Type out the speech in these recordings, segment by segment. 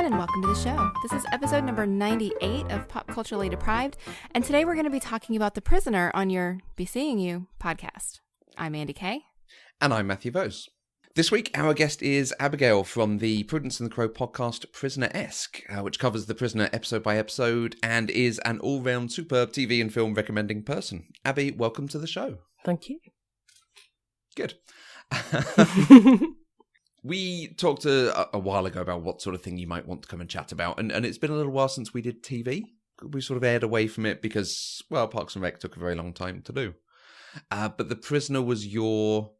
everyone, and welcome to the show. This is episode number 98 of Pop Culturally Deprived, and today we're going to be talking about The Prisoner on your Be Seeing You podcast. I'm Andy Kay. And I'm Matthew Vose. This week, our guest is Abigail from the Prudence and the Crow podcast Prisoneresque, which covers The Prisoner episode by episode and is an all-round superb TV and film recommending person. Abby, welcome to the show. Thank you. Good. We talked a while ago about what sort of thing you might want to come and chat about, and it's been a little while since we did TV. We sort of aired away from it because, well, Parks and Rec took a very long time to do. But The Prisoner was your...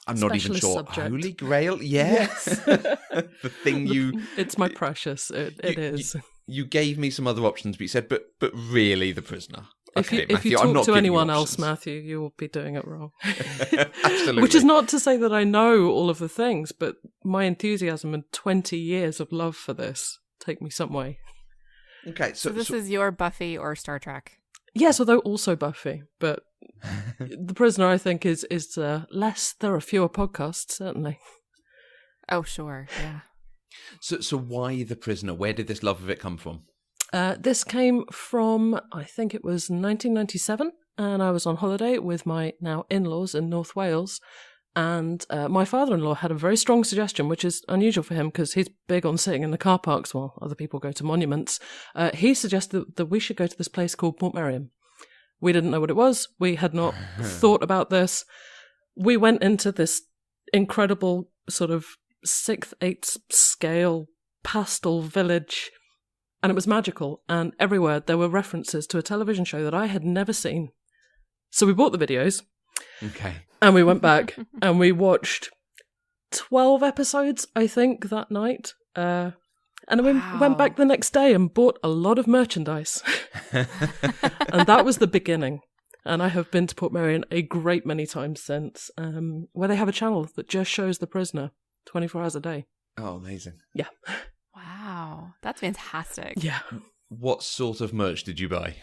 I'm not even sure. Subject. Holy Grail? Yes. The thing you... It's my precious. It is. You gave me some other options, but you said, but really The Prisoner. Okay, if you talk to anyone else, Matthew, you will be doing it wrong. Absolutely. Which is not to say that I know all of the things, but my enthusiasm and 20 years of love for this take me some way. Okay, so this is your Buffy or Star Trek? Yes, although also Buffy, but The Prisoner, I think, is less. There are fewer podcasts, certainly. Oh, sure, yeah. So why The Prisoner? Where did this love of it come from? This came from, I think it was 1997, and I was on holiday with my now in-laws in North Wales, and my father-in-law had a very strong suggestion, which is unusual for him because he's big on sitting in the car parks while other people go to monuments. He suggested that we should go to this place called Portmeirion. We didn't know what it was. We had not thought about this. We went into this incredible sort of 6th, 8th scale pastel village, and it was magical, and everywhere there were references to a television show that I had never seen. So we bought the videos. Okay. And we went back and we watched 12 episodes, I think, that night. And then we went back the next day and bought a lot of merchandise. And that was the beginning. And I have been to Portmeirion a great many times since, where they have a channel that just shows The Prisoner 24 hours a day. Oh, amazing. Yeah. Wow, that's fantastic. Yeah. What sort of merch did you buy?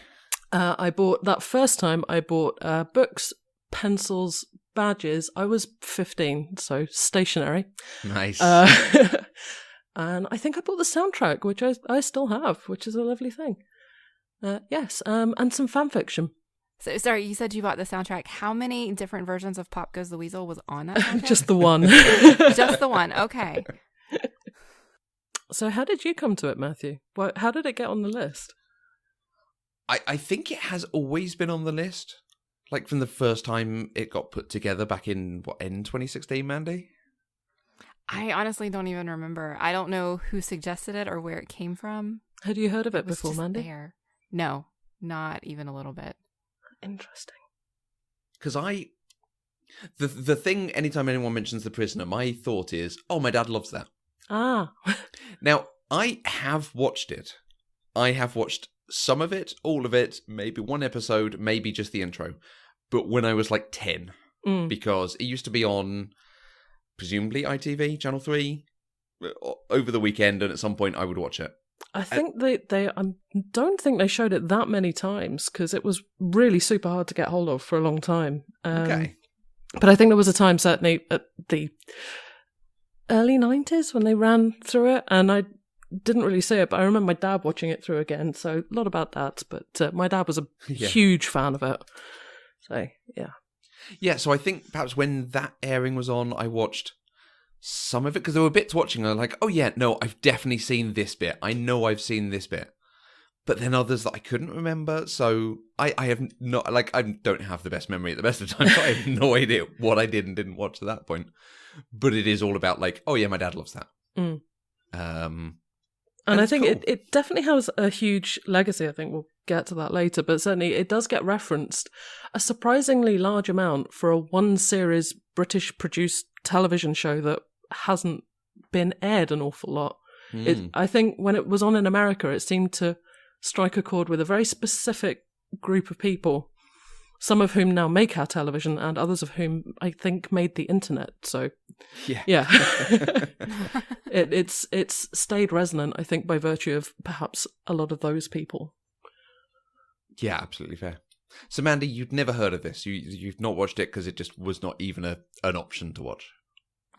I bought books, pencils, badges. I was 15, so stationery. Nice. And I think I bought the soundtrack, which I still have, which is a lovely thing. Yes, and some fan fiction. So, sorry, you said you bought the soundtrack. How many different versions of Pop Goes the Weasel was on that soundtrack? Just the one. Just the one, okay. So how did you come to it, Matthew? How did it get on the list? I think it has always been on the list. Like from the first time it got put together back in, in 2016, Mandy? I honestly don't even remember. I don't know who suggested it or where it came from. Had you heard of it was before, just Mandy? There. No, not even a little bit. Interesting. Because the thing, anytime anyone mentions The Prisoner, my thought is, oh, my dad loves that. Ah. Now, I have watched it. I have watched some of it, all of it, maybe one episode, maybe just the intro. But when I was like 10, because it used to be on, presumably ITV, Channel 3, over the weekend, and at some point I would watch it. I think they I don't think they showed it that many times, because it was really super hard to get hold of for a long time. Okay. But I think there was a time, certainly, at the early 90s when they ran through it, and I didn't really see it, but I remember my dad watching it through again, so a lot about that, but my dad was a huge fan of it, so yeah. Yeah, so I think perhaps when that airing was on, I watched some of it, because there were bits watching, and I was like, oh yeah, no, I've definitely seen this bit, I know I've seen this bit, but then others that I couldn't remember, so I have not, like, I don't have the best memory at the best of times, so I have no idea what I did and didn't watch at that point. But it is all about, like, oh yeah, my dad loves that. And I think cool. it definitely has a huge legacy. I think we'll get to that later, but certainly it does get referenced a surprisingly large amount for a one-series British-produced television show that hasn't been aired an awful lot. I think when it was on in America, it seemed to strike a chord with a very specific group of people, some of whom now make our television and others of whom I think made the internet. So, yeah. It's stayed resonant, I think, by virtue of perhaps a lot of those people. Yeah, absolutely fair. So, Mandy, you'd never heard of this. You've not watched it because it just was not even an option to watch.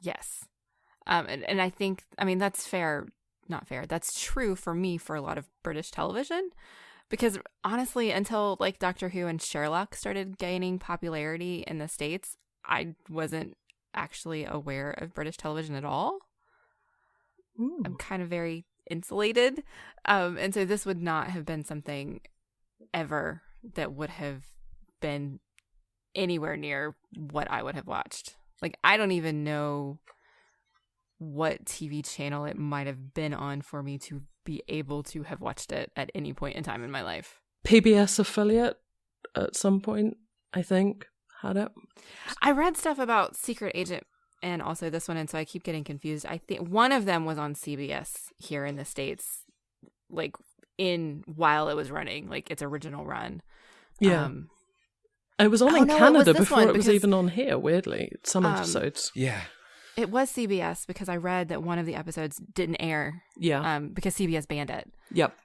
Yes. And I think, I mean, that's fair. not fair. That's true for me for a lot of British television. Because honestly, until like Doctor Who and Sherlock started gaining popularity in the States, I wasn't actually aware of British television at all. Ooh. I'm kind of very insulated. And so this would not have been something ever that would have been anywhere near what I would have watched. Like, I don't even know what TV channel it might have been on for me to be able to have watched it at any point in time in my life. PBS affiliate at some point, I think, had it. I read stuff about Secret Agent and also this one, and so I keep getting confused. I think one of them was on CBS here in the States, like while it was running, like its original run. Yeah. It was on in no, Canada before it was even on here, weirdly. Some episodes. Yeah. It was CBS because I read that one of the episodes didn't air. Yeah. Because CBS banned it. Yep.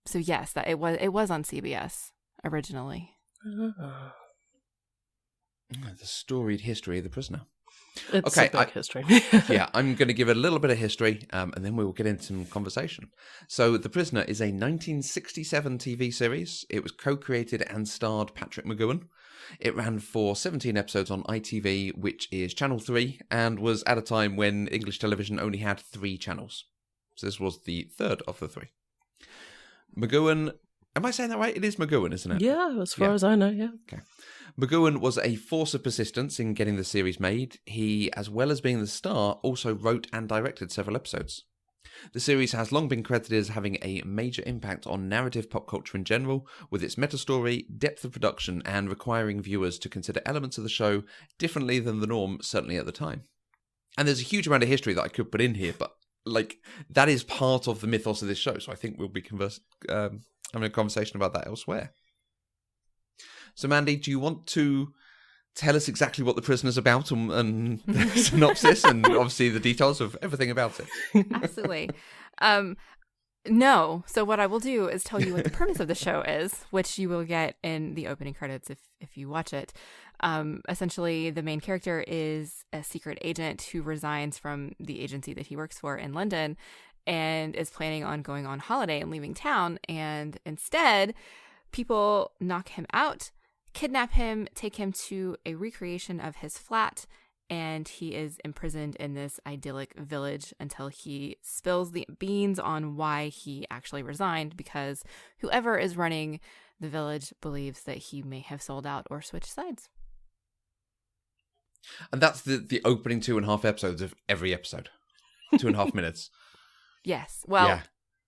So yes, that it was on CBS originally. Oh. The storied history of The Prisoner. It's okay, a big history. Yeah, I'm going to give a little bit of history, and then we will get into some conversation. So, The Prisoner is a 1967 TV series. It was co-created and starred Patrick McGoohan. It ran for 17 episodes on ITV, which is Channel 3, and was at a time when English television only had 3 channels. So this was the third of the 3. McGoohan, am I saying that right? It is McGoohan, isn't it? Yeah, as far as I know, yeah. Okay. McGoohan was a force of persistence in getting the series made. He, as well as being the star, also wrote and directed several episodes. The series has long been credited as having a major impact on narrative pop culture in general, with its meta-story, depth of production, and requiring viewers to consider elements of the show differently than the norm, certainly at the time. And there's a huge amount of history that I could put in here, but like that is part of the mythos of this show, so I think we'll be having a conversation about that elsewhere. So, Mandy, do you want to tell us exactly what The Prisoner's about and the synopsis and obviously the details of everything about it? Absolutely. No. So what I will do is tell you what the premise of the show is, which you will get in the opening credits if you watch it. Essentially, the main character is a secret agent who resigns from the agency that he works for in London and is planning on going on holiday and leaving town. And instead, people knock him out, kidnap him, take him to a recreation of his flat, and he is imprisoned in this idyllic village until he spills the beans on why he actually resigned, because whoever is running the village believes that he may have sold out or switched sides. And that's the opening 2.5 episodes of every episode. 2.5 minutes. Yes. Well, yeah.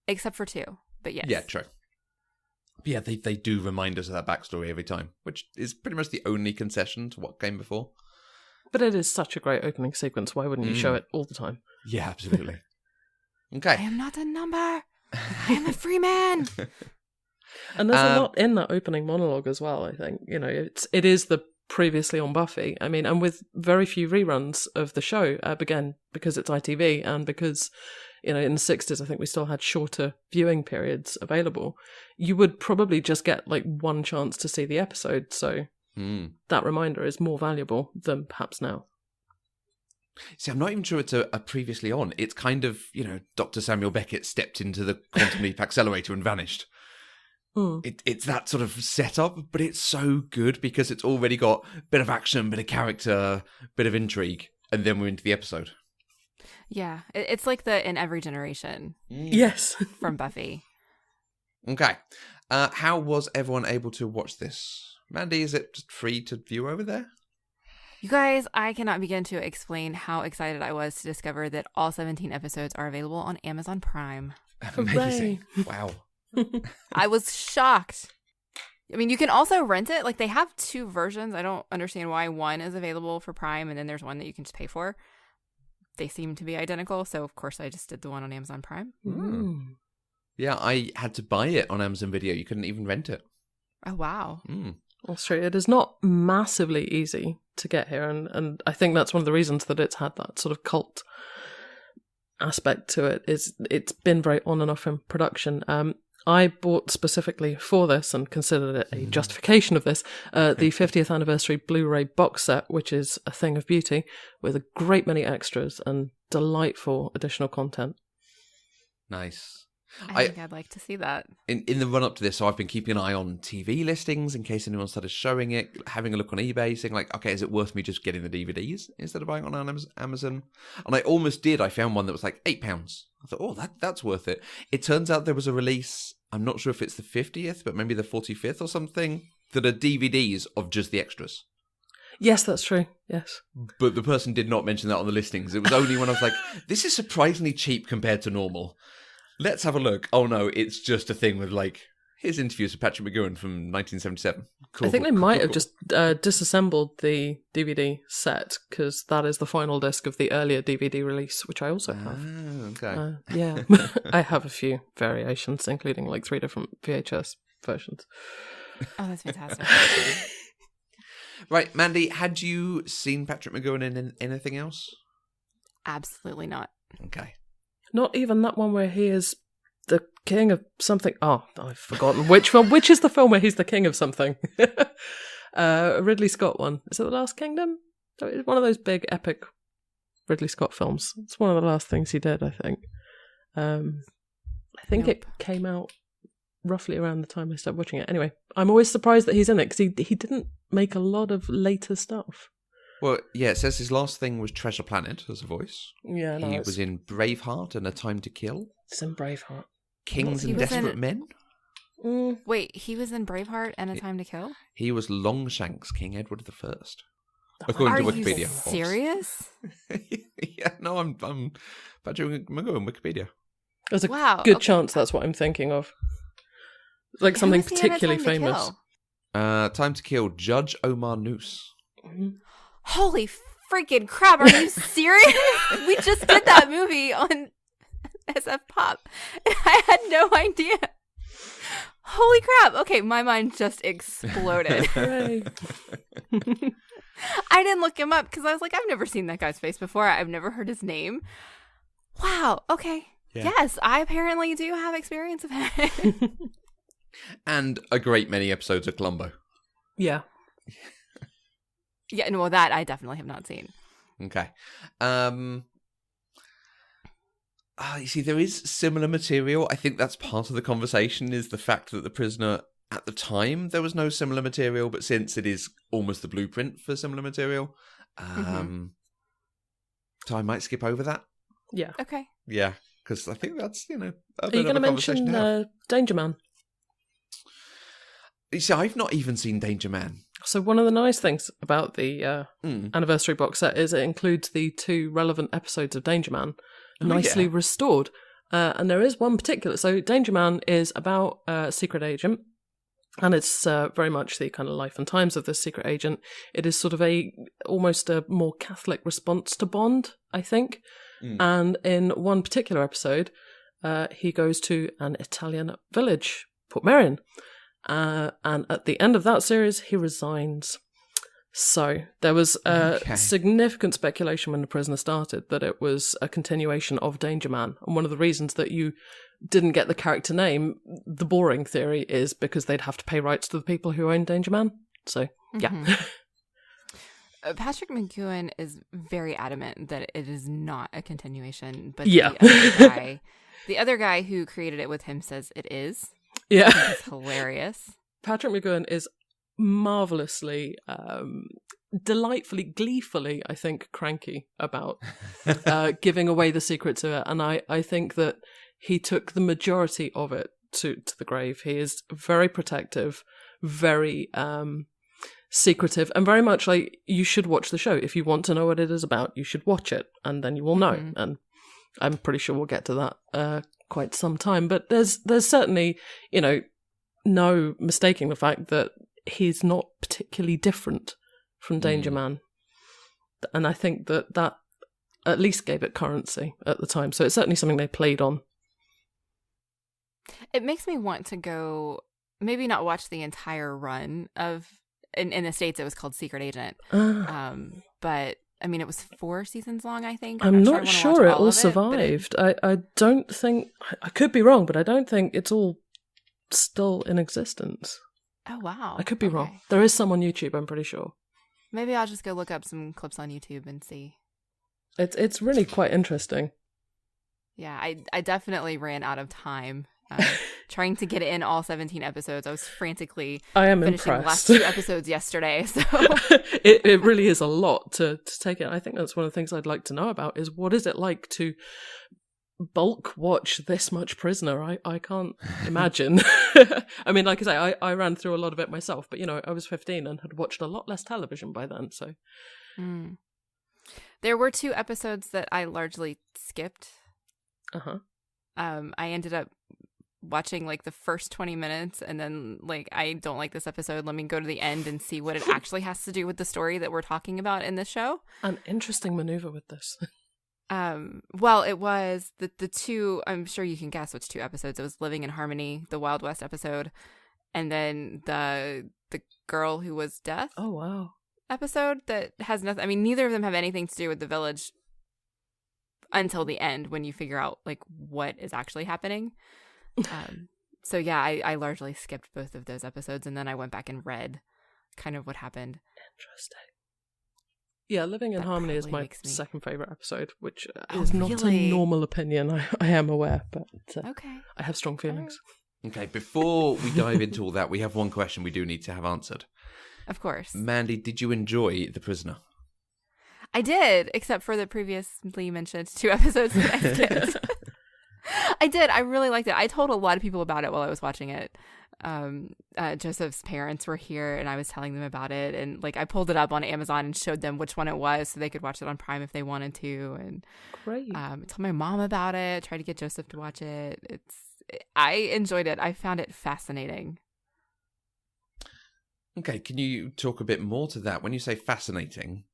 Except for 2, but yes. Yeah, true. Yeah, they do remind us of that backstory every time, which is pretty much the only concession to what came before. But it is such a great opening sequence. Why wouldn't you show it all the time? Yeah, absolutely. Okay. I am not a number. I am a free man. And there's a lot in that opening monologue as well, I think. You know, it is the previously on Buffy. I mean, and with very few reruns of the show, again, because it's ITV and because, you know, in the 60s, I think we still had shorter viewing periods available. You would probably just get like one chance to see the episode. So that reminder is more valuable than perhaps now. See, I'm not even sure it's a previously on. It's kind of, you know, Dr. Samuel Beckett stepped into the quantum leap accelerator and vanished. It's that sort of setup, but it's so good because it's already got a bit of action, bit of character, bit of intrigue, and then we're into the episode. Yeah, it's like the In Every Generation. Yes. From Buffy. Okay. How was everyone able to watch this? Mandy, is it just free to view over there? You guys, I cannot begin to explain how excited I was to discover that all 17 episodes are available on Amazon Prime. Amazing. Wow. I was shocked. I mean, you can also rent it. Like, they have 2 versions. I don't understand why one is available for Prime and then there's one that you can just pay for. They seem to be identical, so of course I just did the one on Amazon Prime. Yeah, I had to buy it on Amazon Video. You couldn't even rent it. Oh, wow. That's true. It is not massively easy to get here, and I think that's one of the reasons that it's had that sort of cult aspect to it. Is it's been very on and off in production. I bought specifically for this and considered it a justification of this, the 50th anniversary Blu-ray box set, which is a thing of beauty with a great many extras and delightful additional content. Nice. I think I'd like to see that. In the run-up to this, so I've been keeping an eye on TV listings in case anyone started showing it, having a look on eBay, saying like, okay, is it worth me just getting the DVDs instead of buying it on Amazon? And I almost did. I found one that was like £8. I thought, oh, that's worth it. It turns out there was a release, I'm not sure if it's the 50th, but maybe the 45th or something, that are DVDs of just the extras. Yes, that's true. Yes. But the person did not mention that on the listings. It was only when I was like, this is surprisingly cheap compared to normal. Let's have a look. Oh no, it's just a thing with like, here's interviews with Patrick McGoohan from 1977. Cool. I think they might have just disassembled the DVD set because that is the final disc of the earlier DVD release, which I also have. Okay. Yeah. I have a few variations, including like 3 different VHS versions. Oh, that's fantastic. Right, Mandy, had you seen Patrick McGoohan in anything else? Absolutely not. Okay. Not even that one where he is the king of something. Oh, I've forgotten which film. Which is the film where he's the king of something? Ridley Scott one. Is it The Last Kingdom? It's one of those big epic Ridley Scott films. It's one of the last things he did, I think. I think it came out roughly around the time I started watching it. Anyway, I'm always surprised that he's in it because he didn't make a lot of later stuff. Well, yeah, it says his last thing was Treasure Planet as a voice. Yeah, no, he was in Braveheart and A Time to Kill. It's in Braveheart. Kings and Desperate Men. Wait, he was in Braveheart and A Time to Kill? He was Longshanks, King Edward I. According to Wikipedia. You serious? Yeah, no, I'm Patrick McGoohan, Wikipedia. There's a good chance that's what I'm thinking of. Like something particularly famous. Time to Kill, Judge Omar Noose. Mm-hmm. Holy freaking crap, are you serious? We just did that movie on SF Pop. And I had no idea. Holy crap. Okay, my mind just exploded. I didn't look him up because I was like, I've never seen that guy's face before. I've never heard his name. Wow, okay. Yeah. Yes, I apparently do have experience of it. And a great many episodes of Columbo. Yeah. Yeah, no, that I definitely have not seen. Okay. You see, there is similar material. I think that's part of the conversation, is the fact that The Prisoner, at the time, there was no similar material, but since it is almost the blueprint for similar material, so I might skip over that. Yeah. Okay. Yeah, because I think that's, a bit Are you going to mention Danger Man? You see, I've not even seen Danger Man. So one of the nice things about the anniversary box set is it includes the 2 relevant episodes of Danger Man, nicely restored. And there is one particular. So Danger Man is about a secret agent, and it's very much the kind of life and times of this secret agent. It is sort of almost a more Catholic response to Bond, I think. And in one particular episode, he goes to an Italian village, Portmeirion. And at the end of that series, he resigns. So there was significant speculation when The Prisoner started that it was a continuation of Danger Man. And one of the reasons that you didn't get the character name, the boring theory, is because they'd have to pay rights to the people who own Danger Man. So, yeah. Patrick McGoohan is very adamant that it is not a continuation. But the other guy who created it with him says it is. Yeah. It's hilarious. Patrick McGoohan is marvelously, delightfully, gleefully, I think, cranky about giving away the secret to it. And I think that he took the majority of it to the grave. He is very protective, very secretive, and very much like, you should watch the show. If you want to know what it is about, you should watch it, and then you will know. And I'm pretty sure we'll get to that quite some time, but there's certainly, no mistaking the fact that he's not particularly different from Danger Man, and I think that at least gave it currency at the time. So it's certainly something they played on. It makes me want to go, maybe not watch the entire run of, in the States it was called Secret Agent, but I mean, it was 4 seasons long, I think. I'm not sure it all survived. I don't think... I could be wrong, but I don't think it's all still in existence. Oh, wow. I could be wrong. There is some on YouTube, I'm pretty sure. Maybe I'll just go look up some clips on YouTube and see. It's really quite interesting. Yeah, I definitely ran out of time trying to get in all 17 episodes. I was frantically finishing impressed. the last 2 episodes yesterday. So it really is a lot to take it. I think that's one of the things I'd like to know about is what is it like to bulk watch this much Prisoner? I can't imagine. I mean, like I say, I ran through a lot of it myself, but I was 15 and had watched a lot less television by then. So there were 2 episodes that I largely skipped. I ended up watching like the first 20 minutes and then like, I don't like this episode, let me go to the end and see what it actually has to do with the story that we're talking about in this show. An interesting maneuver with this. Well, it was the 2, I'm sure you can guess which 2 episodes. It was Living in Harmony, the Wild West episode, and then the Girl Who Was Death. Oh, wow. Episode that has nothing, I mean, neither of them have anything to do with the village until the end when you figure out like what is actually happening. So yeah, I largely skipped both of those episodes and then I went back and read kind of what happened. Interesting. Yeah, Living in Harmony is my second favourite episode, which is not really? a normal opinion, I am aware, but okay. I have strong feelings. Okay, before we dive into all that, we have one question we do need to have answered. Of course. Mandy, did you enjoy The Prisoner? I did, except for the previously mentioned 2 episodes that I skipped. I did. I really liked it. I told a lot of people about it while I was watching it. Joseph's parents were here and I was telling them about it. And like I pulled it up on Amazon and showed them which one it was so they could watch it on Prime if they wanted to. And great. I told my mom about it, tried to get Joseph to watch it. I enjoyed it. I found it fascinating. Okay, can you talk a bit more to that? When you say fascinating,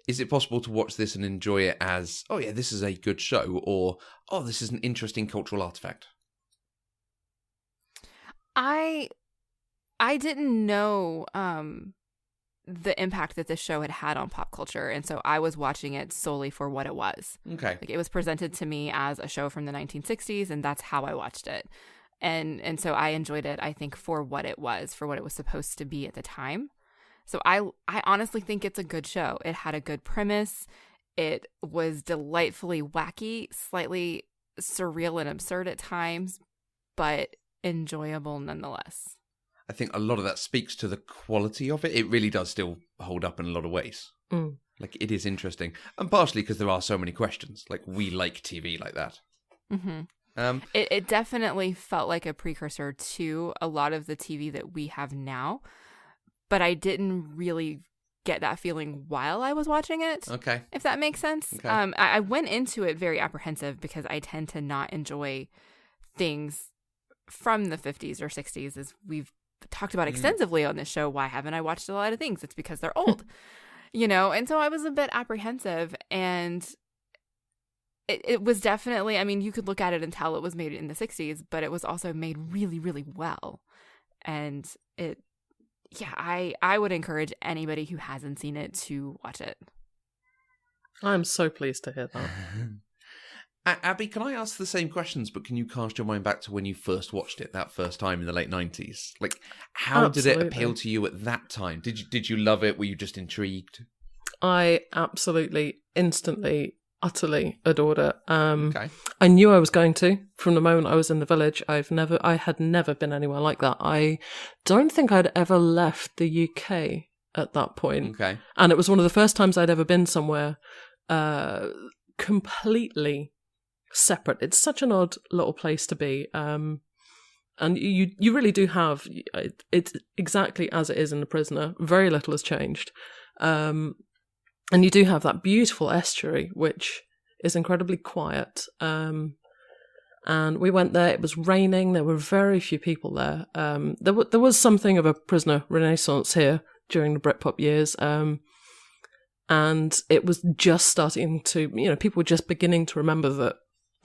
is it possible to watch this and enjoy it as, oh yeah, this is a good show, or, oh, this is an interesting cultural artifact? I didn't know the impact that this show had on pop culture, and so I was watching it solely for what it was. Okay. Like it was presented to me as a show from the 1960s, and that's how I watched it. And so I enjoyed it, I think, for what it was supposed to be at the time. So I honestly think it's a good show. It had a good premise. It was delightfully wacky, slightly surreal and absurd at times, but enjoyable nonetheless. I think a lot of that speaks to the quality of it. It really does still hold up in a lot of ways. Like, it is interesting. And partially because there are so many questions. Like, we like TV like that. Mm-hmm. It definitely felt like a precursor to a lot of the TV that we have now. But I didn't really get that feeling while I was watching it. Okay. If that makes sense. Okay. I went into it very apprehensive because I tend to not enjoy things from the 50s or 60s, as we've talked about extensively on this show. Why haven't I watched a lot of things? It's because they're old, and so I was a bit apprehensive, and it was definitely, I mean, you could look at it and tell it was made in the 60s, but it was also made really, really well. And I would encourage anybody who hasn't seen it to watch it. I'm so pleased to hear that. Abby, can I ask the same questions, but can you cast your mind back to when you first watched it that first time in the late 90s? Like, how did it appeal to you at that time? Did you love it? Were you just intrigued? I absolutely, instantly, utterly adored it. Okay. I knew I was going to from the moment I was in the village. I had never been anywhere like that. I don't think I'd ever left the UK at that point. Okay. And it was one of the first times I'd ever been somewhere completely separate. It's such an odd little place to be. And you really do have, it's exactly as it is in The Prisoner. Very little has changed. And you do have that beautiful estuary, which is incredibly quiet. And we went there. It was raining. There were very few people there. There was something of a prisoner renaissance here during the Britpop years. And it was just starting to, people were just beginning to remember that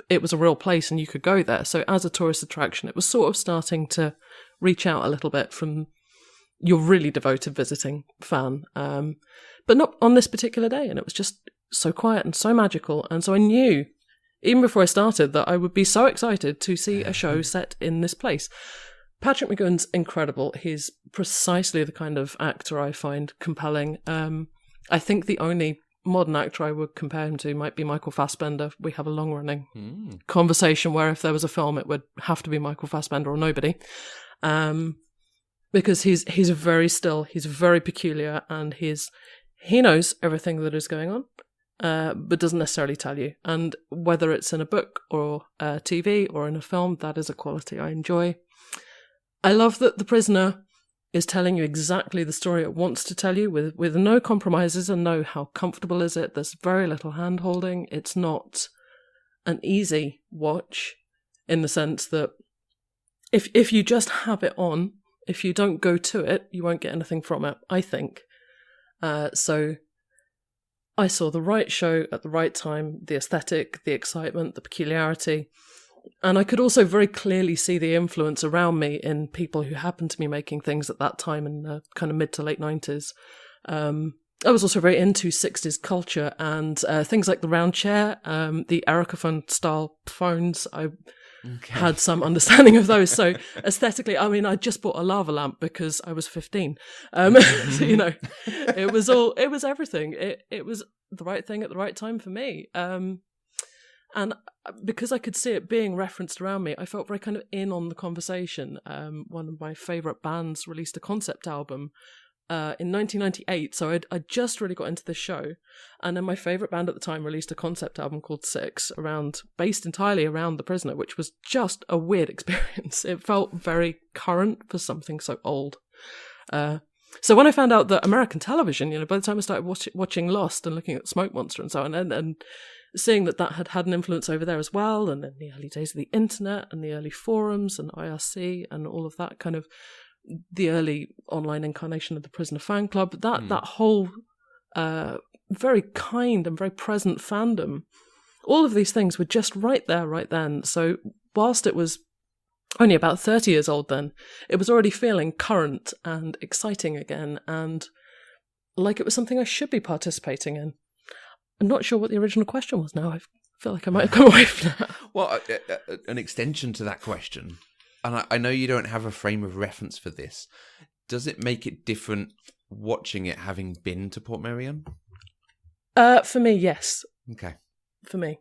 it was a real place and you could go there. So as a tourist attraction, it was sort of starting to reach out a little bit from your really devoted visiting fan. But not on this particular day. And it was just so quiet and so magical. And so I knew, even before I started, that I would be so excited to see a show set in this place. Patrick McGowan's incredible. He's precisely the kind of actor I find compelling. I think the only modern actor I would compare him to might be Michael Fassbender. We have a long-running conversation where if there was a film, it would have to be Michael Fassbender or nobody. Because he's very still, he's very peculiar, and he knows everything that is going on, but doesn't necessarily tell you. And whether it's in a book or TV or in a film, that is a quality I enjoy. I love that The Prisoner is telling you exactly the story it wants to tell you with no compromises and no how comfortable is it. There's very little hand-holding. It's not an easy watch in the sense that if you just have it on, if you don't go to it, you won't get anything from it, I think. So I saw the right show at the right time, the aesthetic, the excitement, the peculiarity. And I could also very clearly see the influence around me in people who happened to be making things at that time in the kind of mid to late 90s. I was also very into 60s culture and things like the round chair, the Ericaphone style phones. I had some understanding of those. So aesthetically, I mean, I just bought a lava lamp because I was 15. So, you know, it was everything. It was the right thing at the right time for me. And because I could see it being referenced around me, I felt very kind of in on the conversation. One of my favourite bands released a concept album in 1998, so I just really got into this show. And then my favourite band at the time released a concept album called Six, based entirely around The Prisoner, which was just a weird experience. It felt very current for something so old. So when I found out that American television, you know, by the time I started watching Lost and looking at Smoke Monster and so on, and seeing that had had an influence over there as well, and in the early days of the internet and the early forums and IRC and all of that kind of the early online incarnation of the Prisoner fan club, that whole very kind and very present fandom, all of these things were just right there, right then. So whilst it was only about 30 years old then, it was already feeling current and exciting again, and like it was something I should be participating in. I'm not sure what the original question was now. I feel like I might have come away from that. Well, an extension to that question, and I know you don't have a frame of reference for this. Does it make it different watching it having been to Portmeirion? For me, yes. Okay. For me.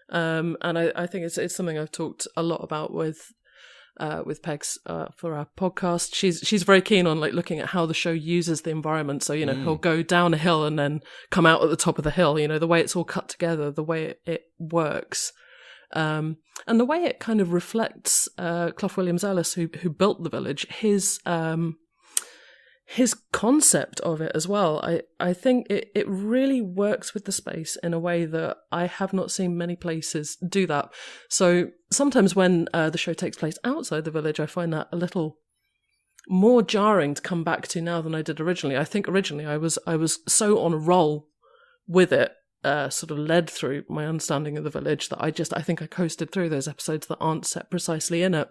And I think it's something I've talked a lot about with Pegs for our podcast. She's very keen on like looking at how the show uses the environment. So, you know, he'll go down a hill and then come out at the top of the hill, you know, the way it's all cut together, the way it works. And the way it kind of reflects Clough Williams-Ellis, who built the village, his concept of it as well. I think it really works with the space in a way that I have not seen many places do that. So sometimes when the show takes place outside the village, I find that a little more jarring to come back to now than I did originally. I think originally I was so on a roll with it, sort of led through my understanding of the village, that I think I coasted through those episodes that aren't set precisely in it.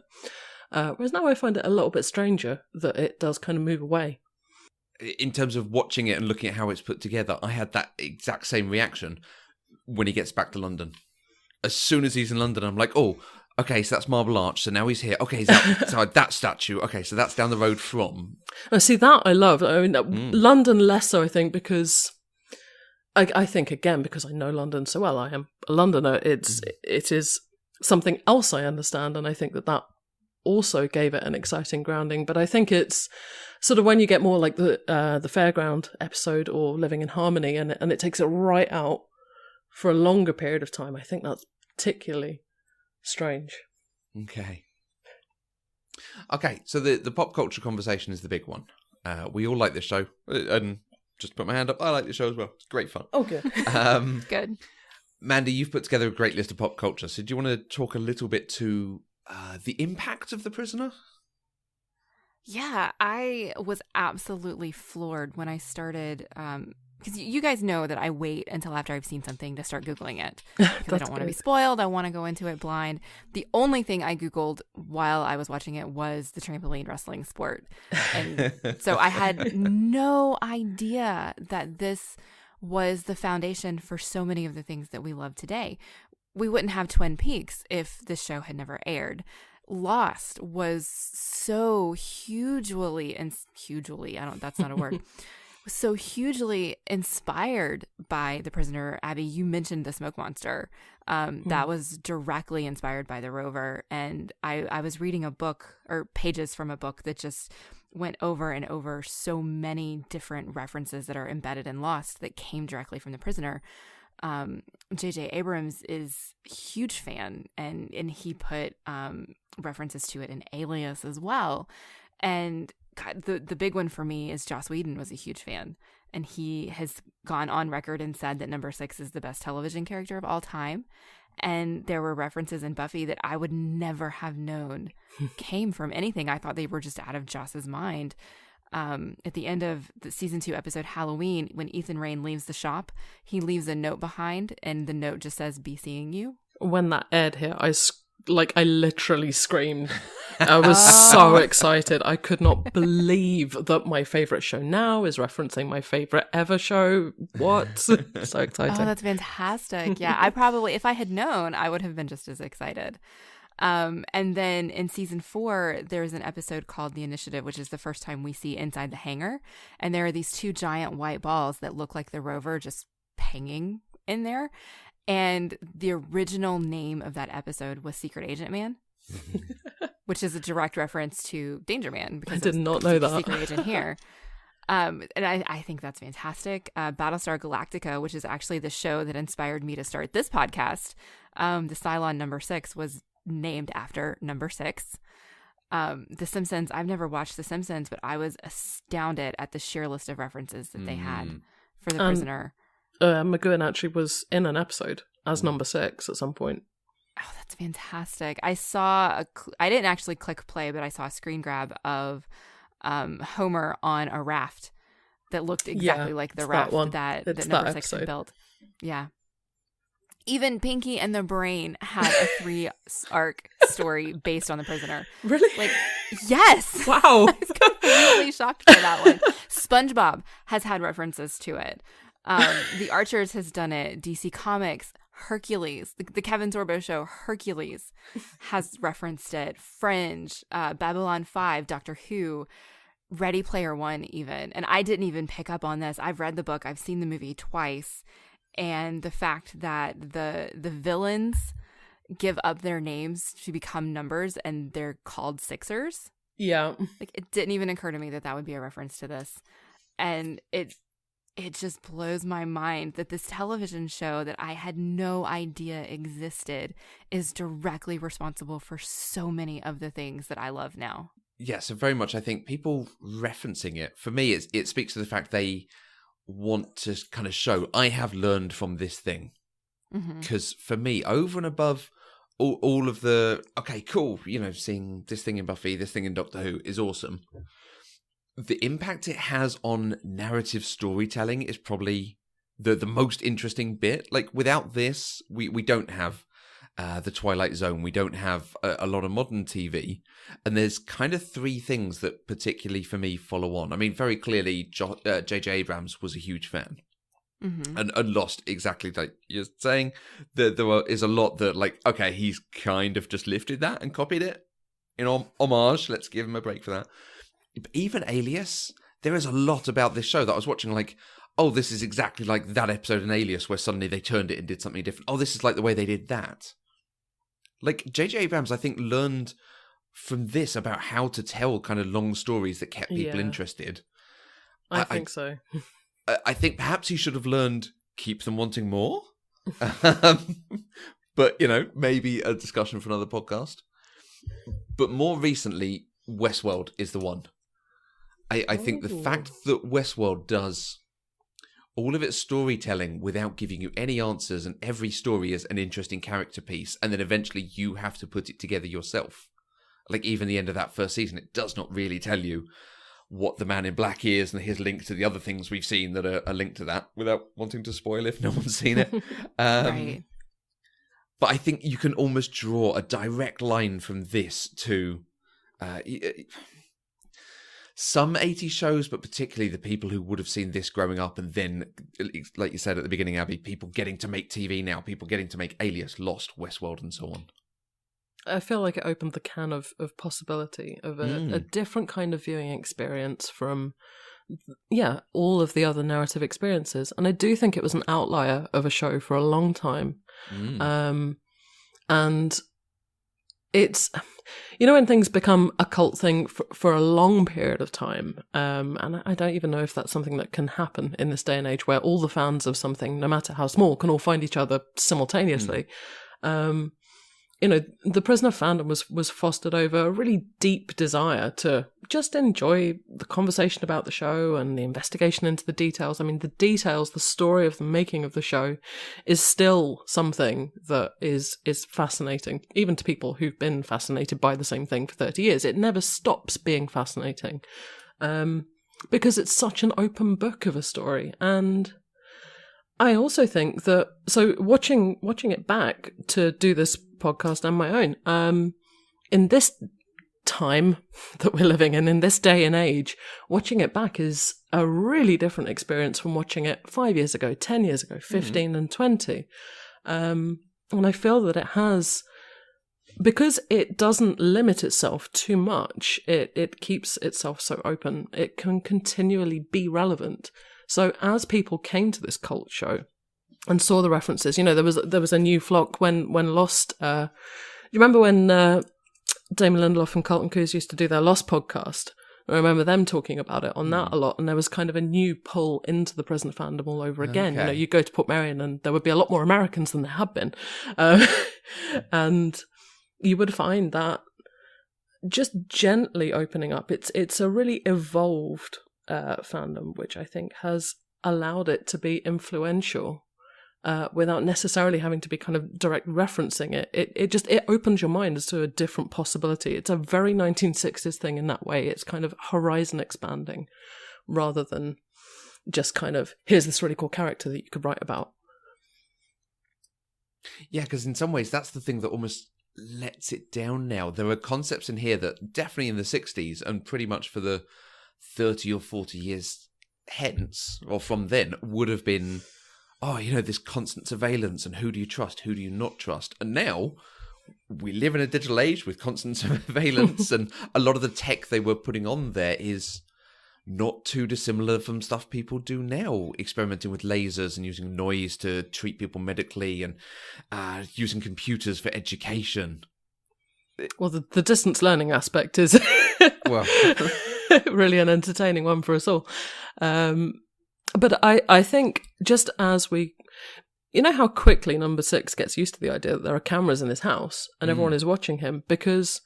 Whereas now I find it a little bit stranger that it does kind of move away. In terms of watching it and looking at how it's put together, I had that exact same reaction when he gets back to London. As soon as he's in London, I'm like, oh, okay, so that's Marble Arch, so now he's here. Okay, so that statue. Okay, so that's down the road from. I see, that I love. I mean, London less so, I think, because I think, again, because I know London so well, I am a Londoner, it is something else I understand, and I think that also gave it an exciting grounding. But I think it's sort of when you get more like the Fairground episode or Living in Harmony, and it takes it right out for a longer period of time, I think that's particularly strange. Okay, so the pop culture conversation is the big one. We all like this show, and just put my hand up, I like this show as well. It's great fun. Oh, good. Good. Mandy, you've put together a great list of pop culture, so do you want to talk a little bit to the impact of The Prisoner? Yeah, I was absolutely floored when I started, because you guys know that I wait until after I've seen something to start Googling it. Because I don't want to be spoiled. I want to go into it blind. The only thing I Googled while I was watching it was the trampoline wrestling sport. And so I had no idea that this was the foundation for so many of the things that we love today. We wouldn't have Twin Peaks if this show had never aired. Lost was so hugely, that's not a word, was so hugely inspired by The Prisoner. Abby, you mentioned the smoke monster. That was directly inspired by The Rover. And I was reading a book, or pages from a book, that just went over and over so many different references that are embedded in Lost that came directly from The Prisoner. J.J. Abrams is a huge fan, and he put references to it in Alias as well. And God, the big one for me is Joss Whedon was a huge fan, and he has gone on record and said that number 6 is the best television character of all time. And there were references in Buffy that I would never have known came from anything. I thought they were just out of Joss's mind. At the end of the season 2 episode Halloween, when Ethan Rayne leaves the shop, he leaves a note behind, and the note just says, "Be seeing you." When that aired here, I literally screamed. I was so excited. I could not believe that my favourite show now is referencing my favourite ever show. What? So exciting. Oh, that's fantastic. Yeah, I probably, if I had known, I would have been just as excited. And then in season 4, there's an episode called The Initiative, which is the first time we see inside the hangar. And there are these 2 giant white balls that look like the rover just hanging in there. And the original name of that episode was Secret Agent Man, which is a direct reference to Danger Man. Because I did not know that. Secret Agent here. And I think that's fantastic. Battlestar Galactica, which is actually the show that inspired me to start this podcast. The Cylon number 6 was named after number 6. The Simpsons, I've never watched The Simpsons, but I was astounded at the sheer list of references that they had for The Prisoner. McGowan actually was in an episode as number 6 at some point. Oh, that's fantastic. I saw, I didn't actually click play, but I saw a screen grab of Homer on a raft that looked exactly like the raft that number 6 had built. Yeah. Even Pinky and the Brain had a 3-arc story based on The Prisoner. Really? Like, yes. Wow. I was completely shocked by that one. SpongeBob has had references to it. The Archers has done it. DC Comics, Hercules, the Kevin Sorbo show, Hercules has referenced it. Fringe, Babylon 5, Doctor Who, Ready Player One even. And I didn't even pick up on this. I've read the book. I've seen the movie twice. And the fact that the villains give up their names to become numbers and they're called Sixers. Yeah. Like, it didn't even occur to me that would be a reference to this. And it just blows my mind that this television show that I had no idea existed is directly responsible for so many of the things that I love now. Yeah, so very much I think people referencing it, for me, it speaks to the fact they want to kind of show, I have learned from this thing. Because for me, over and above all of the, okay, cool, seeing this thing in Buffy, this thing in Doctor Who is awesome. The impact it has on narrative storytelling is probably the most interesting bit. Like, without this, we don't have the Twilight Zone. We don't have a lot of modern TV. And there's kind of 3 things that particularly for me follow on. I mean, very clearly, J.J. Abrams was a huge fan. And Lost, exactly like you're saying. There is a lot that, like, okay, he's kind of just lifted that and copied it in homage. Let's give him a break for that. But even Alias, there is a lot about this show that I was watching, like, oh, this is exactly like that episode in Alias where suddenly they turned it and did something different. Oh, this is like the way they did that. Like, J.J. Abrams, I think, learned from this about how to tell kind of long stories that kept people interested. I think so. I think perhaps he should have learned keep them wanting more. But, maybe a discussion for another podcast. But more recently, Westworld is the one. I think the fact that Westworld does all of its storytelling without giving you any answers, and every story is an interesting character piece, and then eventually you have to put it together yourself. Like, even the end of that first season, it does not really tell you what the Man in Black is and his link to the other things we've seen that are linked to that, without wanting to spoil if no one's seen it. Right. But I think you can almost draw a direct line from this to some 80s shows, but particularly the people who would have seen this growing up, and then, like you said at the beginning, Abby, people getting to make TV now, people getting to make Alias, Lost, Westworld, and so on. I feel like it opened the can of possibility of a different kind of viewing experience from all of the other narrative experiences. And I do think it was an outlier of a show for a long time. And it's, when things become a cult thing for a long period of time, and I don't even know if that's something that can happen in this day and age, where all the fans of something, no matter how small, can all find each other simultaneously. The Prisoner fandom was fostered over a really deep desire to just enjoy the conversation about the show and the investigation into the details. I mean, the details, the story of the making of the show is still something that is fascinating, even to people who've been fascinated by the same thing for 30 years. It never stops being fascinating, because it's such an open book of a story. And I also think that, so watching it back to do this podcast and my own, in this time that we're living in this day and age, watching it back is a really different experience from watching it 5 years ago, 10 years ago, 15 and 20. And I feel that it has, because it doesn't limit itself too much, it keeps itself so open, it can continually be relevant. So as people came to this cult show and saw the references, there was a new flock when Lost. You remember when Damon Lindelof and Carlton Cuse used to do their Lost podcast? I remember them talking about it on that a lot, and there was kind of a new pull into the Prisoner fandom all over again. Okay. You go to Portmeirion and there would be a lot more Americans than there had been, and you would find that just gently opening up. It's a really evolved fandom, which I think has allowed it to be influential without necessarily having to be kind of direct referencing it. It opens your mind as to a different possibility. It's a very 1960s thing in that way. It's kind of horizon expanding rather than just kind of, here's this really cool character that you could write about. Yeah, because in some ways that's the thing that almost lets it down now. There are concepts in here that definitely in the 60s and pretty much for the 30 or 40 years hence, or from then, would have been, this constant surveillance and who do you trust, who do you not trust? And now we live in a digital age with constant surveillance and a lot of the tech they were putting on there is not too dissimilar from stuff people do now, experimenting with lasers and using noise to treat people medically and using computers for education. Well, the distance learning aspect is Well, really an entertaining one for us all. But I think just as we, how quickly Number 6 gets used to the idea that there are cameras in his house and everyone is watching him because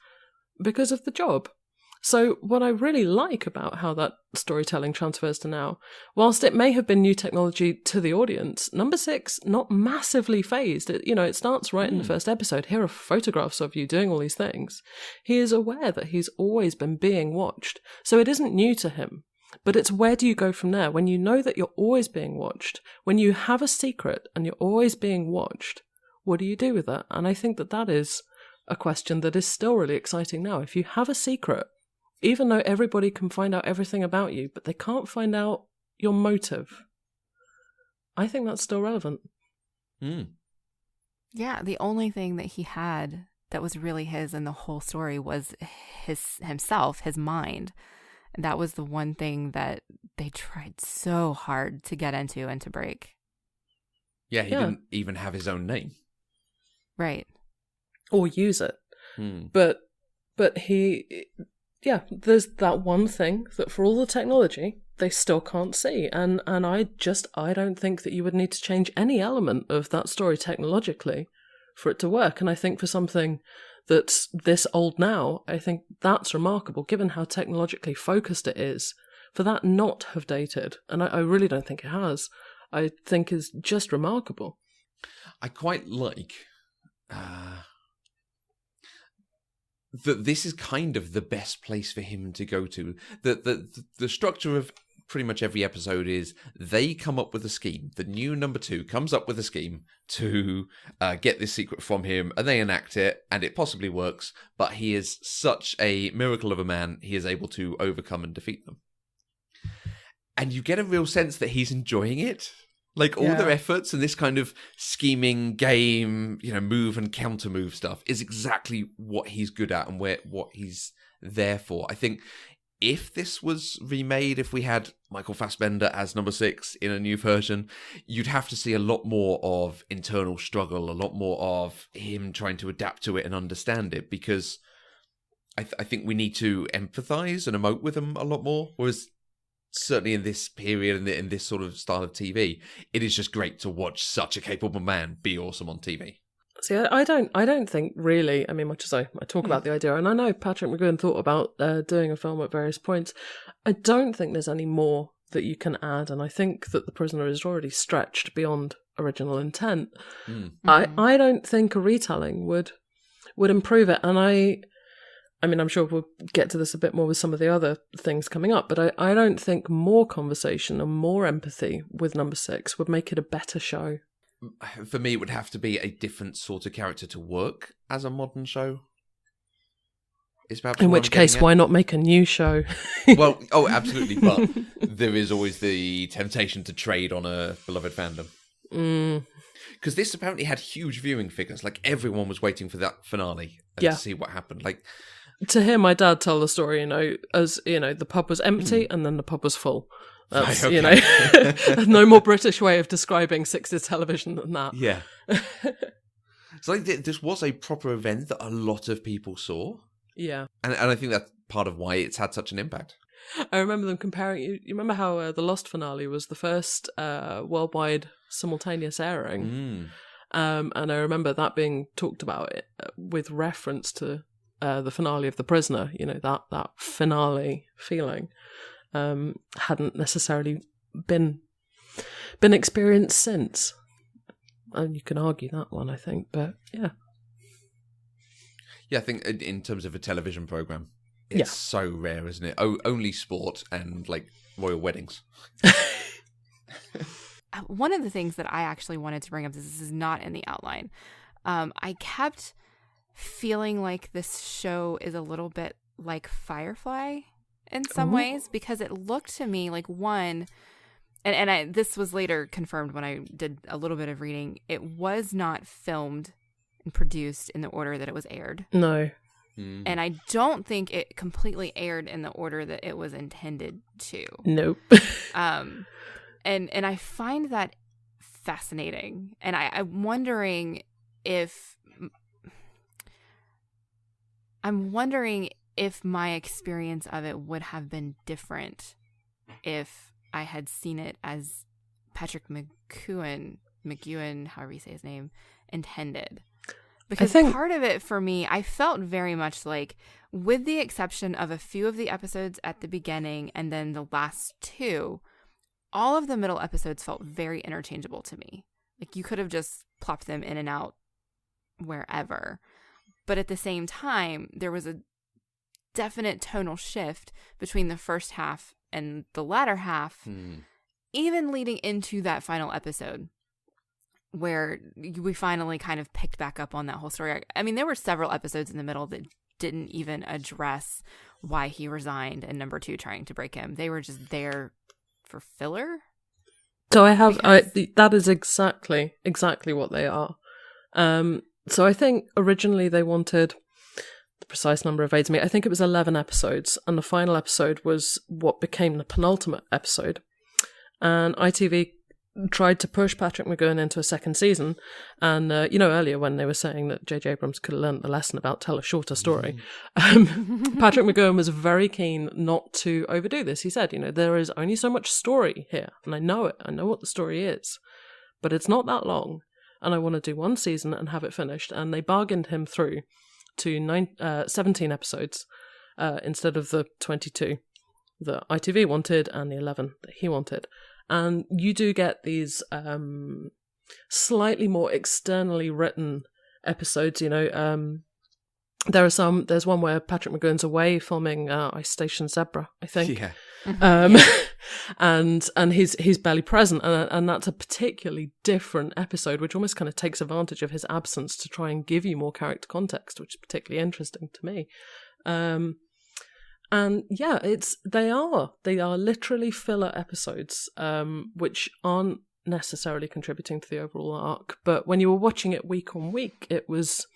of the job. So what I really like about how that storytelling transfers to now, whilst it may have been new technology to the audience, Number 6 not massively phased. It starts right in the first episode. Here are photographs of you doing all these things. He is aware that he's always been being watched. So it isn't new to him. But it's where do you go from there? When you know that you're always being watched, when you have a secret and you're always being watched, what do you do with that? And I think that is a question that is still really exciting now. If you have a secret, even though everybody can find out everything about you, but they can't find out your motive, I think that's still relevant. Yeah, the only thing that he had that was really his in the whole story was himself, his mind. And that was the one thing that they tried so hard to get into and to break. Yeah, he didn't even have his own name. Right. Or use it. But he... Yeah, there's that one thing that for all the technology, they still can't see. And I don't think that you would need to change any element of that story technologically for it to work. And I think for something that's this old now, I think that's remarkable, given how technologically focused it is, for that not have dated. And I really don't think it has. I think is just remarkable. I quite like... that this is kind of the best place for him to go to. The structure of pretty much every episode is they come up with a scheme. The new Number 2 comes up with a scheme to get this secret from him, and they enact it, and it possibly works, but he is such a miracle of a man, he is able to overcome and defeat them. And you get a real sense that he's enjoying it. Like, all their efforts and this kind of scheming game, move and counter move stuff is exactly what he's good at and what he's there for. I think if this was remade, if we had Michael Fassbender as number 6 in a new version, you'd have to see a lot more of internal struggle, a lot more of him trying to adapt to it and understand it, because I think we need to empathise and emote with him a lot more. Whereas certainly in this period and in this sort of style of TV, it is just great to watch such a capable man be awesome on TV. See, I don't think really, I mean, much as I talk about the idea, and I know Patrick McGoohan thought about doing a film at various points, I don't think there's any more that you can add, and I think that The Prisoner is already stretched beyond original intent. I don't think a retelling would improve it, and I mean, I'm sure we'll get to this a bit more with some of the other things coming up, but I don't think more conversation and more empathy with number 6 would make it a better show. For me, it would have to be a different sort of character to work as a modern show. In which case, why not make a new show? Well, absolutely, but there is always the temptation to trade on a beloved fandom. Because this apparently had huge viewing figures. Like, everyone was waiting for that finale to see what happened. Like, to hear my dad tell the story, as the pub was empty and then the pub was full. That's, no more British way of describing 6's television than that. Yeah. It's like this was a proper event that a lot of people saw. Yeah. And I think that's part of why it's had such an impact. I remember them comparing. You remember how the Lost finale was the first worldwide simultaneous airing? And I remember that being talked about with reference to the finale of The Prisoner. That finale feeling. Hadn't necessarily been experienced since. And you can argue that one, I think, but yeah. Yeah, I think in terms of a television program, it's so rare, isn't it? Only sport and, like, royal weddings. One of the things that I actually wanted to bring up, this is not in the outline. I kept feeling like this show is a little bit like Firefly in some ways, because it looked to me like one, and this was later confirmed when I did a little bit of reading, it was not filmed and produced in the order that it was aired. No. And I don't think it completely aired in the order that it was intended to. Nope. And I find that fascinating. And I'm wondering if my experience of it would have been different if I had seen it as Patrick McGoohan, however you say his name, intended. Because part of it for me, I felt very much like, with the exception of a few of the episodes at the beginning and then the last 2, all of the middle episodes felt very interchangeable to me. Like, you could have just plopped them in and out wherever. But at the same time, there was a definite tonal shift between the first half and the latter half, even leading into that final episode, where we finally kind of picked back up on that whole story. I mean, there were several episodes in the middle that didn't even address why he resigned and number 2 trying to break him. They were just there for filler. So that is exactly what they are. So I think originally they wanted, the precise number evades me, I think it was 11 episodes, and the final episode was what became the penultimate episode. And ITV tried to push Patrick McGoohan into a second season, and earlier when they were saying that J.J. Abrams could have learnt the lesson about tell a shorter story, Patrick McGoohan was very keen not to overdo this. He said, there is only so much story here, and I know it, I know what the story is, but it's not that long, and I want to do one season and have it finished. And they bargained him through to 17 episodes instead of the 22 that ITV wanted and the 11 that he wanted. And you do get these slightly more externally written episodes. There's one where Patrick McGoohan's away filming Ice Station Zebra, I think. Yeah. And he's barely present, and that's a particularly different episode, which almost kind of takes advantage of his absence to try and give you more character context, which is particularly interesting to me. And yeah, they are literally filler episodes, which aren't necessarily contributing to the overall arc. But when you were watching it week on week, it was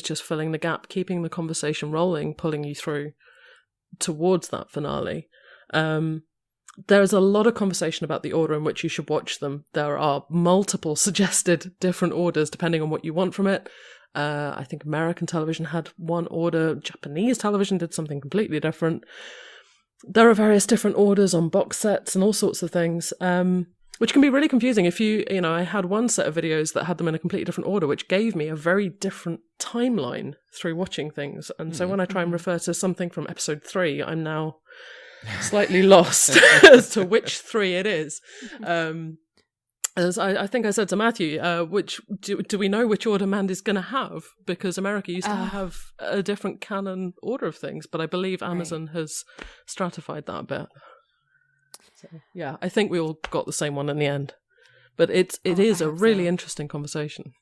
just filling the gap, keeping the conversation rolling, pulling you through towards that finale. There's a lot of conversation about the order in which you should watch them. There are multiple suggested different orders depending on what you want from it. I think American television had one order. Japanese television did something completely different. There are various different orders on box sets and all sorts of things, which can be really confusing. If I had one set of videos that had them in a completely different order, which gave me a very different timeline through watching things. And so when I try and refer to something from episode 3, I'm now slightly lost as to which 3 it is. As I think I said to Matthew, which do we know which order Mandy's going to have? Because America used to have a different canon order of things, but I believe Amazon has stratified that a bit. So, yeah, I think we all got the same one in the end. But it is a really interesting conversation.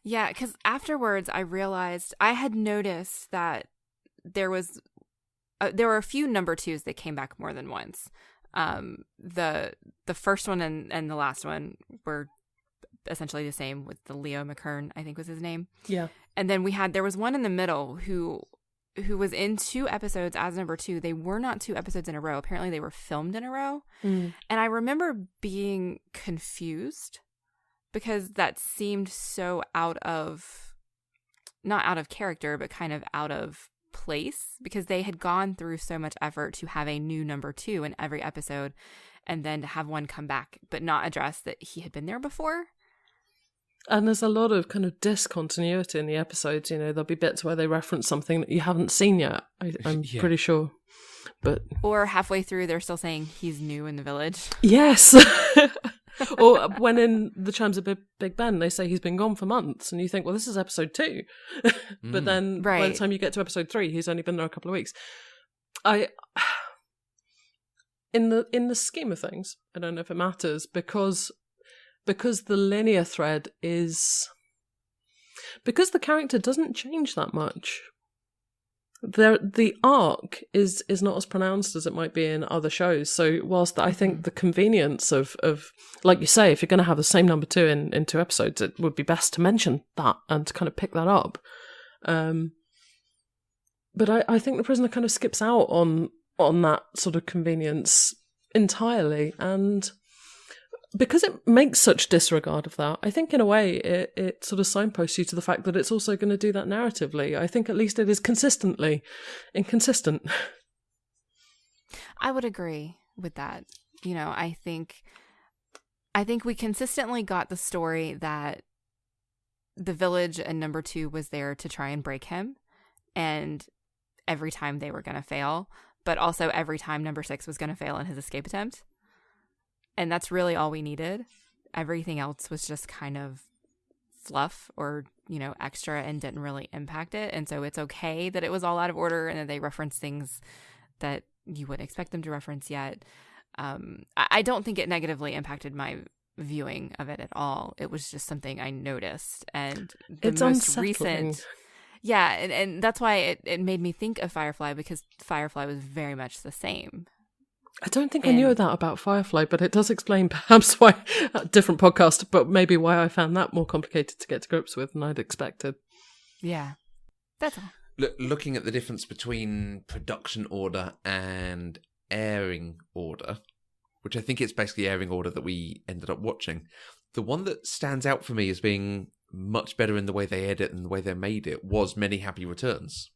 Yeah, because afterwards I realized I had noticed that there were a few number 2s that came back more than once. The first one and the last one were essentially the same, with the Leo McKern, I think was his name. Yeah. And then there was one in the middle who was in 2 episodes as number 2. They were not 2 episodes in a row. Apparently they were filmed in a row. And I remember being confused because that seemed so not out of character, but kind of out of place, because they had gone through so much effort to have a new number 2 in every episode, and then to have one come back but not address that he had been there before. And there's a lot of kind of discontinuity in the episodes. There'll be bits where they reference something that you haven't seen yet, I'm pretty sure. Or halfway through they're still saying he's new in the village. Yes. Or when in The Chimes of Big Ben, they say he's been gone for months, and you think, well, this is episode 2. But then by the time you get to episode 3, he's only been there a couple of weeks. In the scheme of things, I don't know if it matters, because the linear thread is... Because the character doesn't change that much. The arc is not as pronounced as it might be in other shows. So whilst I think the convenience of like you say, if you're going to have the same number 2 in 2 episodes, it would be best to mention that and to kind of pick that up. But I think The Prisoner kind of skips out on that sort of convenience entirely, and because it makes such disregard of that, I think in a way it sort of signposts you to the fact that it's also going to do that narratively. I think at least it is consistently inconsistent. I would agree with that. I think we consistently got the story that the village and number 2 was there to try and break him, and every time they were going to fail, but also every time number 6 was going to fail in his escape attempt. And that's really all we needed. Everything else was just kind of fluff or, extra and didn't really impact it. And so it's okay that it was all out of order and that they referenced things that you wouldn't expect them to reference yet. I don't think it negatively impacted my viewing of it at all. It was just something I noticed. And it's most recent... Yeah, and that's why it made me think of Firefly, because Firefly was very much the same. I don't think I knew that about Firefly, but it does explain perhaps why, a different podcast, but maybe why I found that more complicated to get to grips with than I'd expected. Yeah, that's all. Looking at the difference between production order and airing order, which I think it's basically airing order that we ended up watching, the one that stands out for me as being much better in the way they edit and the way they made it was Many Happy Returns.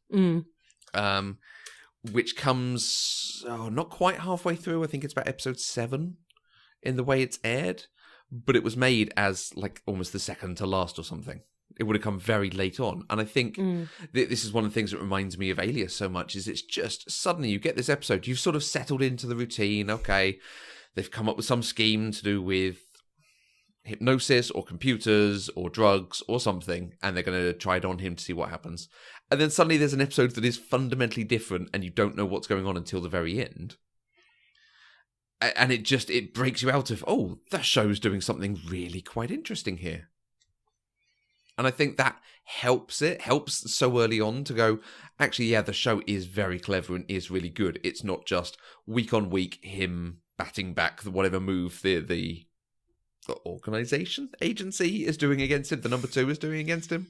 Which comes not quite halfway through. I think it's about episode 7 in the way it's aired, but it was made as like almost the second to last or something. It would have come very late on. And I think this is one of the things that reminds me of Alias so much, is it's just suddenly you get this episode, you've sort of settled into the routine. Okay, they've come up with some scheme to do with hypnosis or computers or drugs or something, and they're going to try it on him to see what happens. And then suddenly there's an episode that is fundamentally different and you don't know what's going on until the very end. And it breaks you out of, oh, that show's doing something really quite interesting here. And I think that helps so early on to go, actually, yeah, the show is very clever and is really good. It's not just week on week him batting back whatever move the organization, agency is doing against him, the number 2 is doing against him.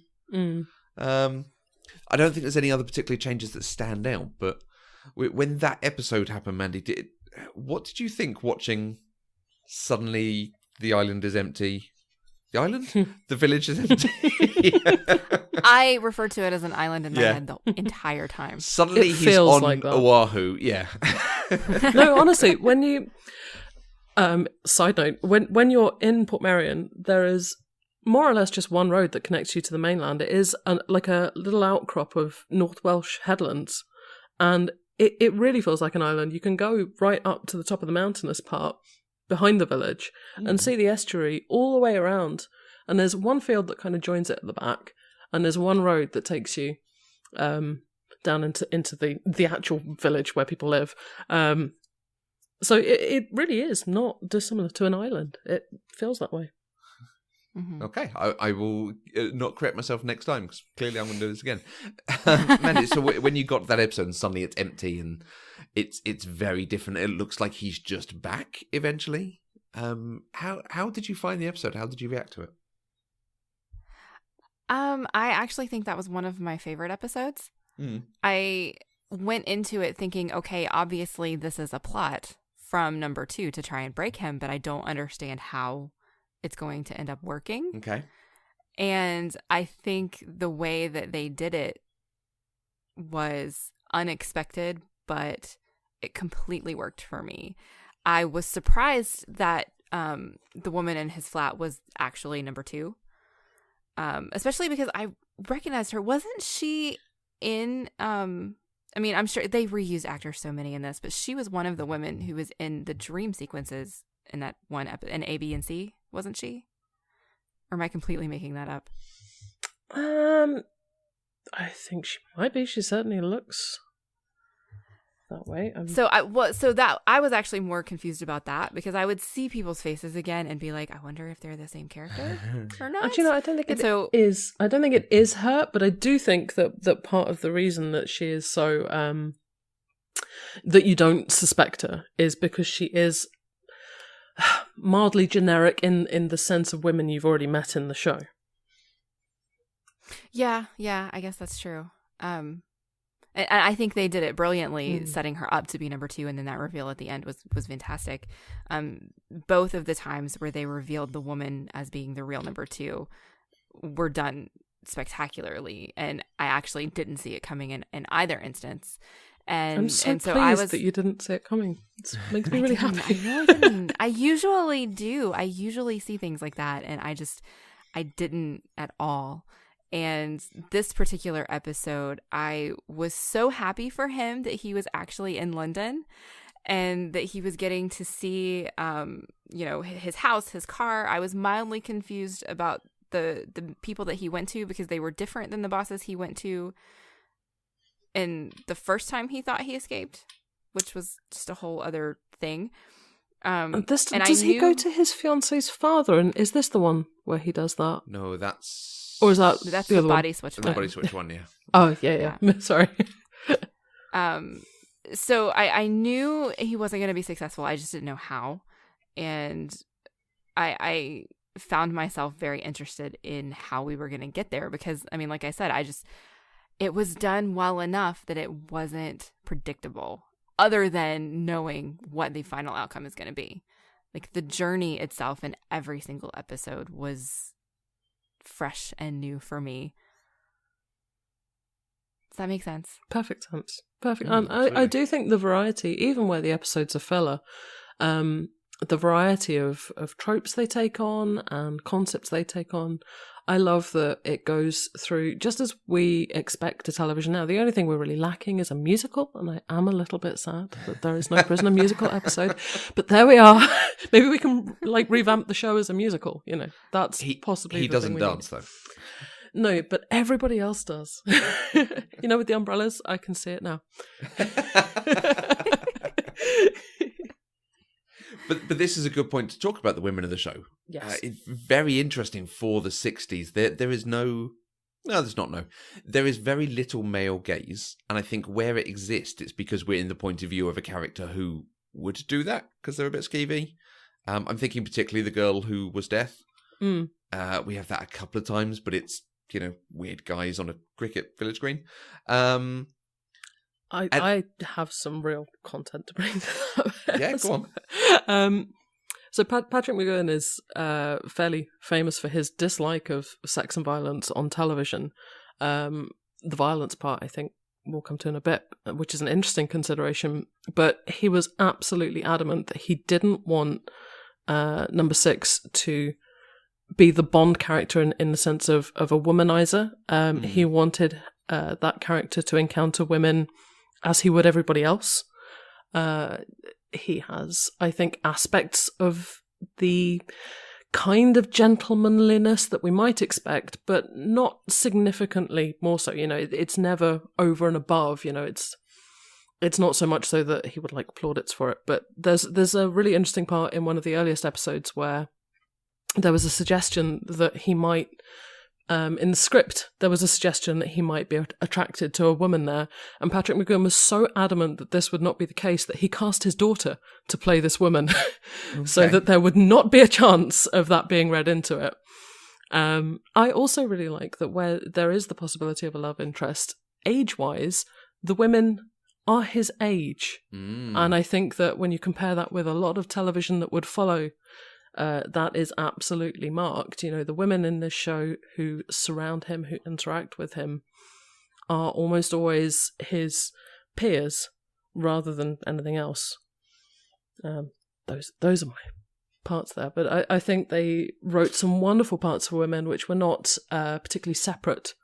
I don't think there's any other particular changes that stand out, but When that episode happened, Mandy, what did you think watching suddenly the island is empty? The island? The village is empty? I referred to it as an island in my head the entire time. Suddenly he's on like Oahu, yeah. No, honestly, when you... side note, when you're in Portmeirion, there is more or less just one road that connects you to the mainland. It is like a little outcrop of North Welsh headlands, and it really feels like an island. You can go right up to the top of the mountainous part behind the village and see the estuary all the way around. And there's one field that kind of joins it at the back, and there's one road that takes you down into the actual village where people live. So it really is not dissimilar to an island. It feels that way. Mm-hmm. Okay, I will not correct myself next time, because clearly I'm going to do this again. Mandy, so when you got to that episode and suddenly it's empty and it's very different, it looks like he's just back eventually. How did you find the episode? How did you react to it? I actually think that was one of my favorite episodes. I went into it thinking, okay, obviously this is a plot from number 2 to try and break him, but I don't understand how it's going to end up working. Okay. And I think the way that they did it was unexpected, but it completely worked for me. I was surprised that the woman in his flat was actually number 2, especially because I recognized her. Wasn't she in... I mean, I'm sure they reused actors so many in this, but she was one of the women who was in the dream sequences in that one episode, in A, B, and C, wasn't she? Or am I completely making that up? I think she might be. She certainly looks that way. I was actually more confused about that, because I would see people's faces again and be like, I wonder if they're the same character or not. Actually, no, I don't think it is. I don't think it is her, but I do think that part of the reason that she is so that you don't suspect her is because she is mildly generic in the sense of women you've already met in the show. Yeah, I guess that's true. And I think they did it brilliantly, setting her up to be number 2, and then that reveal at the end was fantastic. Both of the times where they revealed the woman as being the real number 2 were done spectacularly, and I actually didn't see it coming in either instance. And I'm so so pleased I was that you didn't see it coming. It makes me really happy. I really didn't. I usually do. I usually see things like that, and I didn't at all. And this particular episode, I was so happy for him that he was actually in London and that he was getting to see, his house, his car. I was mildly confused about the people that he went to, because they were different than the bosses he went to in the first time he thought he escaped, which was just a whole other thing. Does he go to his fiance's father? And is this the one where he does that? No, that's... Or is that's the body switch one? The body switch one, yeah. Oh, yeah. Sorry. So I knew he wasn't going to be successful. I just didn't know how. And I found myself very interested in how we were going to get there, because, I mean, like I said, it was done well enough that it wasn't predictable, other than knowing what the final outcome is going to be. Like, the journey itself in every single episode was fresh and new for me. Does that make sense? Perfect sense. Perfect. And I do think the variety, even where the episodes are filler, the variety of tropes they take on and concepts they take on, I love that it goes through just as we expect a television now. The only thing we're really lacking is a musical, and I am a little bit sad that there is no Prisoner musical episode. But there we are. Maybe we can revamp the show as a musical. That's possibly he the doesn't thing we dance need. though. No, but everybody else does. With the umbrellas, I can see it now. But this is a good point to talk about the women of the show. Yes. It's very interesting for the 60s. There is very little male gaze. And I think where it exists, it's because we're in the point of view of a character who would do that because they're a bit skeevy. I'm thinking particularly the girl who was death. We have that a couple of times, but it's, weird guys on a cricket village green. I I have some real content to bring to that. Yeah, go on. So Patrick McGoohan is fairly famous for his dislike of sex and violence on television. The violence part, I think, we'll come to in a bit, which is an interesting consideration. But he was absolutely adamant that he didn't want number 6 to be the Bond character in the sense of a womanizer. He wanted that character to encounter women as he would everybody else. He has, I think, aspects of the kind of gentlemanliness that we might expect, but not significantly more so. You know, it's never over and above. You know, it's not so much so that he would like plaudits for it. But there's a really interesting part in one of the earliest episodes where there was a suggestion that he might, in the script, there was a suggestion that he might be attracted to a woman there. And Patrick McGoohan was so adamant that this would not be the case that he cast his daughter to play this woman so that there would not be a chance of that being read into it. I also really like that where there is the possibility of a love interest, age-wise, the women are his age. And I think that when you compare that with a lot of television that would follow, that is absolutely marked. You know, the women in this show who surround him, who interact with him, are almost always his peers rather than anything else. Those are my parts there. But I think they wrote some wonderful parts for women which were not particularly separate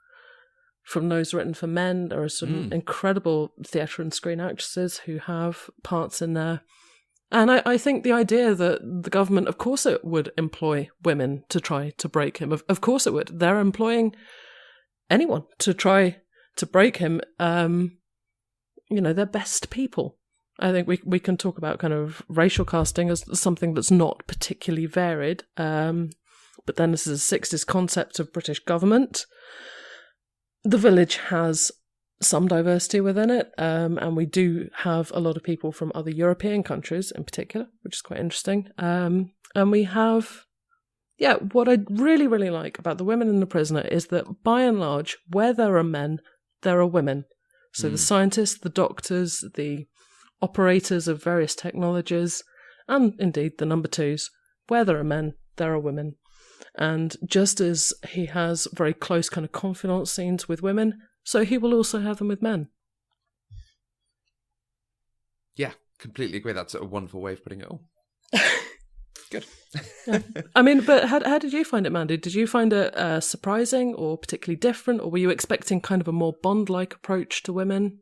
from those written for men. There are some incredible theatre and screen actresses who have parts in there. And I think the idea that the government, of course it would employ women to try to break him. Of course it would. They're employing anyone to try to break him. You know, they're best people. I think we can talk about kind of racial casting as something that's not particularly varied. But then this is a 60s concept of British government. The Village has some diversity within it, and we do have a lot of people from other European countries in particular, which is quite interesting. And we have, what I really, really like about the women in The Prisoner is that by and large, where there are men, there are women. So the scientists, the doctors, the operators of various technologies, and indeed the number 2s, where there are men, there are women. And just as he has very close kind of confidant scenes with women, so he will also have them with men. Yeah, completely agree. That's a wonderful way of putting it all. Good. Yeah. I mean, but how did you find it, Mandy? Did you find it surprising or particularly different, or were you expecting kind of a more Bond-like approach to women?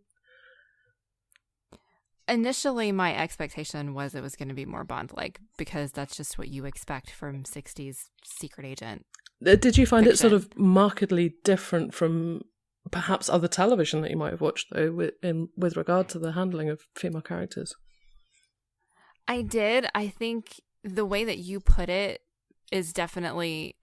Initially, my expectation was it was going to be more Bond-like, because that's just what you expect from 60s secret agent. Did you find fiction. it sort of markedly different from perhaps other television that you might have watched, though, with regard to the handling of female characters? I did. I think the way that you put it is definitely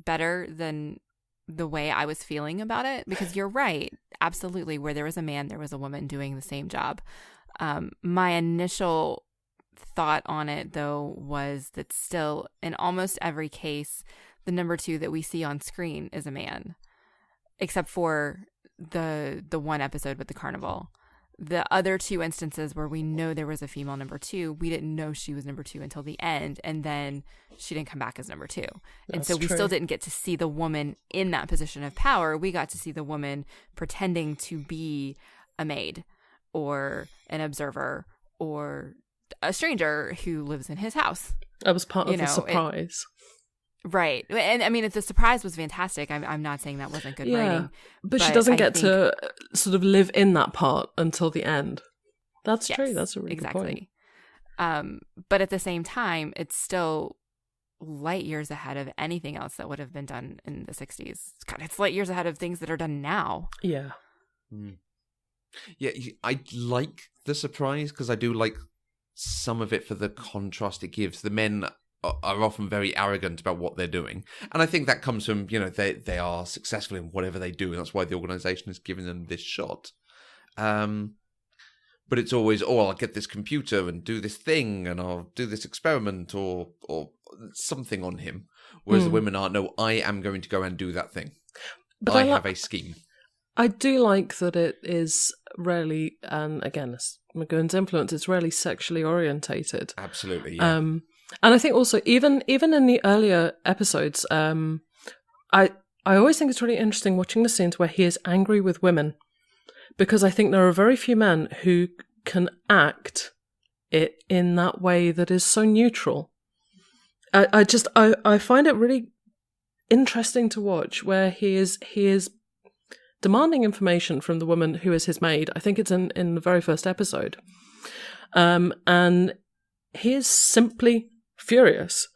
better than the way I was feeling about it, because you're right. Absolutely. Where there was a man, there was a woman doing the same job. My initial thought on it, though, was that still in almost every case, the number 2 that we see on screen is a man, except for the one episode with the carnival. The other 2 instances where we know there was a female number 2, we didn't know she was number 2 until the end, and then she didn't come back as number 2. And so we still didn't get to see the woman in that position of power. We got to see the woman pretending to be a maid or an observer or a stranger who lives in his house. That was part of the surprise. Right. And I mean, the surprise was fantastic. I'm not saying that wasn't good writing. But she doesn't get to sort of live in that part until the end. That's true. That's a really good point. But at the same time, it's still light years ahead of anything else that would have been done in the 60s. God, it's light years ahead of things that are done now. Yeah. Yeah, I like the surprise because I do like some of it for the contrast it gives. The men are often very arrogant about what they're doing. And I think that comes from, they are successful in whatever they do, and that's why the organisation has given them this shot. But it's always, I'll get this computer and do this thing, and I'll do this experiment or something on him. Whereas the women are, no, I am going to go and do that thing. But I have a scheme. I do like that it is rarely, and again, it's McGowan's influence, it's rarely sexually orientated. Absolutely, yeah. And I think also, even in the earlier episodes, I always think it's really interesting watching the scenes where he is angry with women, because I think there are very few men who can act it in that way that is so neutral. I find it really interesting to watch where he is demanding information from the woman who is his maid. I think it's in the very first episode. And he is simply furious,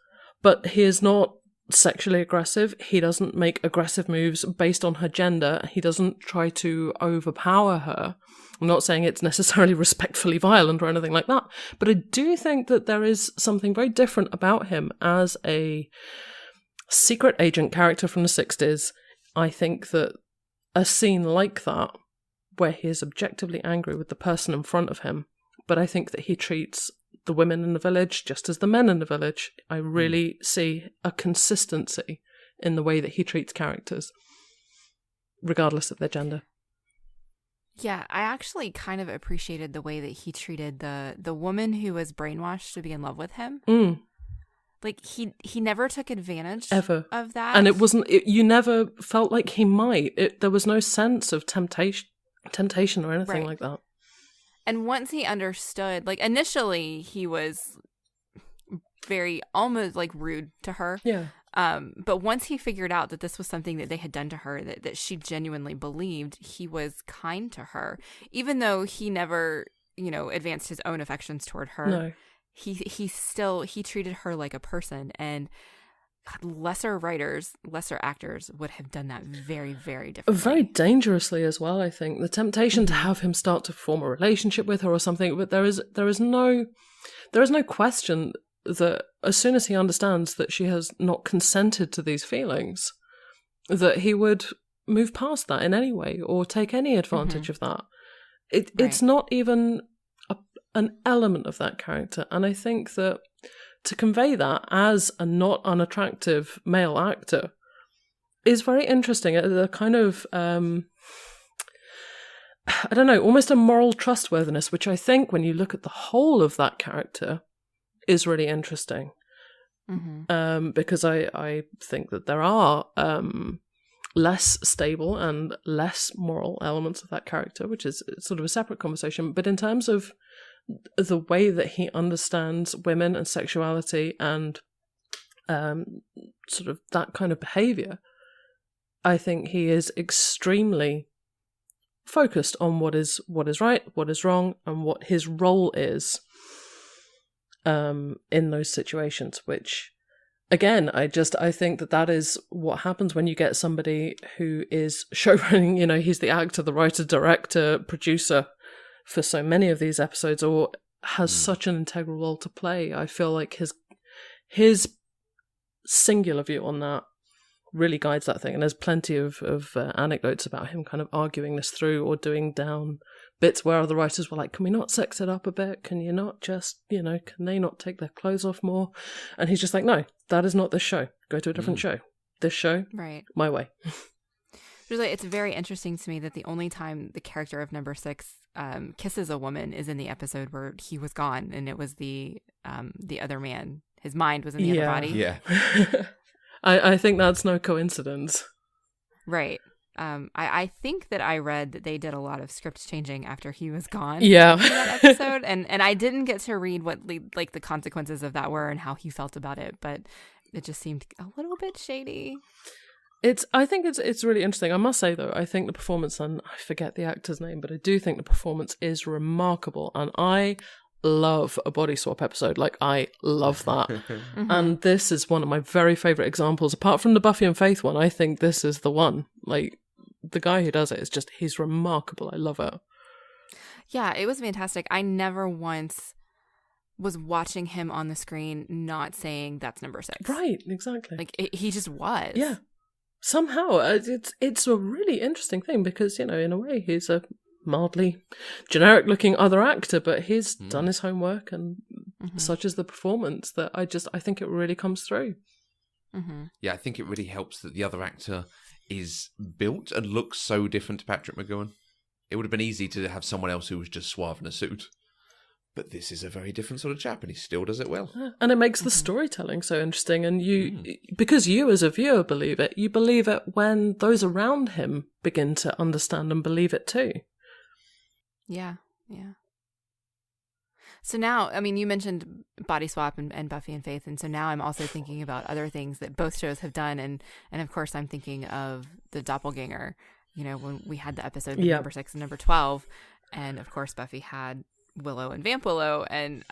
but he is not sexually aggressive. He doesn't make aggressive moves based on her gender. He doesn't try to overpower her. I'm not saying it's necessarily respectfully violent or anything like that, but I do think that there is something very different about him as a secret agent character from the 60s. I think that a scene like that, where he is objectively angry with the person in front of him, but I think that he treats the women in the village just as the men in the village. I really see a consistency in the way that he treats characters, regardless of their gender. Yeah, I actually kind of appreciated the way that he treated the woman who was brainwashed to be in love with him. Like, he never took advantage ever of that. And it wasn't, you never felt like he might. There was no sense of temptation or anything like that. And once he understood, like, initially he was very, almost like rude to her. Yeah. But once he figured out that this was something that they had done to her, that she genuinely believed, he was kind to her. Even though he never, advanced his own affections toward her. No. He treated her like a person, and lesser writers, lesser actors would have done that very, very differently. Very dangerously as well, I think. The temptation to have him start to form a relationship with her or something, but there is no question that as soon as he understands that she has not consented to these feelings, that he would move past that in any way or take any advantage of that. It's not even an element of that character. And I think that to convey that as a not unattractive male actor is very interesting. A kind of, I don't know, almost a moral trustworthiness, which I think when you look at the whole of that character is really interesting. Because I think that there are less stable and less moral elements of that character, which is sort of a separate conversation. But in terms of the way that he understands women and sexuality and sort of that kind of behavior, I think he is extremely focused on what is right, what is wrong, and what his role is in those situations, which again, I think that is what happens when you get somebody who is showrunning, he's the actor, the writer, director, producer for so many of these episodes, or has such an integral role to play. I feel like his singular view on that really guides that thing. And there's plenty of anecdotes about him kind of arguing this through or doing down bits where other writers were like, can we not sex it up a bit? Can you not just, can they not take their clothes off more? And he's just like, no, that is not this show. Go to a different show. This show, my way. It's very interesting to me that the only time the character of number 6 kisses a woman is in the episode where he was gone, and it was the other man. His mind was in the other body. Yeah. I think that's no coincidence. Right. I think that I read that they did a lot of script changing after he was gone. Yeah. In that episode, and I didn't get to read what like the consequences of that were and how he felt about it, but it just seemed a little bit shady. I think it's really interesting. I must say though, I think the performance, and I forget the actor's name, but I do think the performance is remarkable, and I love a body swap episode. Like, I love that. And this is one of my very favourite examples. Apart from the Buffy and Faith one, I think this is the one. Like, the guy who does it is just, he's remarkable. I love it. Yeah, it was fantastic. I never once was watching him on the screen not saying that's number 6. Right, exactly. Like, he just was. Yeah. Somehow, it's a really interesting thing because, in a way, he's a mildly generic-looking other actor, but he's done his homework, and such is the performance that I think it really comes through. Yeah, I think it really helps that the other actor is built and looks so different to Patrick McGowan. It would have been easy to have someone else who was just suave in a suit. But this is a very different sort of chap, and he still does it well. Yeah. And it makes the storytelling so interesting. And because you as a viewer believe it, you believe it when those around him begin to understand and believe it too. Yeah. So now, I mean, you mentioned Body Swap and Buffy and Faith, and so now I'm also thinking about other things that both shows have done, and of course I'm thinking of the Doppelganger, when we had the episode number 6 and number 12, and of course Buffy had Willow and Vamp Willow, and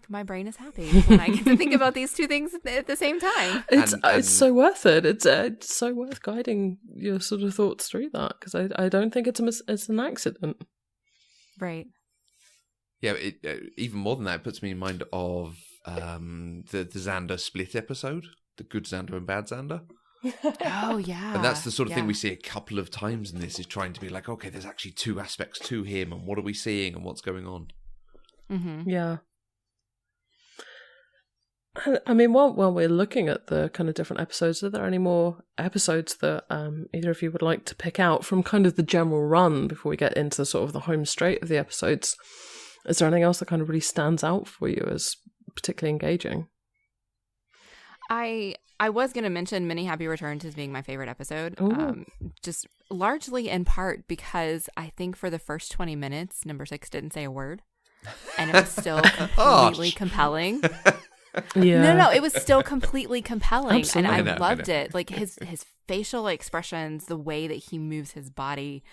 my brain is happy when I get to think about these two things at the same time. It's so worth it. It's so worth guiding your sort of thoughts through that, because I don't think it's an accident. Right. Yeah, even more than that, it puts me in mind of the Xander split episode, the good Xander and bad Xander. Oh, yeah. And that's the sort of thing we see a couple of times in this, is trying to be like, okay, there's actually two aspects to him, and what are we seeing, and what's going on? Mm-hmm. Yeah. I mean, while we're looking at the kind of different episodes, are there any more episodes that either of you would like to pick out from kind of the general run before we get into sort of the home straight of the episodes? Is there anything else that kind of really stands out for you as particularly engaging? I was going to mention Many Happy Returns as being my favorite episode, just largely in part because I think for the first 20 minutes, number 6 didn't say a word, and it was still completely compelling. Yeah. No, it was still completely compelling. Absolutely. And I loved it. Like his facial expressions, the way that he moves his body,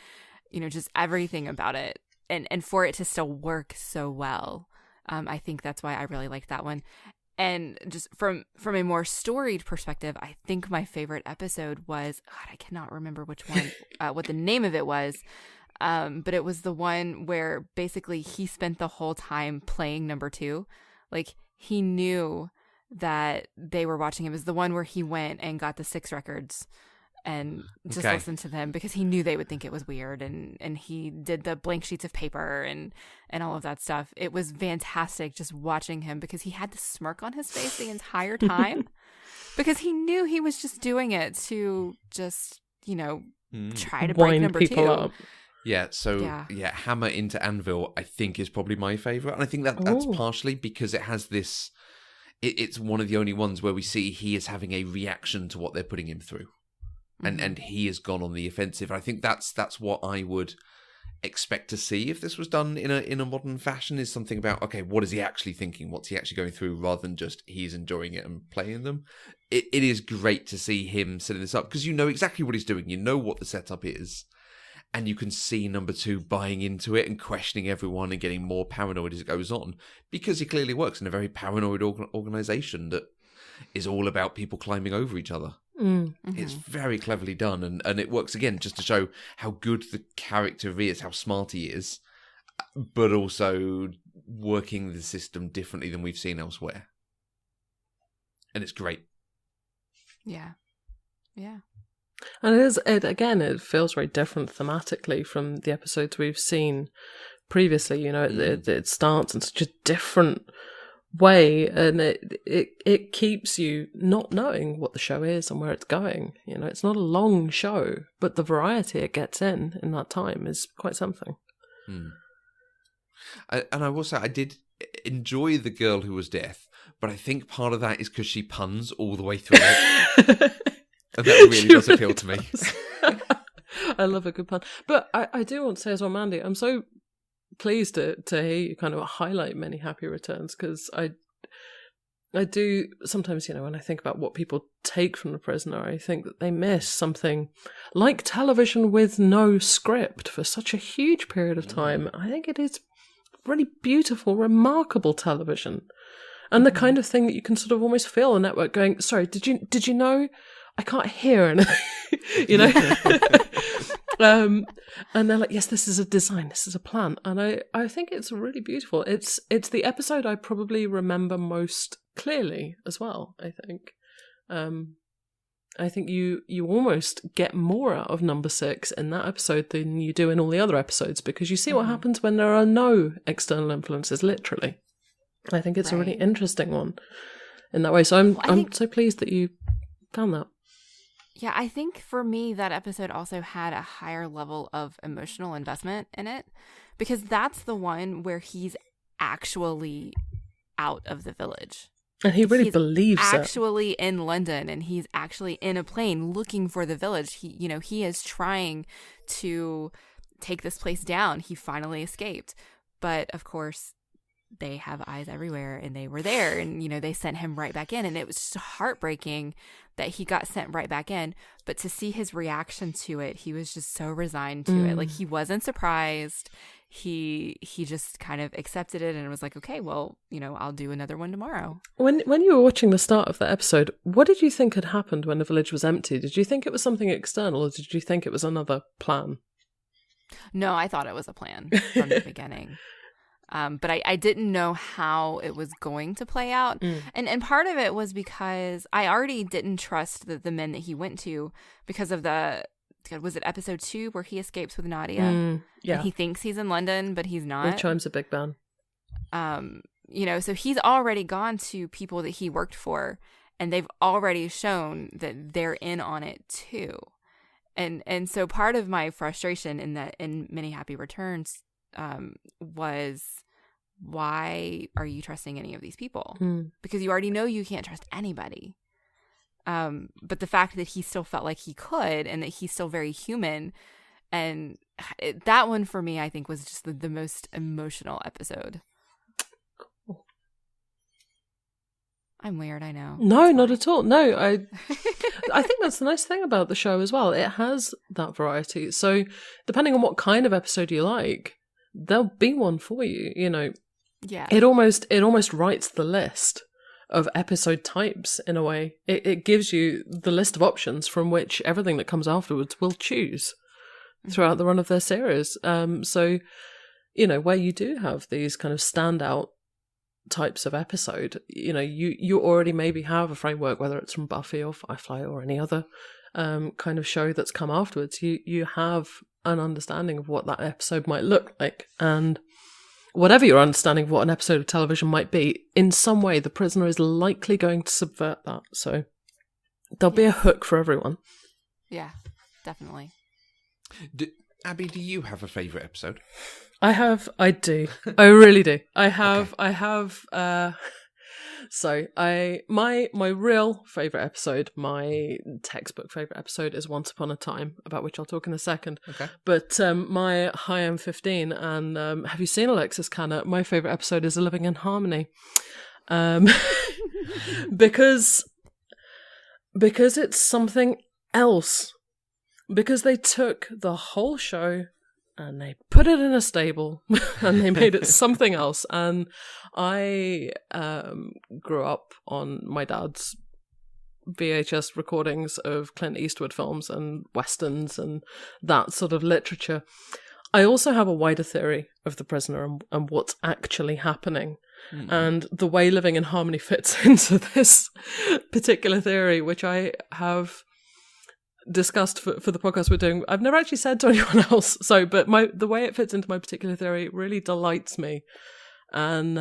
just everything about it. And for it to still work so well. I think that's why I really liked that one. And just from a more storied perspective, I think my favorite episode was, God, I cannot remember which one, what the name of it was. But it was the one where basically he spent the whole time playing number 2. Like, he knew that they were watching him. It was the one where he went and got the 6 records and just listened to them because he knew they would think it was weird. And he did the blank sheets of paper and all of that stuff. It was fantastic just watching him because he had the smirk on his face the entire time because he knew he was just doing it to just, try to break number 2. Up. Yeah, so Hammer into Anvil, I think, is probably my favourite. And I think that's partially because it has this... It's one of the only ones where we see he is having a reaction to what they're putting him through. And he has gone on the offensive. I think that's what I would expect to see if this was done in a modern fashion, is something about, okay, what is he actually thinking? What's he actually going through, rather than just he's enjoying it and playing them. It is great to see him setting this up because you know exactly what he's doing. You know what the setup is. And you can see number 2 buying into it and questioning everyone and getting more paranoid as it goes on, because he clearly works in a very paranoid organisation that is all about people climbing over each other. Mm-hmm. It's very cleverly done, and it works again just to show how good the character is, how smart he is, but also working the system differently than we've seen elsewhere. And it's great. Yeah. And it feels very different thematically from the episodes we've seen previously. It starts in such a different way, and it keeps you not knowing what the show is and where it's going. It's not a long show, but the variety it gets in that time is quite something. And I will say, I did enjoy The Girl Who Was Death, but I think part of that is because she puns all the way through it. And that really does appeal to me. I love a good pun. But I do want to say as well, Mandy, I'm so pleased to hear you kind of highlight Many Happy Returns, because I do sometimes, when I think about what people take from The Prisoner, I think that they miss something like television with no script for such a huge period of time. I think it is really beautiful, remarkable television. And the kind of thing that you can sort of almost feel the network going, sorry, did you know... I can't hear anything, and they're like, yes, this is a design, this is a plan, and I think it's really beautiful. It's the episode I probably remember most clearly as well. I think you almost get more out of number 6 in that episode than you do in all the other episodes, because you see what happens when there are no external influences, literally. I think it's a really interesting one in that way. So I'm so pleased that you found that. Yeah, I think for me, that episode also had a higher level of emotional investment in it, because that's the one where he's actually out of the village. And he really believes it. Actually in London, and he's actually in a plane looking for the village. He is trying to take this place down. He finally escaped. But of course, they have eyes everywhere, and they were there, and they sent him right back in, and it was just heartbreaking that he got sent right back in. But to see his reaction to it, he was just so resigned to it. Like, he wasn't surprised. He just kind of accepted it and was like, okay, well, I'll do another one tomorrow. When you were watching the start of the episode, what did you think had happened when the village was empty? Did you think it was something external, or did you think it was another plan? No, I thought it was a plan from the beginning. But I didn't know how it was going to play out. And part of it was because I already didn't trust the men that he went to because of was it episode 2 where he escapes with Nadia? Yeah. And he thinks he's in London, but he's not. He chimes a big band. So he's already gone to people that he worked for, and they've already shown that they're in on it too. And so part of my frustration in Many Happy Returns was, why are you trusting any of these people? Because you already know you can't trust anybody. But the fact that he still felt like he could, and that he's still very human, and that one for me, I think, was just the most emotional episode. Cool. I'm weird, I know. No, not at all. No, I think that's the nice thing about the show as well. It has that variety. So depending on what kind of episode you like, there'll be one for you. Yeah. It almost writes the list of episode types in a way. It gives you the list of options from which everything that comes afterwards will choose throughout the run of their series. So, where you do have these kind of standout types of episode, you already maybe have a framework, whether it's from Buffy or Firefly or any other kind of show that's come afterwards. You have an understanding of what that episode might look like, and whatever your understanding of what an episode of television might be, in some way, The Prisoner is likely going to subvert that. So there'll be a hook for everyone. Yeah, definitely. Abby, do you have a favourite episode? I do. I really do. My real favourite episode, my textbook favourite episode, is Once Upon a Time, about which I'll talk in a second. Okay. But my Hi, I'm 15, and have you seen Alexis Canna? My favourite episode is A Living in Harmony. Because it's something else. Because they took the whole show and they put it in a stable and they made it something else. And I grew up on my dad's VHS recordings of Clint Eastwood films and westerns and that sort of literature. I also have a wider theory of The Prisoner and what's actually happening. And the way Living in Harmony fits into this particular theory, which I have discussed for the podcast we're doing. I've never actually said to anyone else, but the way it fits into my particular theory really delights me, and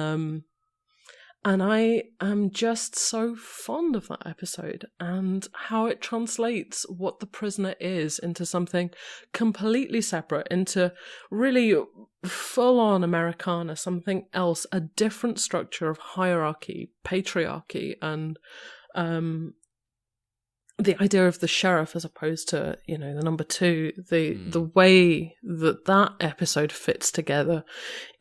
I am just so fond of that episode and how it translates what The Prisoner is into something completely separate, into really full-on Americana, something else, a different structure of hierarchy, patriarchy, and the idea of the sheriff as opposed to, the number 2, the way that episode fits together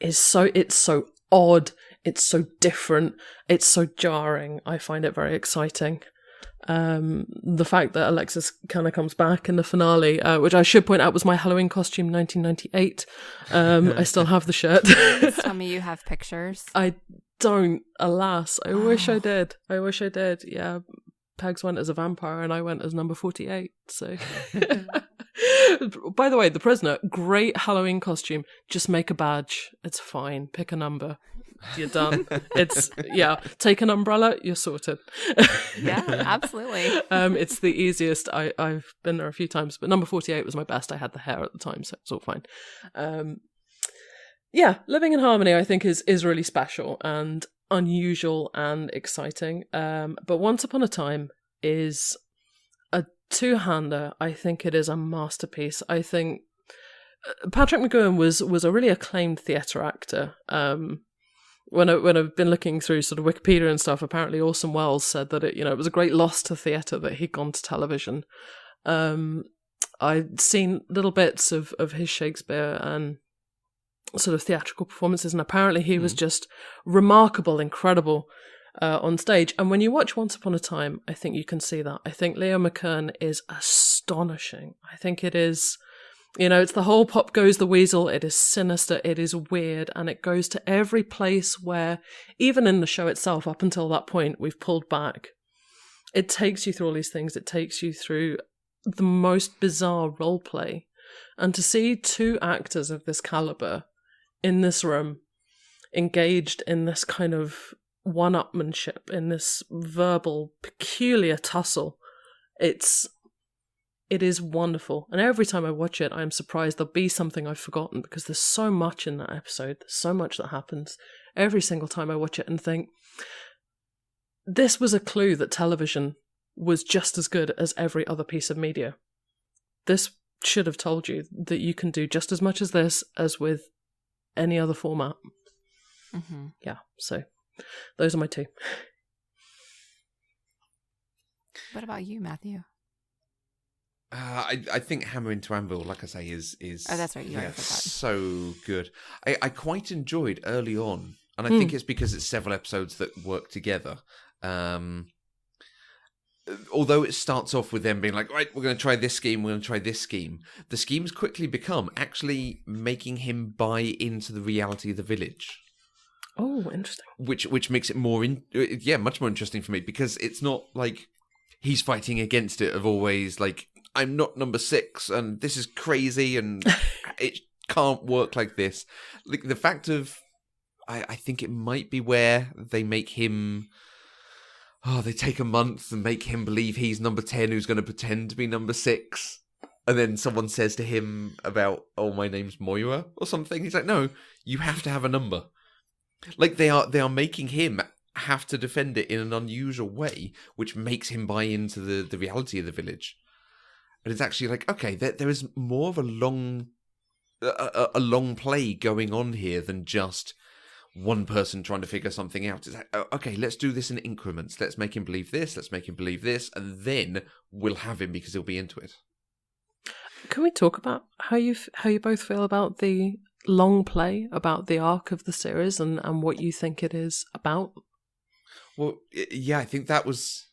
is it's so odd, it's so different, it's so jarring. I find it very exciting. The fact that Alexis kind of comes back in the finale, which I should point out was my Halloween costume 1998. I still have the shirt. Please tell me you have pictures. I don't, alas. I wish I did. Yeah. Pegs went as a vampire and I went as number 48. So, by the way, The Prisoner, great Halloween costume. Just make a badge. It's fine. Pick a number. You're done. Take an umbrella. You're sorted. Yeah, absolutely. It's the easiest. I've been there a few times, but number 48 was my best. I had the hair at the time, so it's all fine. Living in Harmony, I think, is really special and unusual and exciting. But Once Upon a Time is two-hander. I think it is a masterpiece. I think Patrick McGoohan was a really acclaimed theatre actor. When I've been looking through sort of Wikipedia and stuff, apparently Orson Welles said that it was a great loss to theatre that he'd gone to television. I'd seen little bits of his Shakespeare and sort of theatrical performances, and apparently he was just remarkable, incredible on stage. And when you watch Once Upon a Time, I think you can see that. I think Leo McKern is astonishing. I think it is, it's the whole Pop Goes the Weasel. It is sinister, it is weird, and it goes to every place where, even in the show itself, up until that point, we've pulled back. It takes you through all these things. It takes you through the most bizarre role play. And to see two actors of this caliber in this room, engaged in this kind of one-upmanship, in this verbal, peculiar tussle, it is wonderful. And every time I watch it, I'm surprised there'll be something I've forgotten, because there's so much in that episode. There's so much that happens every single time I watch it and think, this was a clue that television was just as good as every other piece of media. This should have told you that you can do just as much as this as with any other format. Mm-hmm. Yeah, so those are my two. What about you, Matthew? I think Hammer into Anvil, like I say, is oh, that's right, you already said that. So good. I quite enjoyed early on, and I think it's because it's several episodes that work together. Although it starts off with them being like, right, we're going to try this scheme, we're going to try this scheme. The schemes quickly become actually making him buy into the reality of the village. Oh, interesting. Which makes it much more interesting for me, because it's not like he's fighting against it of always like, I'm not number 6 and this is crazy and it can't work like this. Like the fact of, I think it might be where they make him... they take a month and make him believe he's number 10 who's going to pretend to be number 6. And then someone says to him about, my name's Moira or something. He's like, no, you have to have a number. Like they are making him have to defend it in an unusual way, which makes him buy into the reality of the village. And it's actually like, okay, there is more of a long play going on here than just one person trying to figure something out. It's like, okay, let's do this in increments. Let's make him believe this. Let's make him believe this. And then we'll have him because he'll be into it. Can we talk about how you both feel about the long play, about the arc of the series and what you think it is about? Well, yeah, I think that was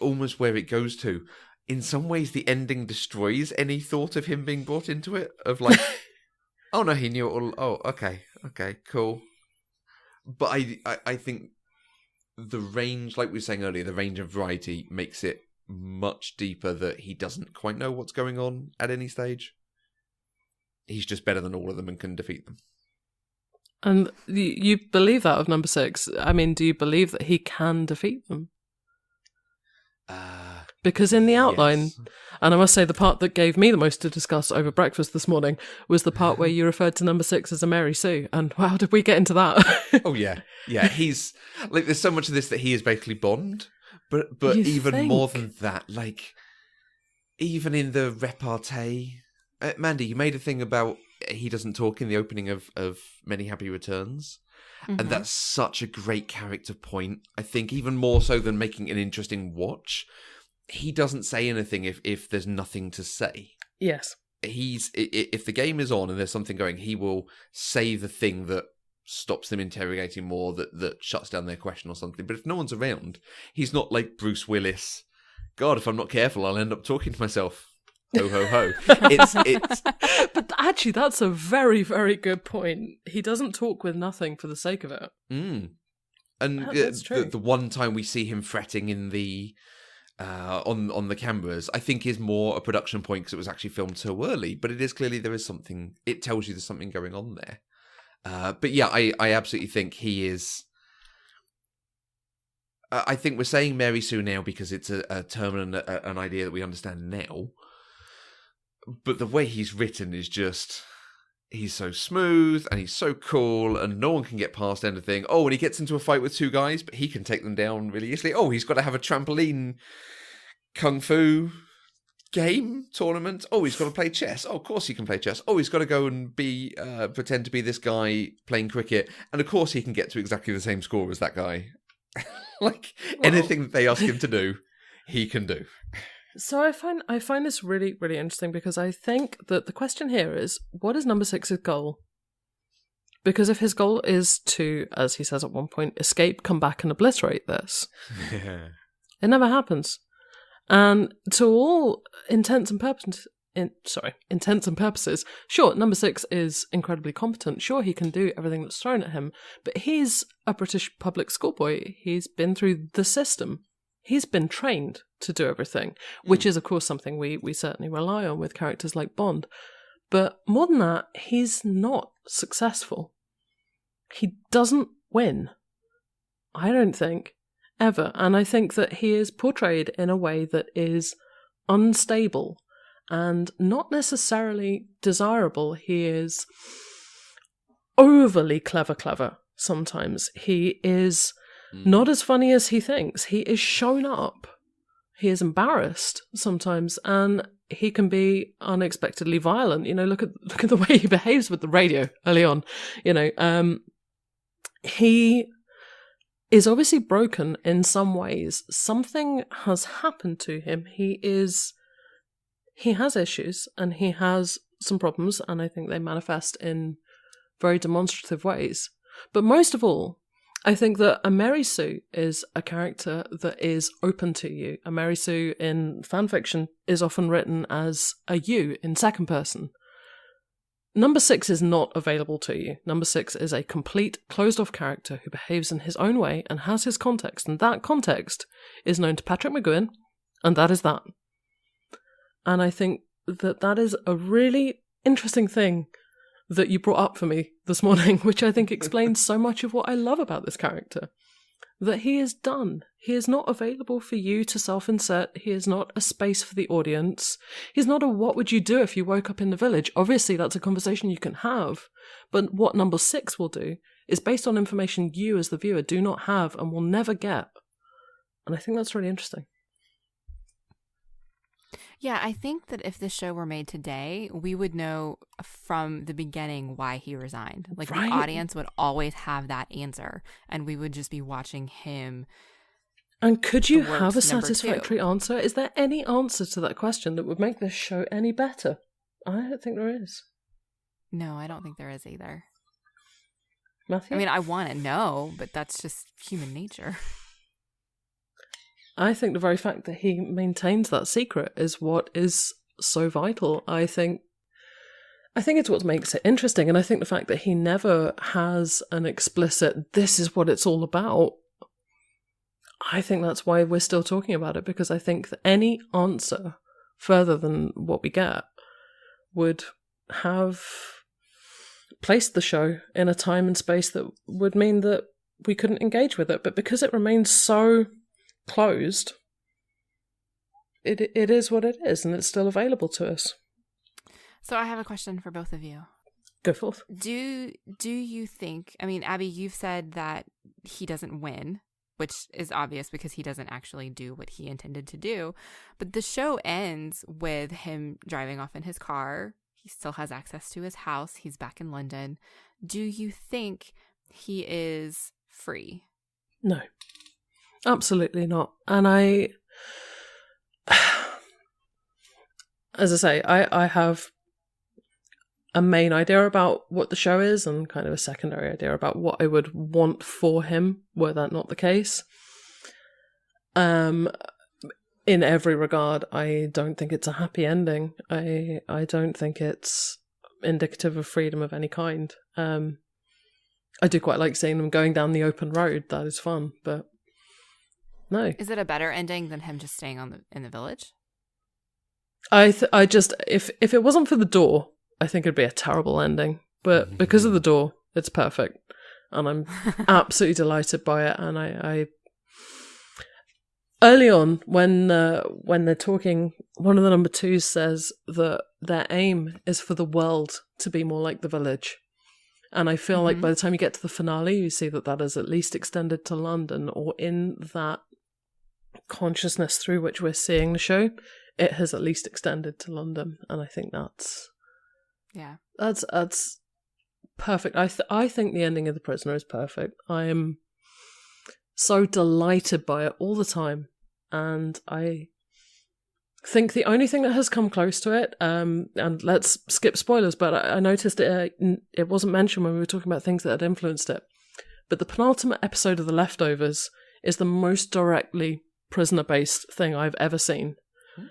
almost where it goes to. In some ways, the ending destroys any thought of him being brought into it. Of like, oh no, he knew it all. Oh, okay, cool. But I think the range, like we were saying earlier, the range of variety makes it much deeper that he doesn't quite know what's going on at any stage. He's just better than all of them and can defeat them. And you believe that of number 6? I mean, do you believe that he can defeat them? Because in the outline, yes. And I must say the part that gave me the most to discuss over breakfast this morning was the part where you referred to number 6 as a Mary Sue. And wow, did we get into that? Oh, yeah. Yeah, he's... like, there's so much of this that he is basically Bond. But even more than that, like, even in the repartee... Mandy, you made a thing about he doesn't talk in the opening of Many Happy Returns. Mm-hmm. And that's such a great character point. I think even more so than making an interesting watch... he doesn't say anything if there's nothing to say. Yes. If the game is on and there's something going, he will say the thing that stops them interrogating more, that shuts down their question or something. But if no one's around, he's not like Bruce Willis. God, if I'm not careful, I'll end up talking to myself. Ho, ho, ho. It's... But actually, that's a very, very good point. He doesn't talk with nothing for the sake of it. Mm. And the one time we see him fretting in the... on the cameras, I think is more a production point because it was actually filmed so early, but it is clearly there is something, it tells you there's something going on there. But yeah, I absolutely think he is... I think we're saying Mary Sue now because it's a term and an idea that we understand now, but the way he's written is just... he's so smooth and he's so cool and no one can get past anything. Oh, and he gets into a fight with 2 guys, but he can take them down really easily. Oh, he's got to have a trampoline kung fu game tournament. Oh, he's got to play chess. Oh, of course he can play chess. Oh, he's got to go and be pretend to be this guy playing cricket, and of course he can get to exactly the same score as that guy. Anything that they ask him to do, he can do. So I find this really, really interesting, because I think that the question here is, what is number 6's goal? Because if his goal is to, as he says at one point, escape, come back and obliterate this, it never happens. And to all intents and purposes, sure, number 6 is incredibly competent. Sure, he can do everything that's thrown at him, but he's a British public schoolboy. He's been through the system. He's been trained to do everything, which is, of course, something we certainly rely on with characters like Bond. But more than that, he's not successful. He doesn't win. I don't think. Ever. And I think that he is portrayed in a way that is unstable and not necessarily desirable. He is overly clever sometimes. He is not as funny as he thinks. He is shown up. He is embarrassed sometimes, and he can be unexpectedly violent. You know, look at the way he behaves with the radio early on. You know, he is obviously broken in some ways. Something has happened to him. He has issues and he has some problems, and I think they manifest in very demonstrative ways. But most of all, I think that a Mary Sue is a character that is open to you. A Mary Sue in fanfiction is often written as a you in second person. Number 6 is not available to you. Number 6 is a complete, closed-off character who behaves in his own way and has his context, and that context is known to Patrick McGoohan, and that is that. And I think that is a really interesting thing that you brought up for me this morning, which I think explains so much of what I love about this character. That he is done. He is not available for you to self-insert. He is not a space for the audience. He's not a what would you do if you woke up in the village. Obviously, that's a conversation you can have. But what number 6 will do is based on information you as the viewer do not have and will never get. And I think that's really interesting. Yeah, I think that if this show were made today, we would know from the beginning why he resigned. Like, right. The audience would always have that answer, and we would just be watching him. And could you have a satisfactory answer? Is there any answer to that question that would make this show any better? I don't think there is. No, I don't think there is either. Matthew? I mean, I want to know, but that's just human nature. I think the very fact that he maintains that secret is what is so vital. I think it's what makes it interesting, and I think the fact that he never has an explicit, this is what it's all about, I think that's why we're still talking about it, because I think that any answer further than what we get would have placed the show in a time and space that would mean that we couldn't engage with it. But because it remains so closed, it is what it is, and it's still available to us. So I have a question for both of you. Go forth. Do you think, I mean, Abby, you've said that he doesn't win, which is obvious because he doesn't actually do what he intended to do, but the show ends with him driving off in his car. He still has access to his house. He's back in London. Do you think he is free? No. Absolutely not. And as I say, I have a main idea about what the show is and kind of a secondary idea about what I would want for him, were that not the case. In every regard, I don't think it's a happy ending. I don't think it's indicative of freedom of any kind. I do quite like seeing them going down the open road. That is fun, but no. Is it a better ending than him just staying in the village? I just, if it wasn't for the door, I think it'd be a terrible ending. But because of the door, it's perfect, and I'm absolutely delighted by it. And I early on when they're talking, one of the number 2s says that their aim is for the world to be more like the village. And I feel like by the time you get to the finale, you see that is at least extended to London, or in that consciousness through which we're seeing the show, it has at least extended to London, and I think that's perfect. I think the ending of The Prisoner is perfect. I am so delighted by it all the time, and I think the only thing that has come close to it, and let's skip spoilers, but I noticed it wasn't mentioned when we were talking about things that had influenced it, but the penultimate episode of The Leftovers is the most directly prisoner-based thing I've ever seen.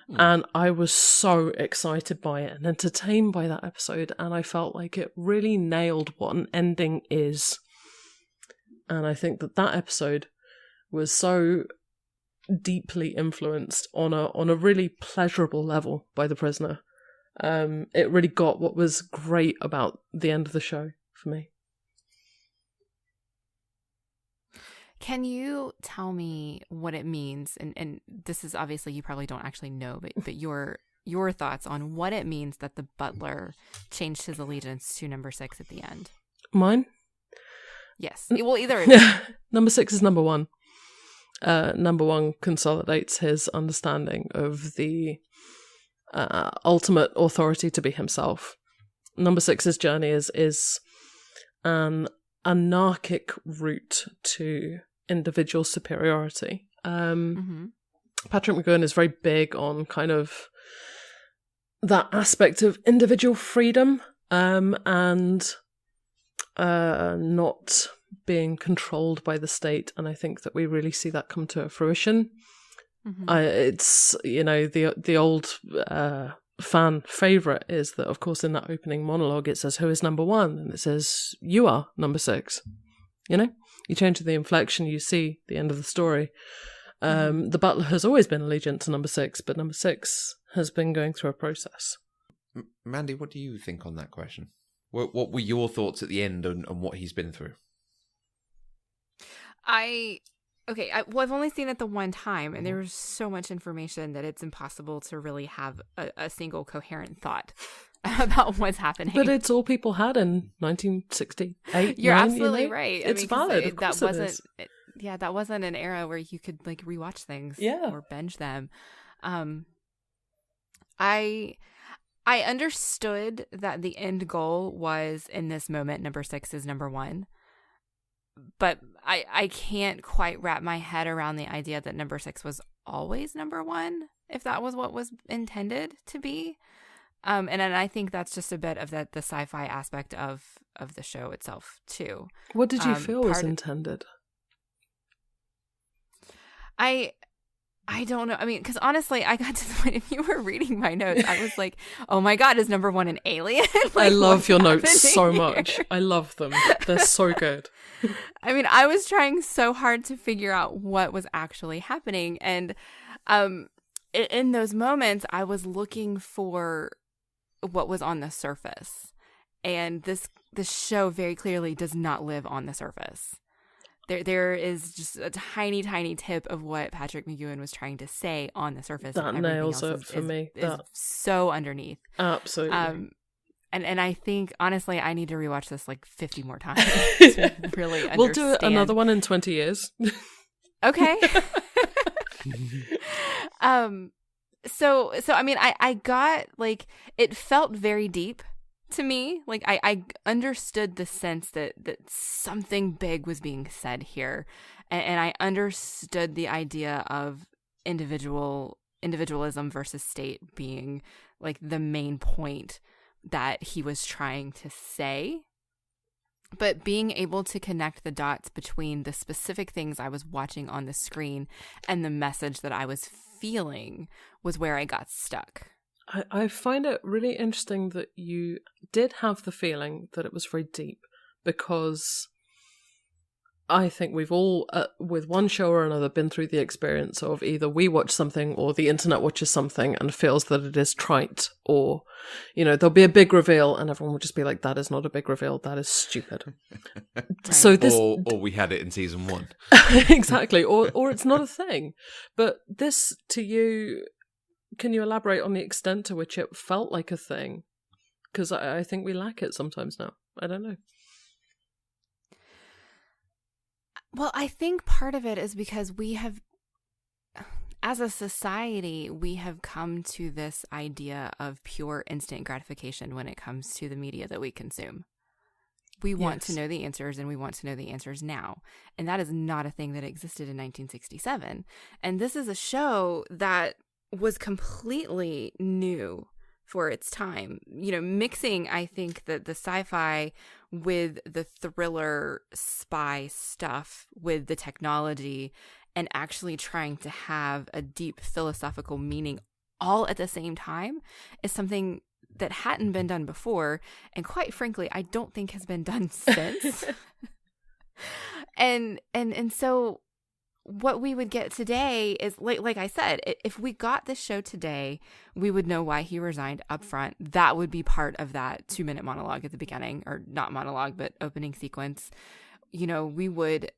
And I was so excited by it and entertained by that episode, and I felt like it really nailed what an ending is. And I think that episode was so deeply influenced on a really pleasurable level by The Prisoner. It really got what was great about the end of the show for me. Can you tell me what it means? And this is obviously you probably don't actually know, but your thoughts on what it means that the butler changed his allegiance to number 6 at the end. Mine? Yes. Well, either. Number 6 is number 1. Number 1 consolidates his understanding of the ultimate authority to be himself. Number 6's journey is an anarchic route to individual superiority. Patrick McGoohan is very big on kind of that aspect of individual freedom and not being controlled by the state, and I think that we really see that come to fruition. It's, the old fan favourite is that, of course, in that opening monologue it says, "Who is number 1?" and it says, "You are number 6." You change the inflection, you see the end of the story. The butler has always been allegiant to number 6, but number 6 has been going through a process. Mandy, what do you think on that question? What were your thoughts at the end on what he's been through? I've only seen it the one time, and there was so much information that it's impossible to really have a single coherent thought about what's happening. But it's all people had in 1968. You're absolutely right. It's valid. That wasn't an era where you could like rewatch things or binge them. I understood that the end goal was, in this moment, number 6 is number 1. But I can't quite wrap my head around the idea that number 6 was always number 1, if that was what was intended to be. And I think that's just a bit of the sci-fi aspect of the show itself, too. What did you feel was intended? I don't know. I mean, because honestly, I got to the point, if you were reading my notes, I was like, oh my God, is number 1 an alien? I love your notes so much. I love them. They're so good. I mean, I was trying so hard to figure out what was actually happening. And in those moments, I was looking for what was on the surface. And this show very clearly does not live on the surface. There is just a tiny, tiny tip of what Patrick McGoohan was trying to say on the surface. That nails it for me. Is so underneath. Absolutely. And I think, honestly, I need to rewatch this like 50 more times to really understand. We'll do another one in 20 years. Okay. So I mean, I got, like, it felt very deep to me. Like, I understood the sense that something big was being said here. And I understood the idea of individualism versus state being, like, the main point that he was trying to say. But being able to connect the dots between the specific things I was watching on the screen and the message that I was feeling was where I got stuck. I find it really interesting that you did have the feeling that it was very deep, because I think we've all, with one show or another, been through the experience of either we watch something or the internet watches something and feels that it is trite, or, there'll be a big reveal and everyone will just be like, that is not a big reveal, that is stupid. So this, or we had it in season 1. Exactly, or it's not a thing. But this, to you, can you elaborate on the extent to which it felt like a thing? Because I think we lack it sometimes now. I don't know. Well, I think part of it is because we have, as a society, we have come to this idea of pure instant gratification when it comes to the media that we consume. We want to know the answers, and we want to know the answers now. And that is not a thing that existed in 1967. And this is a show that was completely new for its time. You know, mixing, I think, that the sci-fi with the thriller spy stuff with the technology and actually trying to have a deep philosophical meaning all at the same time is something that hadn't been done before, and quite frankly, I don't think has been done since. and so what we would get today is, like I said, if we got this show today, we would know why he resigned up front. That would be part of that 2-minute monologue at the beginning, or not monologue, but opening sequence. You know, we would,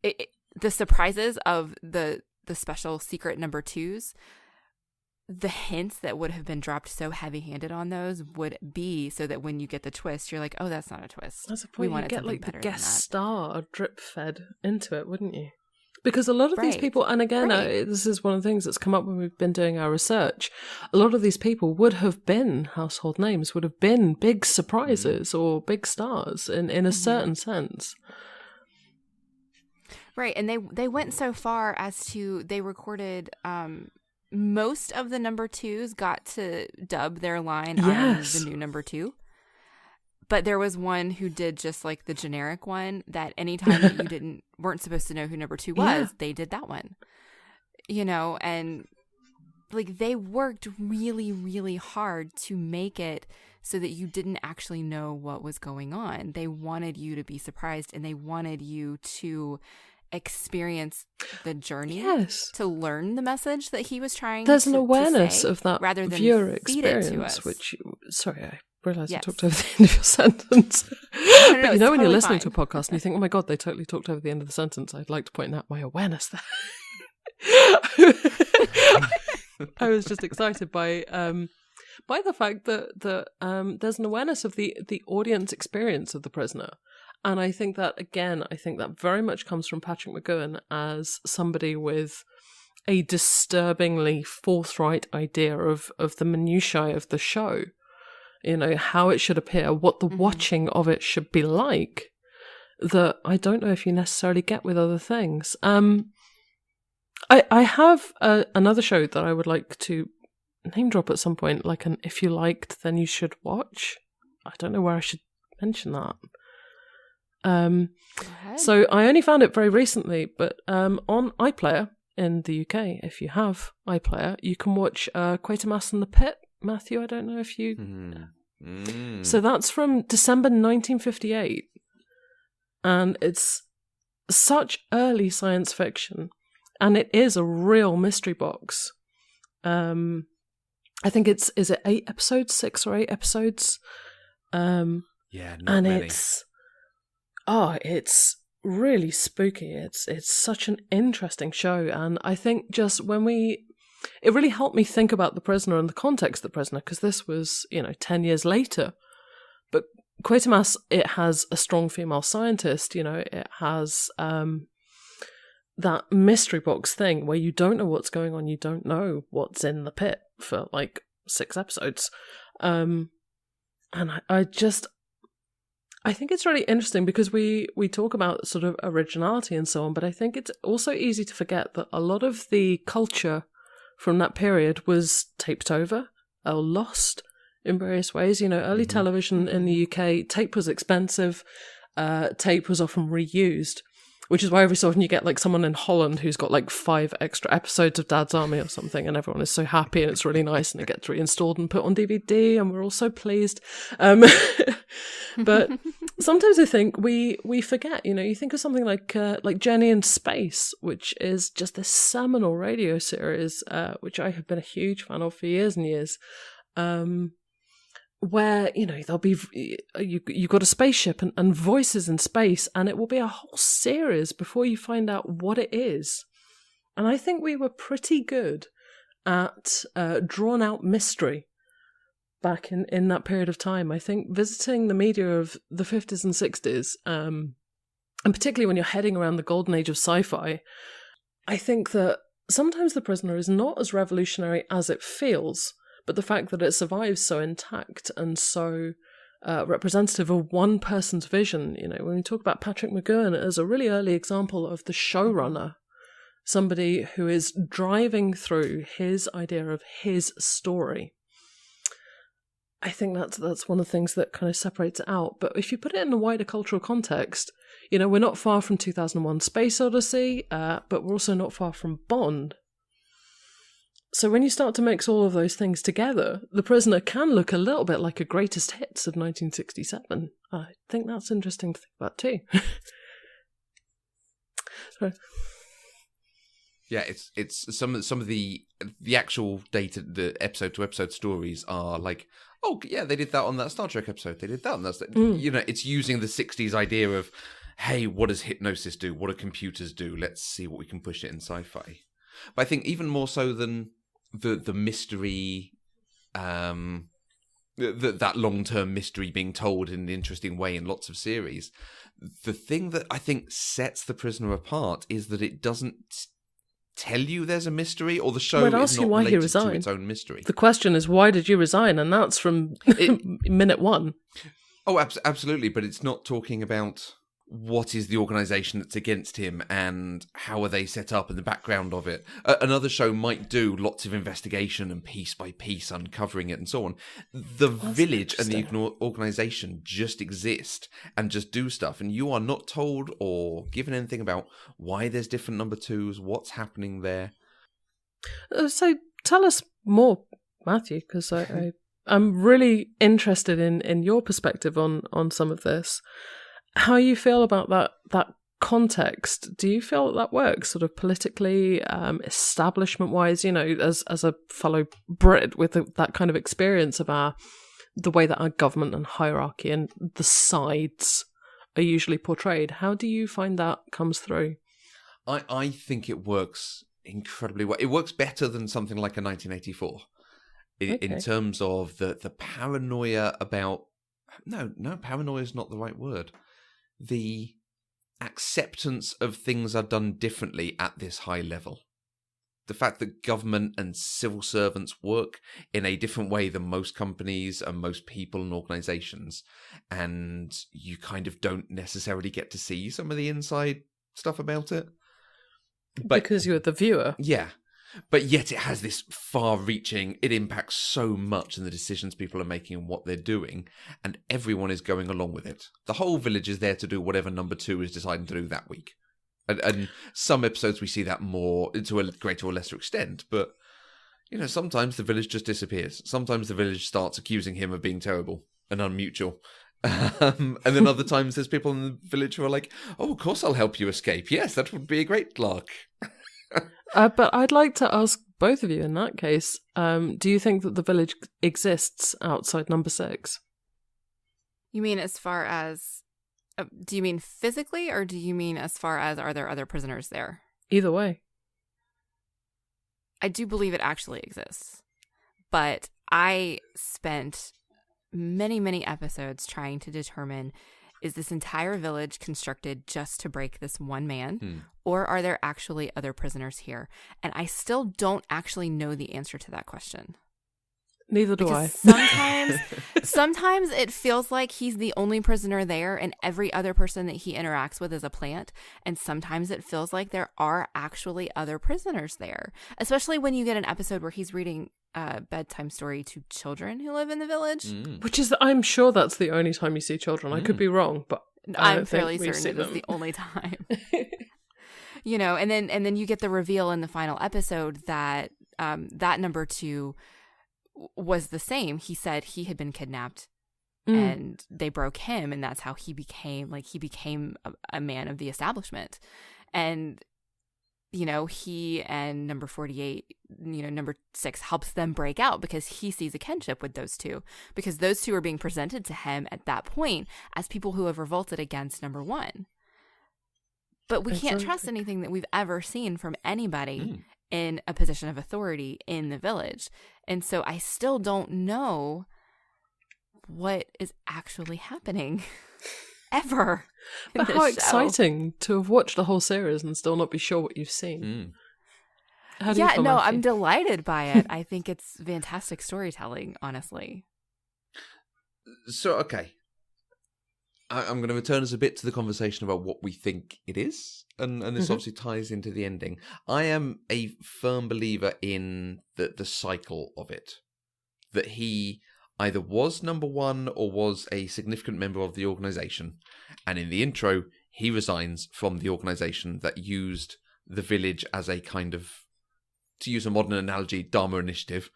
the surprises of the special secret number 2s, the hints that would have been dropped so heavy-handed on those would be so that when you get the twist, you're like, oh, that's not a twist. That's a point. We wanted get like better the guest than that. star drip-fed into it, wouldn't you? Because a lot of these people, and again, this is one of the things that's come up when we've been doing our research, a lot of these people would have been household names, would have been big surprises or big stars in a certain sense. Right, and they went so far as to, they recorded, most of the number 2s got to dub their line on the new number 2. But there was one who did just like the generic one that anytime that you weren't supposed to know who number 2 was, they did that one. You know, and like they worked really, really hard to make it so that you didn't actually know what was going on. They wanted you to be surprised, and they wanted you to experience the journey to learn the message that he was trying There's to an awareness say, of that rather than viewer feed it to experience, us. which, sorry, I realised I talked over the end of your sentence. But you know, when totally you're listening fine. to a podcast and you think, oh my God, they totally talked over the end of the sentence, I'd like to point out my awareness there. I was just excited by the fact that there's an awareness of the audience experience of The Prisoner. And I think that, again, very much comes from Patrick McGoohan as somebody with a disturbingly forthright idea of the minutiae of the show. You know, how it should appear, what the watching of it should be like, that I don't know if you necessarily get with other things. I have another show that I would like to name drop at some point, like an If You Liked, Then You Should Watch. I don't know where I should mention that. So I only found it very recently, but on iPlayer in the UK, if you have iPlayer, you can watch Quatermass and the Pit. Matthew, I don't know if you... So that's from December 1958. And it's such early science fiction. And it is a real mystery box. I think is it 8 episodes? 6 or 8 episodes? Yeah, not many. It's really spooky. It's such an interesting show, and I think just it really helped me think about The Prisoner and the context of The Prisoner, because this was 10 years later. But Quatermass, it has a strong female scientist. It has that mystery box thing where you don't know what's going on. You don't know what's in the pit for like 6 episodes, and I think it's really interesting because we talk about sort of originality and so on, but I think it's also easy to forget that a lot of the culture from that period was taped over or lost in various ways. Early television in the UK, tape was expensive, tape was often reused, which is why every so often you get like someone in Holland who's got like 5 extra episodes of Dad's Army or something, and everyone is so happy and it's really nice, and it gets reinstalled and put on DVD, and we're all so pleased. But sometimes I think we forget. You think of something like Journey in Space, which is just this seminal radio series, which I have been a huge fan of for years and years. Where there'll be you got a spaceship and voices in space, and it will be a whole series before you find out what it is. And I think we were pretty good at drawn out mystery back in that period of time. I think visiting the media of the 50s and 60s, and particularly when you're heading around the golden age of sci-fi, I think that sometimes the prisoner is not as revolutionary as it feels, but the fact that it survives so intact and so representative of one person's vision. You know, when we talk about Patrick McGowan as a really early example of the showrunner, somebody who is driving through his idea of his story, I think that's one of the things that kind of separates it out. But if you put it in a wider cultural context, you know, we're not far from 2001 Space Odyssey, but we're also not far from Bond. So when you start to mix all of those things together, The Prisoner can look a little bit like a greatest hits of 1967. I think that's interesting to think about too. So. Yeah, it's some of the actual the episode to episode stories are like, oh yeah, they did that on that Star Trek episode. They did that on that. You know, it's using the 60s idea of, hey, what does hypnosis do? What do computers do? Let's see what we can push it in sci-fi. But I think even more so than the mystery, that long-term mystery being told in an interesting way in lots of series, the thing that I think sets The Prisoner apart is that it doesn't tell you there's a mystery, or the show is not related to its own mystery. The question is, why did you resign? And that's from minute one. Oh, absolutely. But it's not talking about what is the organisation that's against him and how are they set up and the background of it. Another show might do lots of investigation and piece by piece uncovering it and so on. The village and the organisation just exist and just do stuff, and you are not told or given anything about why there's different number twos, what's happening there. So tell us more, Matthew, because I'm really interested in your perspective on some of this. How you feel about that context? Do you feel that works sort of politically, establishment-wise, you know, as a fellow Brit with that kind of experience of the way that our government and hierarchy and the sides are usually portrayed? How do you find that comes through? I think it works incredibly well. It works better than something like a 1984 in terms of the paranoia about... No, paranoia is not the right word. The acceptance of things are done differently at this high level. The fact that government and civil servants work in a different way than most companies and most people and organizations, and you kind of don't necessarily get to see some of the inside stuff about it. But, because you're the viewer. Yeah. But yet it has this far-reaching, it impacts so much in the decisions people are making and what they're doing, and everyone is going along with it. The whole village is there to do whatever number two is deciding to do that week. And some episodes we see that more, to a greater or lesser extent, but, you know, sometimes the village just disappears. Sometimes the village starts accusing him of being terrible and unmutual. And then other times there's people in the village who are like, oh, of course I'll help you escape. Yes, that would be a great lark. But I'd like to ask both of you in that case, do you think that the village exists outside number 6? You mean as far as, do you mean physically, or do you mean as far as are there other prisoners there? Either way. I do believe it actually exists. But I spent many, many episodes trying to determine, is this entire village constructed just to break this one man? Or are there actually other prisoners here? And I still don't actually know the answer to that question. Neither do I. Sometimes it feels like he's the only prisoner there and every other person that he interacts with is a plant. And sometimes it feels like there are actually other prisoners there. Especially when you get an episode where he's reading a bedtime story to children who live in the village. Which is, I'm sure that's the only time you see children. I could be wrong, but I'm fairly certain it is the only time. You know, and then you get the reveal in the final episode that that number 2 was the same. He said he had been kidnapped and they broke him, and that's how he became a man of the establishment. And you know, he and number 48, you know, number 6 helps them break out because he sees a kinship with those two, because those two are being presented to him at that point as people who have revolted against number 1. But we can't trust anything that we've ever seen from anybody in a position of authority in the village. And so I still don't know what is actually happening ever. But how exciting to have watched the whole series and still not be sure what you've seen. How do you feel, no, Matthew? I'm delighted by it. I think it's fantastic storytelling, honestly. So, okay. I'm going to return us a bit to the conversation about what we think it is. And this obviously ties into the ending. I am a firm believer in the cycle of it. That he either was number one or was a significant member of the organization. And in the intro, he resigns from the organization that used the village as a kind of, to use a modern analogy, Dharma initiative,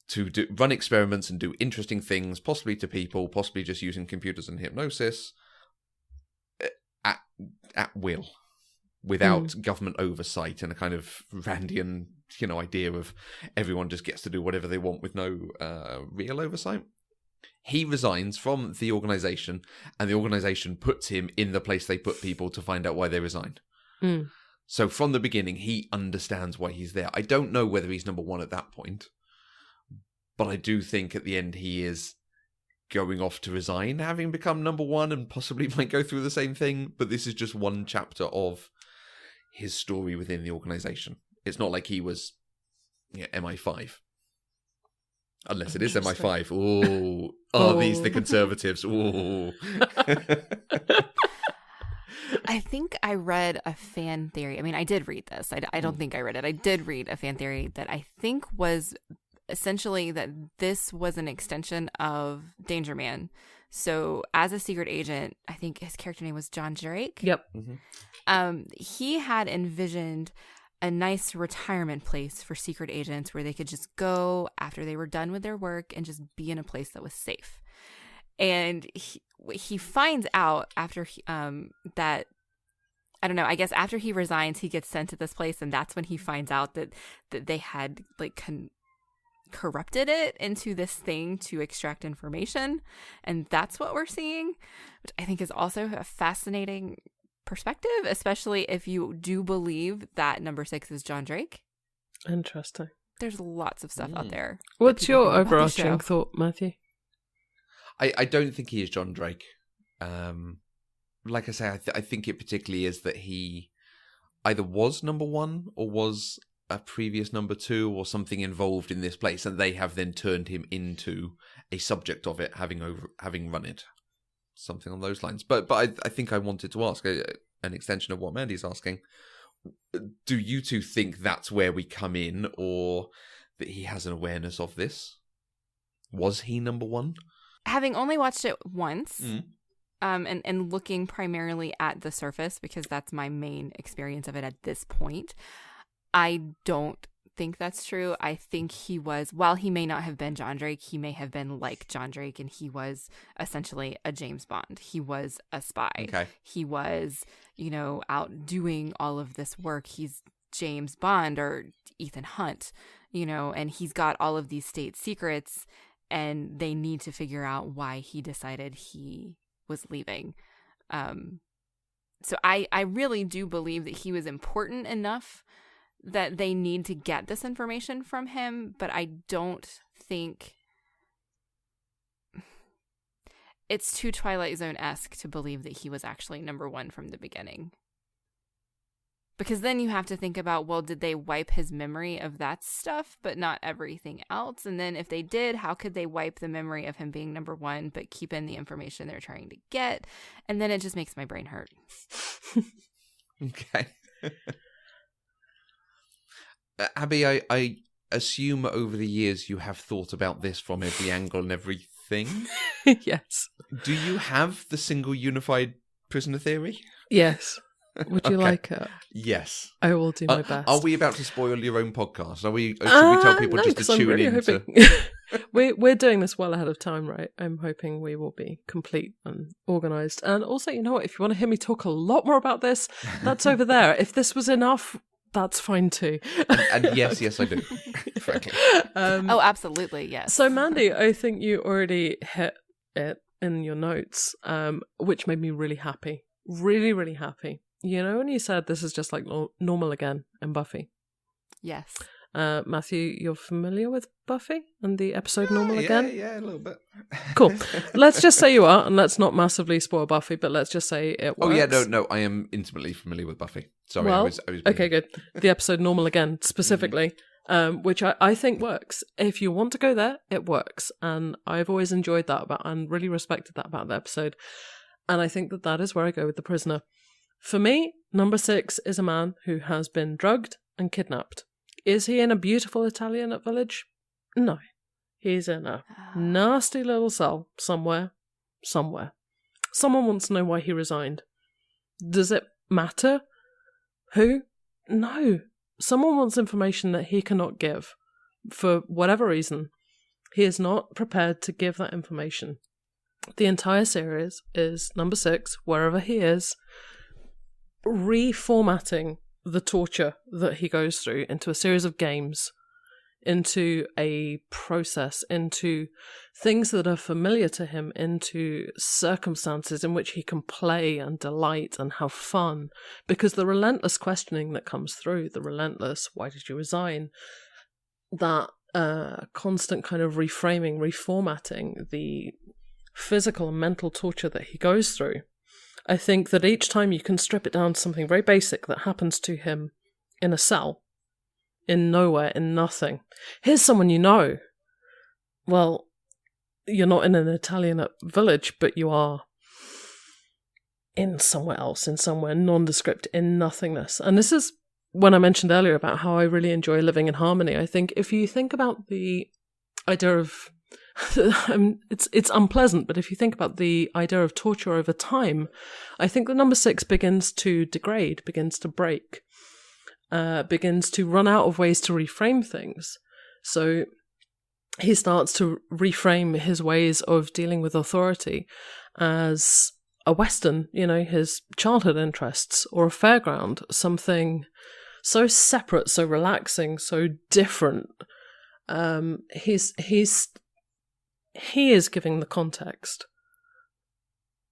to run experiments and do interesting things, possibly to people, possibly just using computers and hypnosis, at will, without government oversight and a kind of Randian, idea of everyone just gets to do whatever they want with no real oversight. He resigns from the organization, and the organization puts him in the place they put people to find out why they resigned. So from the beginning, he understands why he's there. I don't know whether he's number one at that point, but I do think at the end he is going off to resign, having become number one, and possibly might go through the same thing. But this is just one chapter of his story within the organization. It's not like he was MI5. Unless it is MI5. Ooh. Are these the conservatives? Ooh. I think I read a fan theory. I mean, I did read this. I don't think I read it. I did read a fan theory that I think was essentially that this was an extension of Danger Man. So as a secret agent, I think his character name was John Drake. Yep. He had envisioned a nice retirement place for secret agents where they could just go after they were done with their work and just be in a place that was safe. And he finds out after that, I don't know, I guess after he resigns, he gets sent to this place, and that's when he finds out that they had like corrupted it into this thing to extract information. And that's what we're seeing, which I think is also a fascinating perspective, especially if you do believe that number 6 is John Drake. Interesting. There's lots of stuff out there. What's your overarching thought, Matthew? I don't think he is John Drake. Like I say, I think it particularly is that he either was number one or was a previous number 2 or something involved in this place, and they have then turned him into a subject of it, having run it. Something on those lines. But I think I wanted to ask an extension of what Mandy's asking. Do you two think that's where we come in, or that he has an awareness of this? Was he number one? Having only watched it once, and looking primarily at the surface, because that's my main experience of it at this point, I don't think that's true. I think he was, while he may not have been John Drake, he may have been like John Drake, and he was essentially a James Bond. He was a spy. Okay. He was, out doing all of this work. He's James Bond or Ethan Hunt, and he's got all of these state secrets, and they need to figure out why he decided he was leaving. So I really do believe that he was important enough that they need to get this information from him, but I don't think it's too Twilight Zone-esque to believe that he was actually number one from the beginning. Because then you have to think about, well, did they wipe his memory of that stuff, but not everything else? And then if they did, how could they wipe the memory of him being number one, but keep in the information they're trying to get? And then it just makes my brain hurt. Okay. Abby, I assume over the years you have thought about this from every angle and everything. Yes. Do you have the single unified prisoner theory? Yes. Would you like it? Yes. I will do my best. Are we about to spoil your own podcast? Should we tell people just to tune really in? Hoping... we're doing this well ahead of time, right? I'm hoping we will be complete and organised. And also, you know what? If you want to hear me talk a lot more about this, that's over there. If this was enough, that's fine too. and yes, I do. Frankly. Oh, absolutely, yes. So, Mandy, I think you already hit it in your notes, which made me really happy. Really, really happy. When you said this is just like normal again in Buffy. Yes. Matthew, you're familiar with Buffy and the episode Normal Again? Yeah, a little bit. Cool. Let's just say you are, and let's not massively spoil Buffy, but let's just say it works. Oh, yeah, no, I am intimately familiar with Buffy. Sorry, well, I was okay, good. The episode Normal Again, specifically, which I think works. If you want to go there, it works. And I've always enjoyed that and really respected that about the episode. And I think that is where I go with The Prisoner. For me, number 6 is a man who has been drugged and kidnapped. Is he in a beautiful Italian village? No. He's in a nasty little cell somewhere. Someone wants to know why he resigned. Does it matter? Who? No. Someone wants information that he cannot give. For whatever reason, he is not prepared to give that information. The entire series is number 6, wherever he is, reformatting the torture that he goes through into a series of games, into a process, into things that are familiar to him, into circumstances in which he can play and delight and have fun. Because the relentless questioning that comes through, the relentless, why did you resign? That constant kind of reframing, reformatting, the physical and mental torture that he goes through. I think that each time you can strip it down to something very basic that happens to him in a cell, in nowhere, in nothing. Here's someone you know. Well, you're not in an Italian village, but you are in somewhere else, in somewhere nondescript, in nothingness. And this is when I mentioned earlier about how I really enjoy living in harmony. I think if you think about the idea of it's unpleasant, but if you think about the idea of torture over time, I think that number 6 begins to degrade, begins to break, begins to run out of ways to reframe things. So he starts to reframe his ways of dealing with authority as a Western, his childhood interests, or a fairground, something so separate, so relaxing, so different. He is giving the context.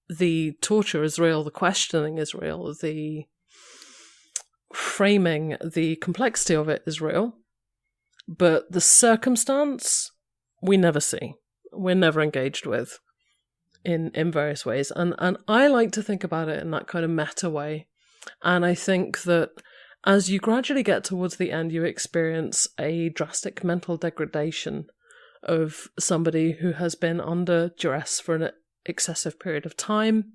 The torture is real, the questioning is real, the framing, the complexity of it is real, but the circumstance we never see. We're never engaged with in various ways. And I like to think about it in that kind of meta way. And I think that as you gradually get towards the end, you experience a drastic mental degradation of somebody who has been under duress for an excessive period of time,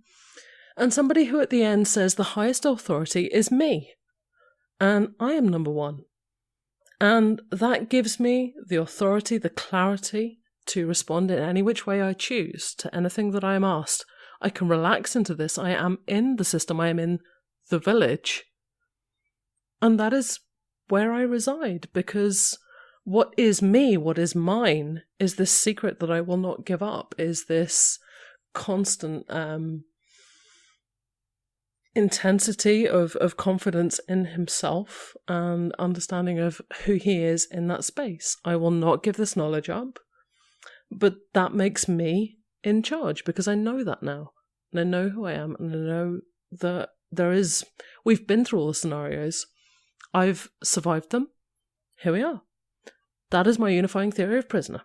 and somebody who at the end says the highest authority is me, and I am number 1. And that gives me the authority, the clarity to respond in any which way I choose to anything that I am asked. I can relax into this. I am in the system. I am in the village. And that is where I reside, because what is me, what is mine, is this secret that I will not give up, is this constant intensity of confidence in himself and understanding of who he is in that space. I will not give this knowledge up, but that makes me in charge, because I know that now, and I know who I am, and I know that we've been through all the scenarios, I've survived them, here we are. That is my unifying theory of Prisoner.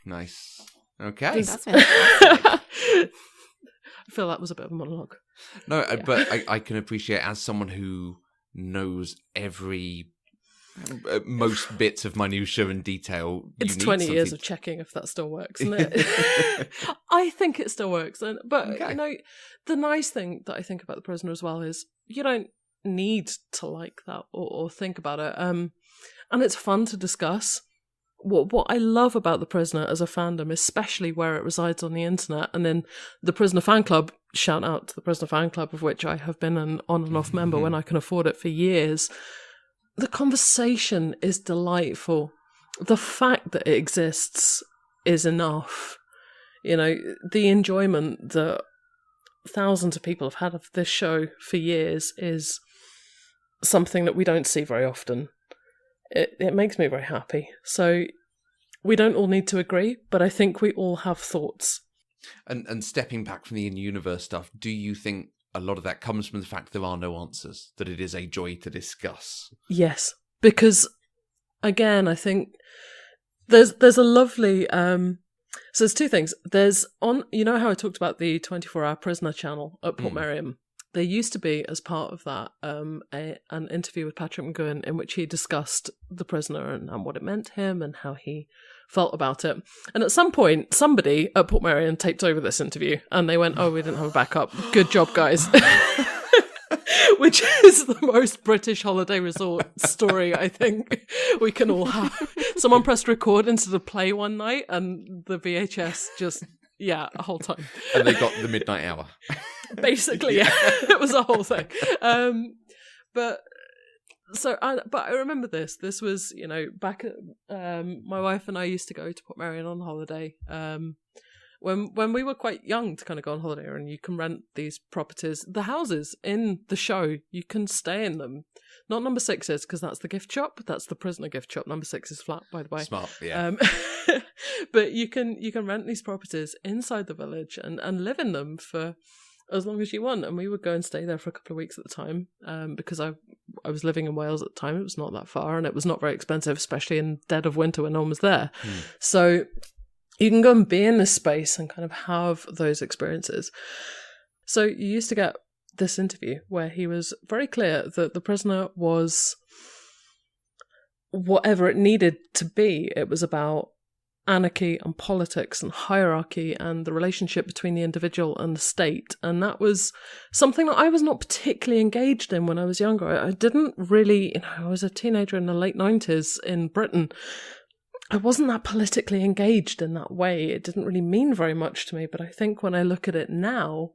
Nice. Okay. That's fantastic. I feel that was a bit of a monologue. No, but I can appreciate, as someone who knows every most bits of minutiae and detail. It's 20 years of checking if that still works, isn't it? I think it still works. But, okay. The nice thing that I think about The Prisoner as well is you don't need to like that or think about it. And it's fun to discuss. What I love about The Prisoner as a fandom, especially where it resides on the internet, and in the Prisoner fan club, shout out to the Prisoner fan club, of which I have been an on and off member when I can afford it for years. The conversation is delightful. The fact that it exists is enough. The enjoyment that thousands of people have had of this show for years is something that we don't see very often. It makes me very happy. So we don't all need to agree, but I think we all have thoughts. And stepping back from the in-universe stuff, do you think a lot of that comes from the fact there are no answers, that it is a joy to discuss? Yes, because again, I think there's a lovely so there's two things. There's you know how I talked about the 24-hour Prisoner channel at Portmeirion? There used to be, as part of that, an interview with Patrick McGoohan in which he discussed The Prisoner and what it meant to him and how he felt about it. And at some point, somebody at Portmeirion taped over this interview and they went, "Oh, we didn't have a backup. Good job, guys." Which is the most British holiday resort story I think we can all have. Someone pressed record into the play one night and the VHS just, a whole time. And they got the midnight hour. Basically, yeah. It was a whole thing. But I remember this. This was, back at, my wife and I used to go to Portmeirion on holiday. When we were quite young to kind of go on holiday, and you can rent these properties, the houses in the show, you can stay in them. Not number 6's, because that's the gift shop. That's the prisoner gift shop. Number 6 is flat, by the way. Smart, yeah. But you can rent these properties inside the village and live in them for as long as you want. And we would go and stay there for a couple of weeks at the time, because I was living in Wales at the time. It was not that far, and it was not very expensive, especially in dead of winter when no one was there. So you can go and be in this space and kind of have those experiences. So you used to get this interview where he was very clear that The Prisoner was whatever it needed to be. It was about anarchy and politics and hierarchy and the relationship between the individual and the state. And that was something that I was not particularly engaged in when I was younger. I didn't really, I was a teenager in the late 90s in Britain. I wasn't that politically engaged in that way. It didn't really mean very much to me. But I think when I look at it now,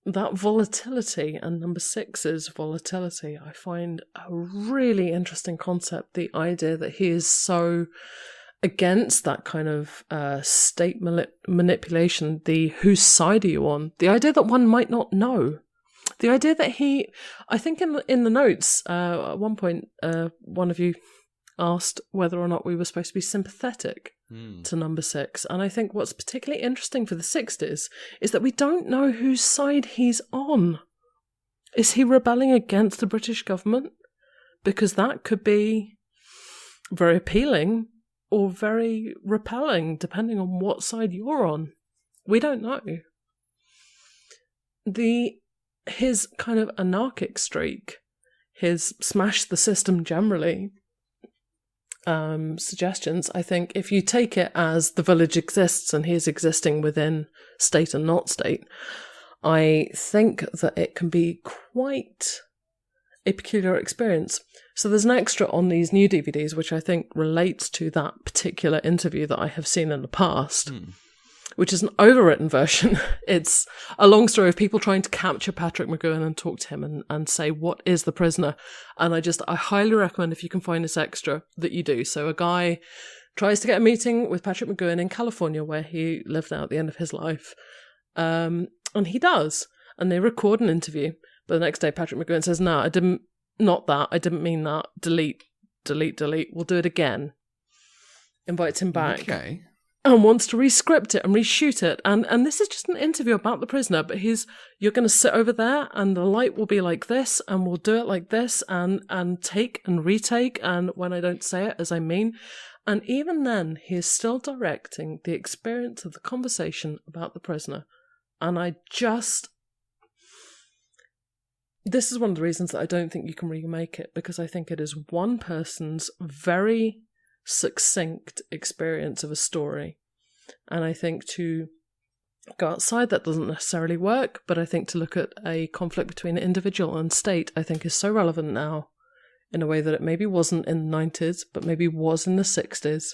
that volatility and number 6's volatility, I find a really interesting concept. The idea that he is so against that kind of state manipulation, the whose side are you on? The idea that one might not know. The idea that I think in the notes, at one point, one of you asked whether or not we were supposed to be sympathetic to number 6. And I think what's particularly interesting for the 60s is that we don't know whose side he's on. Is he rebelling against the British government? Because that could be very appealing or very repelling, depending on what side you're on. We don't know. His kind of anarchic streak, his smash the system generally, suggestions, I think if you take it as the village exists and he is existing within state and not state, I think that it can be quite a peculiar experience. So there's an extra on these new DVDs which I think relates to that particular interview that I have seen in the past, which is an overwritten version. It's a long story of people trying to capture Patrick McGoohan and talk to him and say, what is The Prisoner? And I highly recommend, if you can find this extra, that you do. So a guy tries to get a meeting with Patrick McGoohan in California, where he lived out at the end of his life. And he does. And they record an interview. But the next day, Patrick McGoohan says, no, I didn't mean that. Delete. We'll do it again. Invites him back. Okay. And wants to re-script it and reshoot it. And this is just an interview about The Prisoner, but you're going to sit over there and the light will be like this and we'll do it like this and take and retake, and when I don't say it as I mean. And even then, he is still directing the experience of the conversation about The Prisoner. And this is one of the reasons that I don't think you can remake it, because I think it is one person's very succinct experience of a story. And I think to go outside that doesn't necessarily work, but I think to look at a conflict between individual and state, I think is so relevant now in a way that it maybe wasn't in the 90s, but maybe was in the 60s.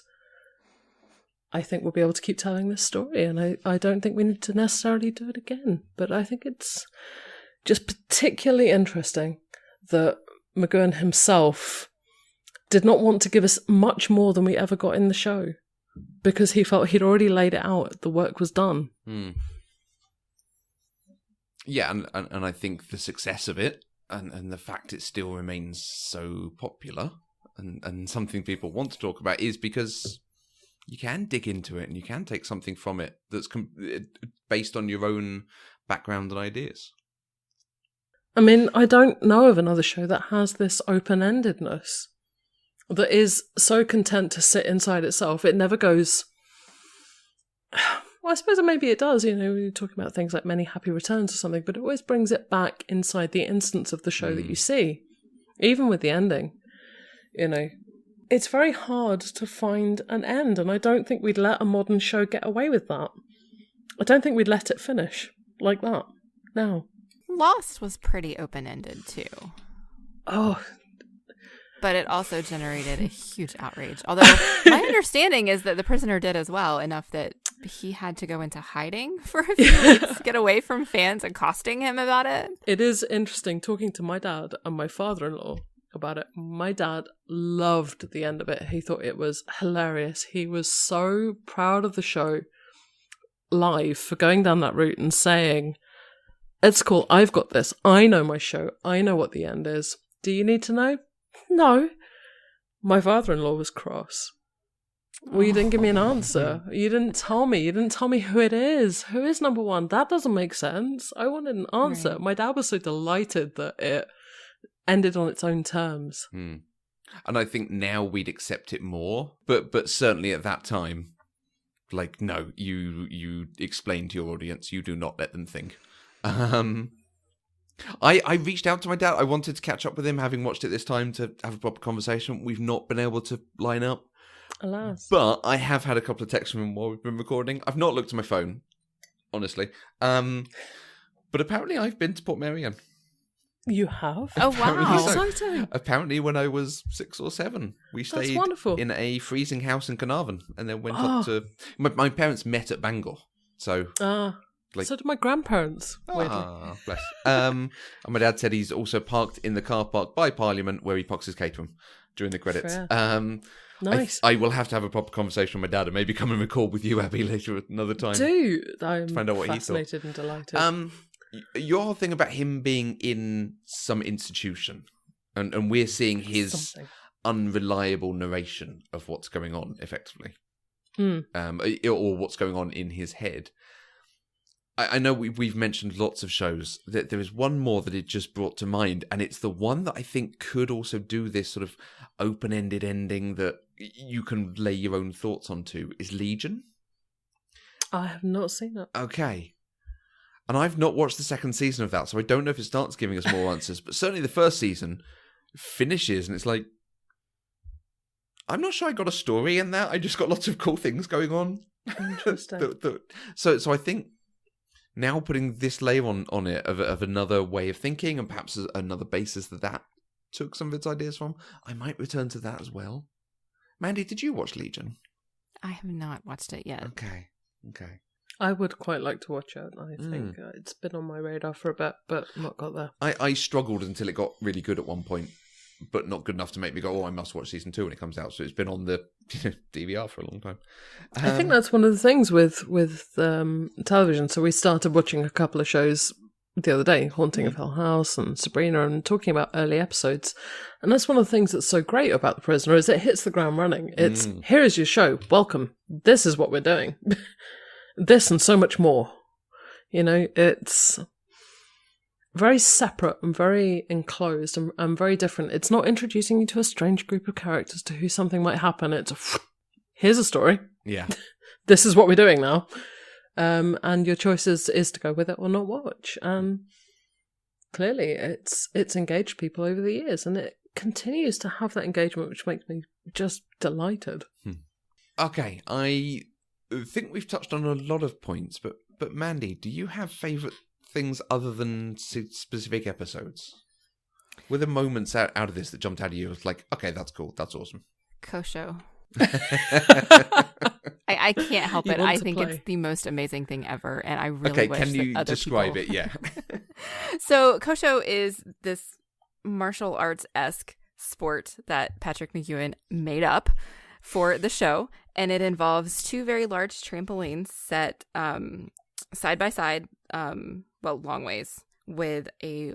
I think we'll be able to keep telling this story, and I don't think we need to necessarily do it again. But I think it's just particularly interesting that McGoohan himself did not want to give us much more than we ever got in the show, because he felt he'd already laid it out. The work was done. Yeah, and I think the success of it and the fact it still remains so popular and something people want to talk about is because you can dig into it and you can take something from it that's based on your own background and ideas. I mean, I don't know of another show that has this open-endedness. that is so content to sit inside itself. It never goes... Well, I suppose maybe it does, you're talking about things like Many Happy Returns or something, but it always brings it back inside the instance of the show that you see, even with the ending. It's very hard to find an end, and I don't think we'd let a modern show get away with that. I don't think we'd let it finish like that now. Lost was pretty open-ended, too. Oh, but it also generated a huge outrage. Although my understanding is that The Prisoner did as well, enough that he had to go into hiding for a few weeks to get away from fans accosting him about it. It is interesting talking to my dad and my father-in-law about it. My dad loved the end of it. He thought it was hilarious. He was so proud of the show live for going down that route and saying, "It's cool, I've got this. I know my show. I know what the end is. Do you need to know?" No. My father-in-law was cross. Well, you didn't give me an answer. You didn't tell me. You didn't tell me who it is. Who is number one? That doesn't make sense. I wanted an answer. Right. My dad was so delighted that it ended on its own terms. And I think now we'd accept it more. But certainly at that time, like, no, you explain to your audience. You do not let them think. I reached out to my dad. I wanted to catch up with him, having watched it this time, to have a proper conversation. We've not been able to line up. Alas. But I have had a couple of texts from him while we've been recording. I've not looked at my phone, honestly. But apparently I've been to Port Merion. You have? Oh, wow. So. Exciting. Apparently when I was 6 or 7, we stayed in a freezing house in Carnarvon and then went up to... My parents met at Bangor, so... So did my grandparents. Ah, bless. And my dad said he's also parked in the car park by Parliament where he parks his caterum during the credits. Nice. I will have to have a proper conversation with my dad and maybe come and record with you, Abby, later at another time. Do. I'm find out what fascinated and delighted. Your whole thing about him being in some institution and we're seeing his unreliable narration of what's going on, effectively. Or what's going on in his head. I know we've mentioned lots of shows. There is one more that it just brought to mind, and it's the one that I think could also do this sort of open-ended ending that you can lay your own thoughts onto, is Legion. I have not seen it. Okay. And I've not watched the second season of that, so I don't know if it starts giving us more answers, but certainly the first season finishes, and it's like, I'm not sure I got a story in that. I just got lots of cool things going on. Interesting. So I think now putting this layer on it of another way of thinking and perhaps another basis that took some of its ideas from, I might return to that as well. Mandy, did you watch Legion? I have not watched it yet. Okay. I would quite like to watch it. I think it's been on my radar for a bit, but not got there. I struggled until it got really good at one point, but not good enough to make me go, I must watch season 2 when it comes out. So it's been on the DVR for a long time. I think that's one of the things with television. So we started watching a couple of shows the other day, Haunting of Hill House and Sabrina, and talking about early episodes. And that's one of the things that's so great about The Prisoner is it hits the ground running. It's, here is your show. Welcome. This is what we're doing. This and so much more. It's very separate and very enclosed and very different. It's not introducing you to a strange group of characters to who something might happen. It's here's a story. Yeah. This is what we're doing now. And your choice is to go with it or not watch. Clearly it's engaged people over the years, and it continues to have that engagement, which makes me just delighted. Okay, I think we've touched on a lot of points, but Mandy, do you have favourite things other than specific episodes? Were there moments out of this that jumped out of you? It was like, okay, that's cool, that's awesome. Kosho. I can't help it. I think it's the most amazing thing ever, and I really wish can you that other describe people... it? Yeah. So Kosho is this martial arts-esque sport that Patrick McGoohan made up for the show, and it involves 2 very large trampolines set side by side, long ways, with a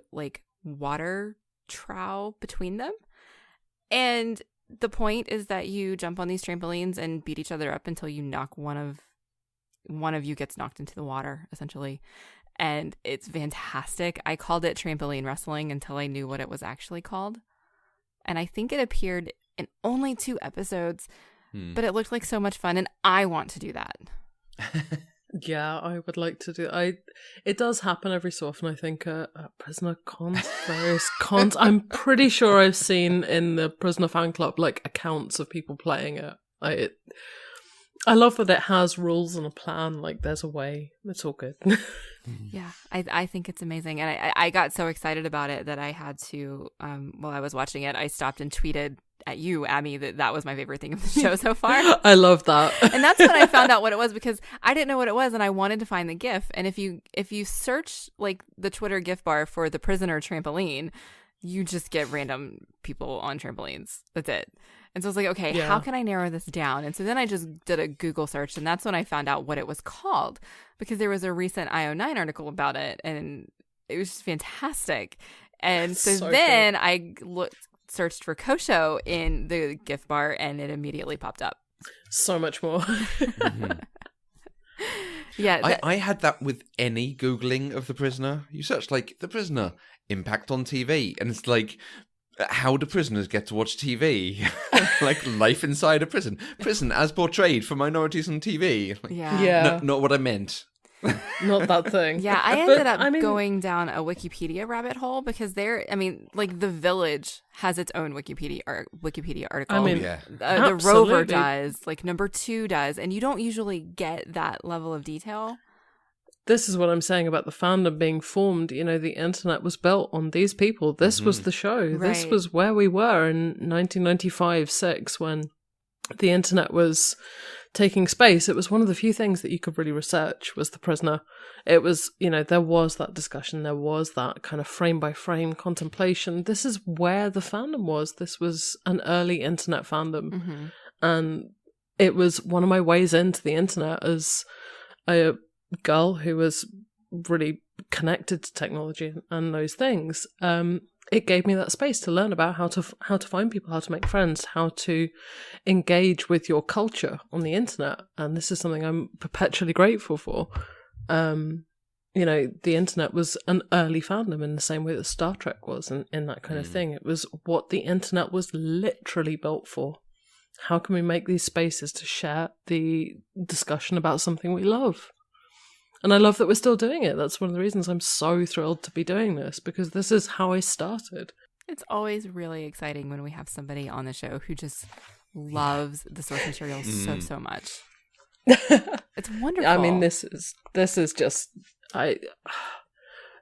water trowel between them. And the point is that you jump on these trampolines and beat each other up until you knock one of you gets knocked into the water, essentially. And it's fantastic. I called it trampoline wrestling until I knew what it was actually called. And I think it appeared in only 2 episodes, but it looked like so much fun, and I want to do that. Yeah, I would like to do. It does happen every so often. I think prisoner cons, various cons. I'm pretty sure I've seen in the Prisoner fan club like accounts of people playing it. I love that it has rules and a plan. Like there's a way. It's all good. Yeah, I think it's amazing, and I got so excited about it that I had to while I was watching it, I stopped and tweeted at you, Abby, that was my favorite thing of the show so far. I love that. And that's when I found out what it was, because I didn't know what it was and I wanted to find the GIF. And if you search like the Twitter GIF bar for the prisoner trampoline, you just get random people on trampolines. That's it. And so I was like, okay, how can I narrow this down? And so then I just did a Google search, and that's when I found out what it was called, because there was a recent IO9 article about it, and it was just fantastic. And so then good. I searched for Kosho in the GIF bar, and it immediately popped up. So much more. Yeah, I had that with any Googling of the prisoner. You search like the prisoner impact on TV, and it's like, how do prisoners get to watch TV? Like life inside a prison as portrayed for minorities on TV. Like, yeah. Not what I meant. Not that thing. Yeah, I ended up going down a Wikipedia rabbit hole, because like The Village has its own Wikipedia article. I mean, the Rover does, like Number 2 does, and you don't usually get that level of detail. This is what I'm saying about the fandom being formed. You know, the internet was built on these people. This was the show. Right. This was where we were in 1995-6 when the internet was taking space. It was one of the few things that you could really research was the prisoner. It was, you know, there was that discussion. There was that kind of frame by frame contemplation. This is where the fandom was. This was an early internet fandom. Mm-hmm. And it was one of my ways into the internet as a girl who was really connected to technology and those things. It gave me that space to learn about how to find people, how to make friends, how to engage with your culture on the internet. And this is something I'm perpetually grateful for. You know, the internet was an early fandom in the same way that Star Trek was, and in that kind of thing. It was what the internet was literally built for. How can we make these spaces to share the discussion about something we love? And I love that we're still doing it. That's one of the reasons I'm so thrilled to be doing this, because this is how I started. It's always really exciting when we have somebody on the show who just loves the source material so much. It's wonderful. I mean, this is just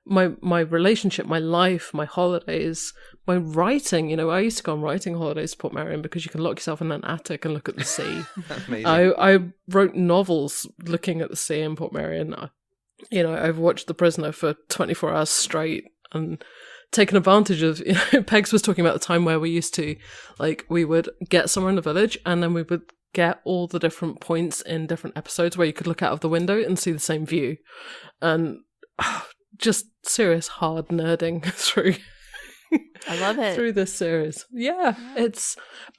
my relationship, my life, my holidays, my writing. You know, I used to go on writing holidays to Port Marion because you can lock yourself in an attic and look at the sea. Amazing. I wrote novels looking at the sea in Port Marion. You know, I've watched The Prisoner for 24 hours straight and taken advantage of, you know, Pegs was talking about the time where we used to, like, we would get somewhere in the village and then we would get all the different points in different episodes where you could look out of the window and see the same view. And just serious hard nerding through. I love it. Through this series. Yeah,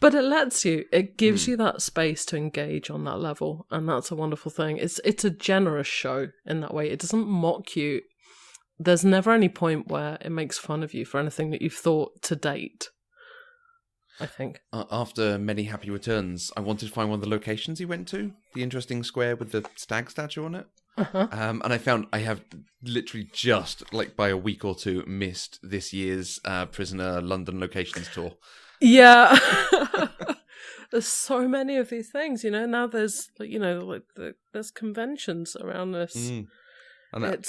but it gives you that space to engage on that level, and that's a wonderful thing. It's a generous show in that way. It doesn't mock you. There's never any point where it makes fun of you for anything that you've thought to date, I think. After many happy returns, I wanted to find one of the locations he went to, the interesting square with the stag statue on it. Uh-huh. And I found I have literally just, like, by a week or two, missed this year's Prisoner London locations tour. Yeah. There's so many of these things, you know. Now there's, you know, like there's conventions around this. And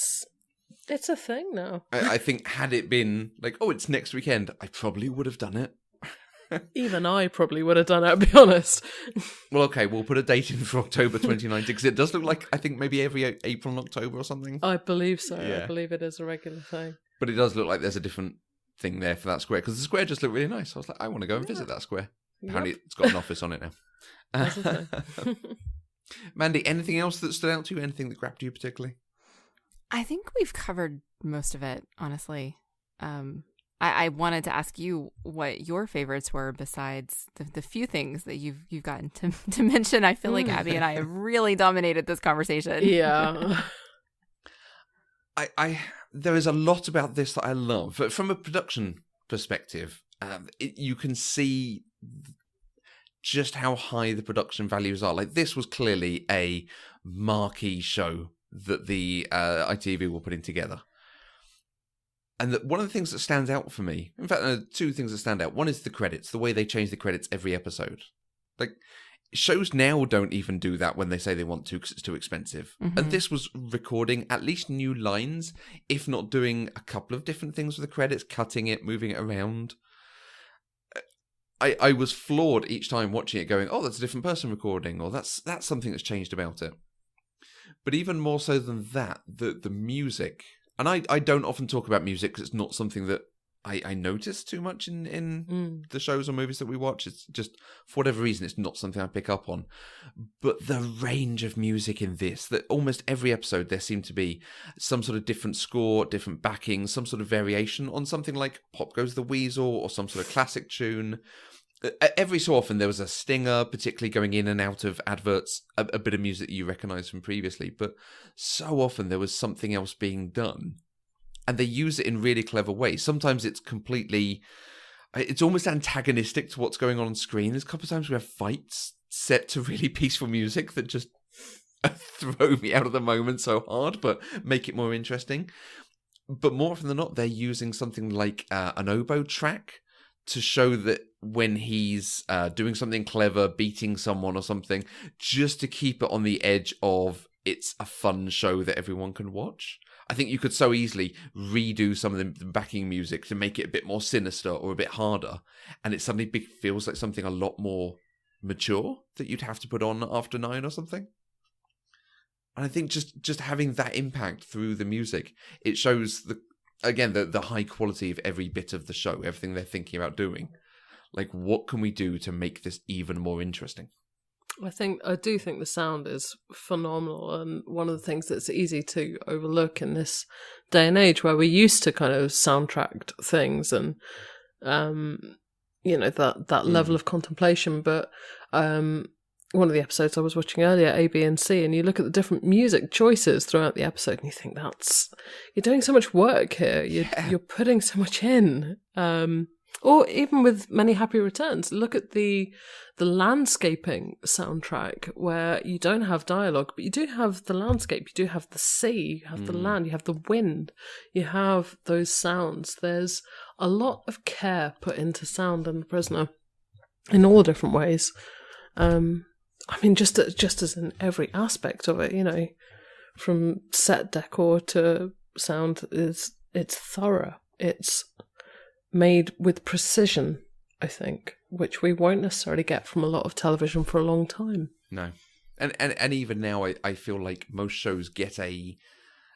it's a thing now. I think had it been like, oh, it's next weekend, I probably would have done it. Even I probably would have done it, to be honest. Well, okay, we'll put a date in for October 2019, because it does look like, I think, maybe every April and October or something. I believe so. Yeah. I believe it is a regular thing. But it does look like there's a different thing there for that square, because the square just looked really nice. I was like, I want to go and visit that square. Apparently it's got an office on it now. Mandy, anything else that stood out to you? Anything that grabbed you particularly? I think we've covered most of it, honestly. I wanted to ask you what your favorites were besides the few things that you've gotten to mention. I feel like Abby and I have really dominated this conversation. Yeah. There is a lot about this that I love. From a production perspective, you can see just how high the production values are. Like, this was clearly a marquee show that the ITV were putting together. And that one of the things that stands out for me, in fact, two things that stand out. One is the credits, the way they change the credits every episode. Like, shows now don't even do that when they say they want to because it's too expensive. Mm-hmm. And this was recording at least new lines, if not doing a couple of different things with the credits, cutting it, moving it around. I was floored each time watching it, going, oh, that's a different person recording, or that's something that's changed about it. But even more so than that, the music... And I don't often talk about music because it's not something that I notice too much in the shows or movies that we watch. It's just, for whatever reason, it's not something I pick up on. But the range of music in this, that almost every episode there seemed to be some sort of different score, different backing, some sort of variation on something like Pop Goes the Weasel or some sort of classic tune. Every so often there was a stinger, particularly going in and out of adverts, a bit of music that you recognise from previously, but so often there was something else being done. And they use it in really clever ways. Sometimes it's almost antagonistic to what's going on screen. There's a couple of times we have fights set to really peaceful music that just throw me out of the moment so hard, but make it more interesting. But more often than not, they're using something like an oboe track to show that when he's doing something clever, beating someone or something, just to keep it on the edge of it's a fun show that everyone can watch. I think you could so easily redo some of the backing music to make it a bit more sinister or a bit harder, and it suddenly feels like something a lot more mature that you'd have to put on after 9 or something. And I think just having that impact through the music, it shows the high quality of every bit of the show, everything they're thinking about doing. Like, what can we do to make this even more interesting? I do think the sound is phenomenal, and one of the things that's easy to overlook in this day and age where we're used to kind of soundtracked things and that level of contemplation. But one of the episodes I was watching earlier, A, B, and C, and you look at the different music choices throughout the episode, and you think you're doing so much work here. You're putting so much in. Or even with Many Happy Returns, look at the landscaping soundtrack where you don't have dialogue, but you do have the landscape, you do have the sea, you have the land, you have the wind, you have those sounds. There's a lot of care put into sound in The Prisoner in all different ways. Just as in every aspect of it, from set decor to sound, it's thorough. It's made with precision, I think, which we won't necessarily get from a lot of television for a long time. No. And even now, I feel like most shows get a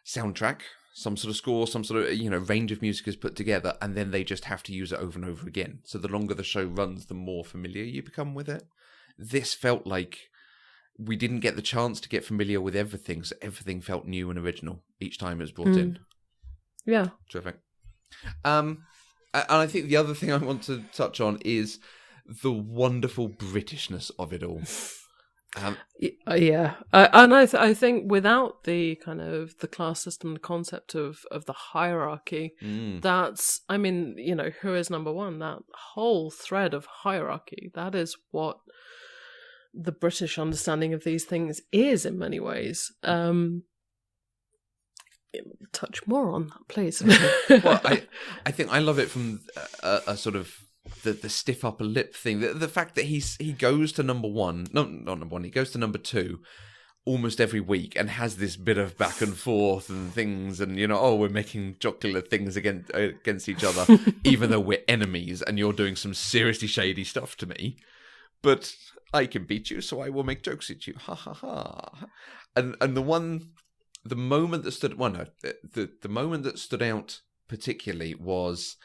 soundtrack, some sort of score, some sort of, range of music is put together, and then they just have to use it over and over again. So the longer the show runs, the more familiar you become with it. This felt like we didn't get the chance to get familiar with everything, so everything felt new and original each time it was brought in. Yeah. Terrific. And I think the other thing I want to touch on is the wonderful Britishness of it all. Yeah. And I think without the kind of the class system, the concept of the hierarchy, that's, who is number one? That whole thread of hierarchy, that is what the British understanding of these things is in many ways. Touch more on that, please. Well, I think I love it from a sort of the stiff upper lip thing. The fact that he goes to number one, no, not number one, he goes to number 2 almost every week and has this bit of back and forth and things, and we're making jocular things against each other, even though we're enemies, and you're doing some seriously shady stuff to me. But I can beat you, so I will make jokes at you. Ha ha ha. And the moment that the moment that stood out particularly was,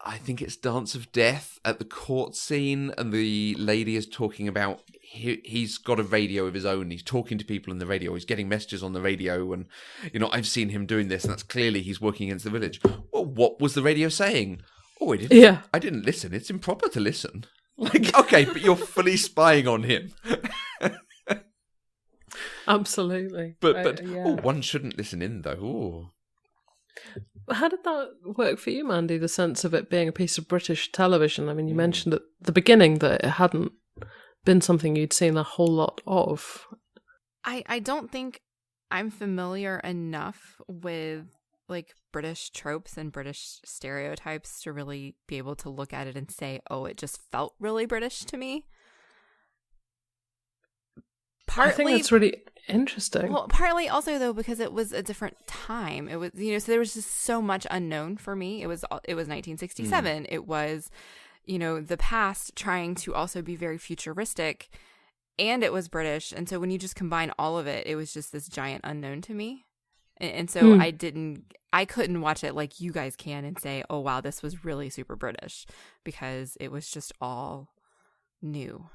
I think it's Dance of Death at the court scene, and the lady is talking about he's got a radio of his own. He's talking to people in the radio. He's getting messages on the radio, and I've seen him doing this, and that's clearly he's working against the village. Well, what was the radio saying? Oh, I didn't listen. It's improper to listen. Like, okay, but you're fully spying on him. Absolutely. But yeah. One shouldn't listen in, though. Ooh. How did that work for you, Mandy, the sense of it being a piece of British television? I mean, you mentioned at the beginning that it hadn't been something you'd seen a whole lot of. I don't think I'm familiar enough with like British tropes and British stereotypes to really be able to look at it and say, oh, it just felt really British to me. I think that's really interesting. Well, partly also though because it was a different time. It was, so there was just so much unknown for me. It was 1967. It was, the past trying to also be very futuristic, and it was British. And so when you just combine all of it, it was just this giant unknown to me. And so I couldn't watch it like you guys can and say, oh wow, this was really super British, because it was just all new.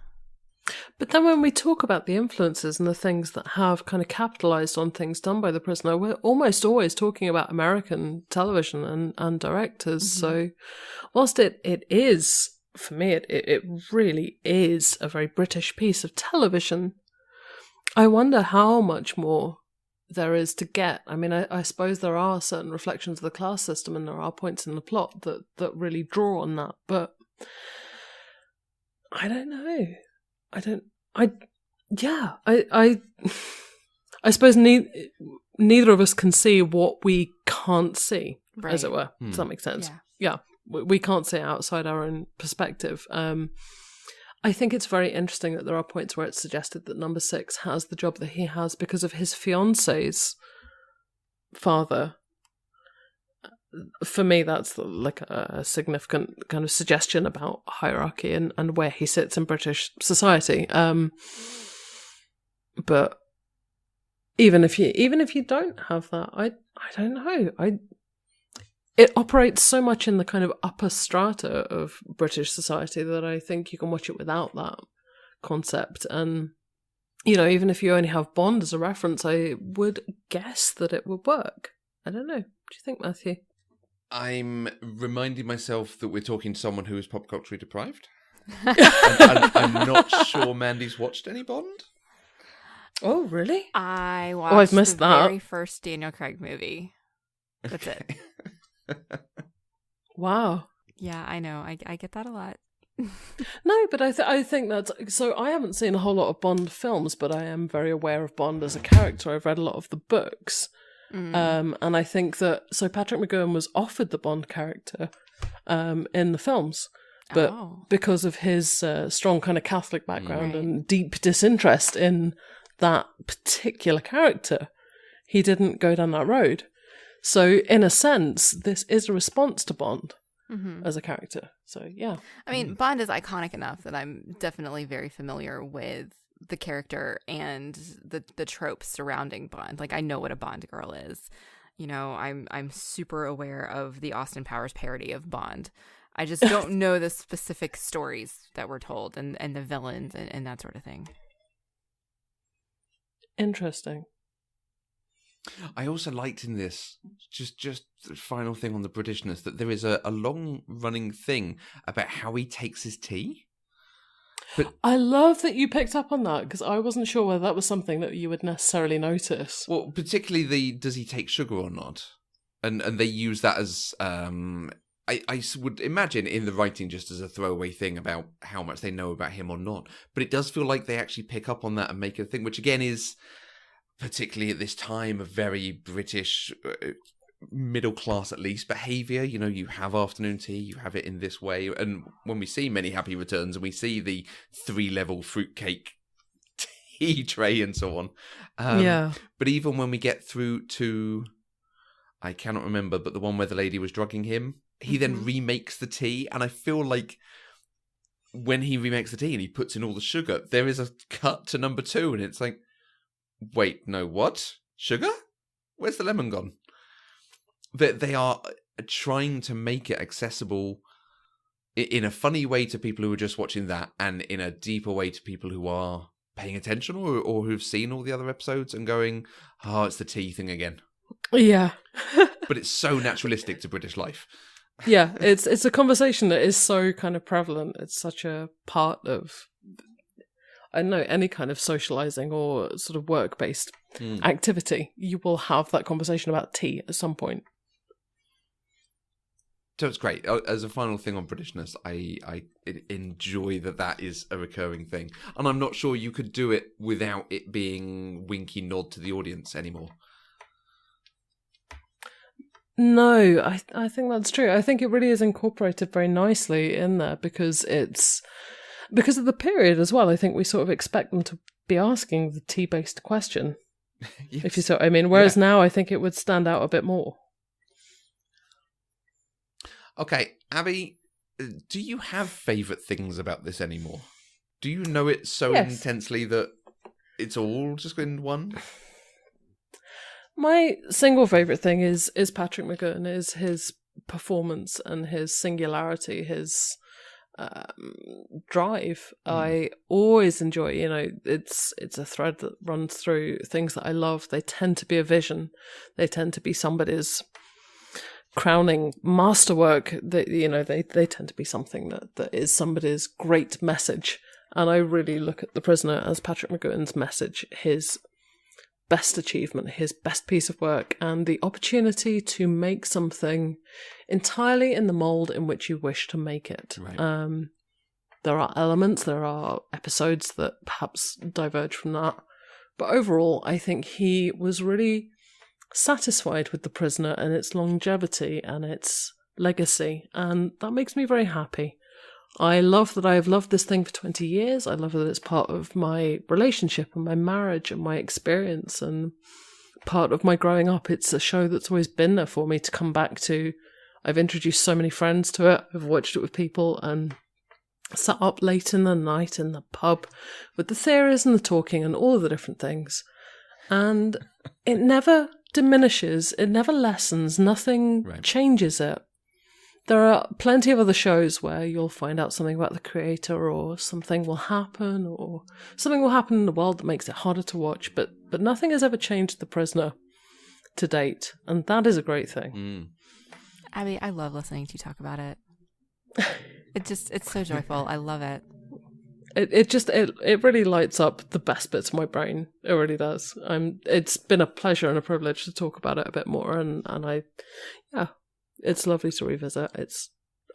But then when we talk about the influences and the things that have kind of capitalized on things done by The Prisoner, we're almost always talking about American television and directors. Mm-hmm. So whilst it is, for me, it really is a very British piece of television, I wonder how much more there is to get. I mean, I suppose there are certain reflections of the class system and there are points in the plot that really draw on that, but I don't know. I suppose neither of us can see what we can't see, right, as it were. Does that make sense? Yeah. We can't see it outside our own perspective. I think it's very interesting that there are points where it's suggested that number 6 has the job that he has because of his fiance's father. For me, that's like a significant kind of suggestion about hierarchy and where he sits in British society. But even if you don't have that, I don't know. It operates so much in the kind of upper strata of British society that I think you can watch it without that concept. And even if you only have Bond as a reference, I would guess that it would work. I don't know. What do you think, Matthew? I'm reminding myself that we're talking to someone who is pop culture deprived. and I'm not sure Mandy's watched any Bond. Oh, really? I watched I've missed the that. very first Daniel Craig movie. That's it. Wow. Yeah, I know. I get that a lot. No, but I think that's... So I haven't seen a whole lot of Bond films, but I am very aware of Bond as a character. I've read a lot of the books. And I think that... So Patrick McGowan was offered the Bond character in the films, but because of his strong kind of Catholic background and deep disinterest in that particular character, he didn't go down that road. So in a sense, this is a response to Bond as a character. So yeah. I mean, Bond is iconic enough that I'm definitely very familiar with the character and the tropes surrounding Bond. Like, I know what a Bond girl is. I'm super aware of the Austin Powers parody of Bond. I just don't know the specific stories that were told and the villains and that sort of thing. Interesting. I also liked in this, just the final thing on the Britishness, that there is a long-running thing about how he takes his tea. But I love that you picked up on that, because I wasn't sure whether that was something that you would necessarily notice. Well, particularly does he take sugar or not? And they use that as, I would imagine in the writing just as a throwaway thing about how much they know about him or not. But it does feel like they actually pick up on that and make it a thing, which again is... particularly at this time, a very British, middle class at least, behaviour. You have afternoon tea, you have it in this way. And when we see Many Happy Returns and we see the 3-level fruitcake tea tray and so on. But even when we get through to, I cannot remember, but the one where the lady was drugging him, he then remakes the tea. And I feel like when he remakes the tea and he puts in all the sugar, there is a cut to number 2 and it's like, wait, no, what? Sugar? Where's the lemon gone? They are trying to make it accessible in a funny way to people who are just watching that, and in a deeper way to people who are paying attention or who've seen all the other episodes and going, oh, it's the tea thing again. Yeah. But it's so naturalistic to British life. Yeah, it's a conversation that is so kind of prevalent. It's such a part of... I don't know, any kind of socializing or sort of work-based activity, you will have that conversation about tea at some point. So it's great. As a final thing on Britishness, I enjoy that is a recurring thing. And I'm not sure you could do it without it being winky nod to the audience anymore. No, I think that's true. I think it really is incorporated very nicely in there because because of the period as well. I think we sort of expect them to be asking the tea-based question, Yes. if you see what I mean. Whereas now I think it would stand out a bit more. Okay, Abby, do you have favourite things about this anymore? Do you know it so intensely that it's all just in one? My single favourite thing is Patrick McGoohan, is his performance and his singularity, his drive. I always enjoy, it's a thread that runs through things that I love. They tend to be a vision. They tend to be somebody's crowning masterwork. They tend to be something that is somebody's great message. And I really look at The Prisoner as Patrick McGoohan's message, his best achievement, his best piece of work, and the opportunity to make something entirely in the mould in which you wish to make it. Right. There are elements, there are episodes that perhaps diverge from that. But overall, I think he was really satisfied with The Prisoner and its longevity and its legacy, and that makes me very happy. I love that I've loved this thing for 20 years. I love that it's part of my relationship and my marriage and my experience and part of my growing up. It's a show that's always been there for me to come back to. I've introduced so many friends to it. I've watched it with people and sat up late in the night in the pub with the theories and the talking and all of the different things. And it never diminishes, it never lessens, nothing changes it. There are plenty of other shows where you'll find out something about the creator, or something will happen in the world that makes it harder to watch, but nothing has ever changed The Prisoner to date, and that is a great thing. Abby, I love listening to you talk about it. It's so joyful. I love it. It really lights up the best bits of my brain. It really does. It's been a pleasure and a privilege to talk about it a bit more, and it's lovely to revisit.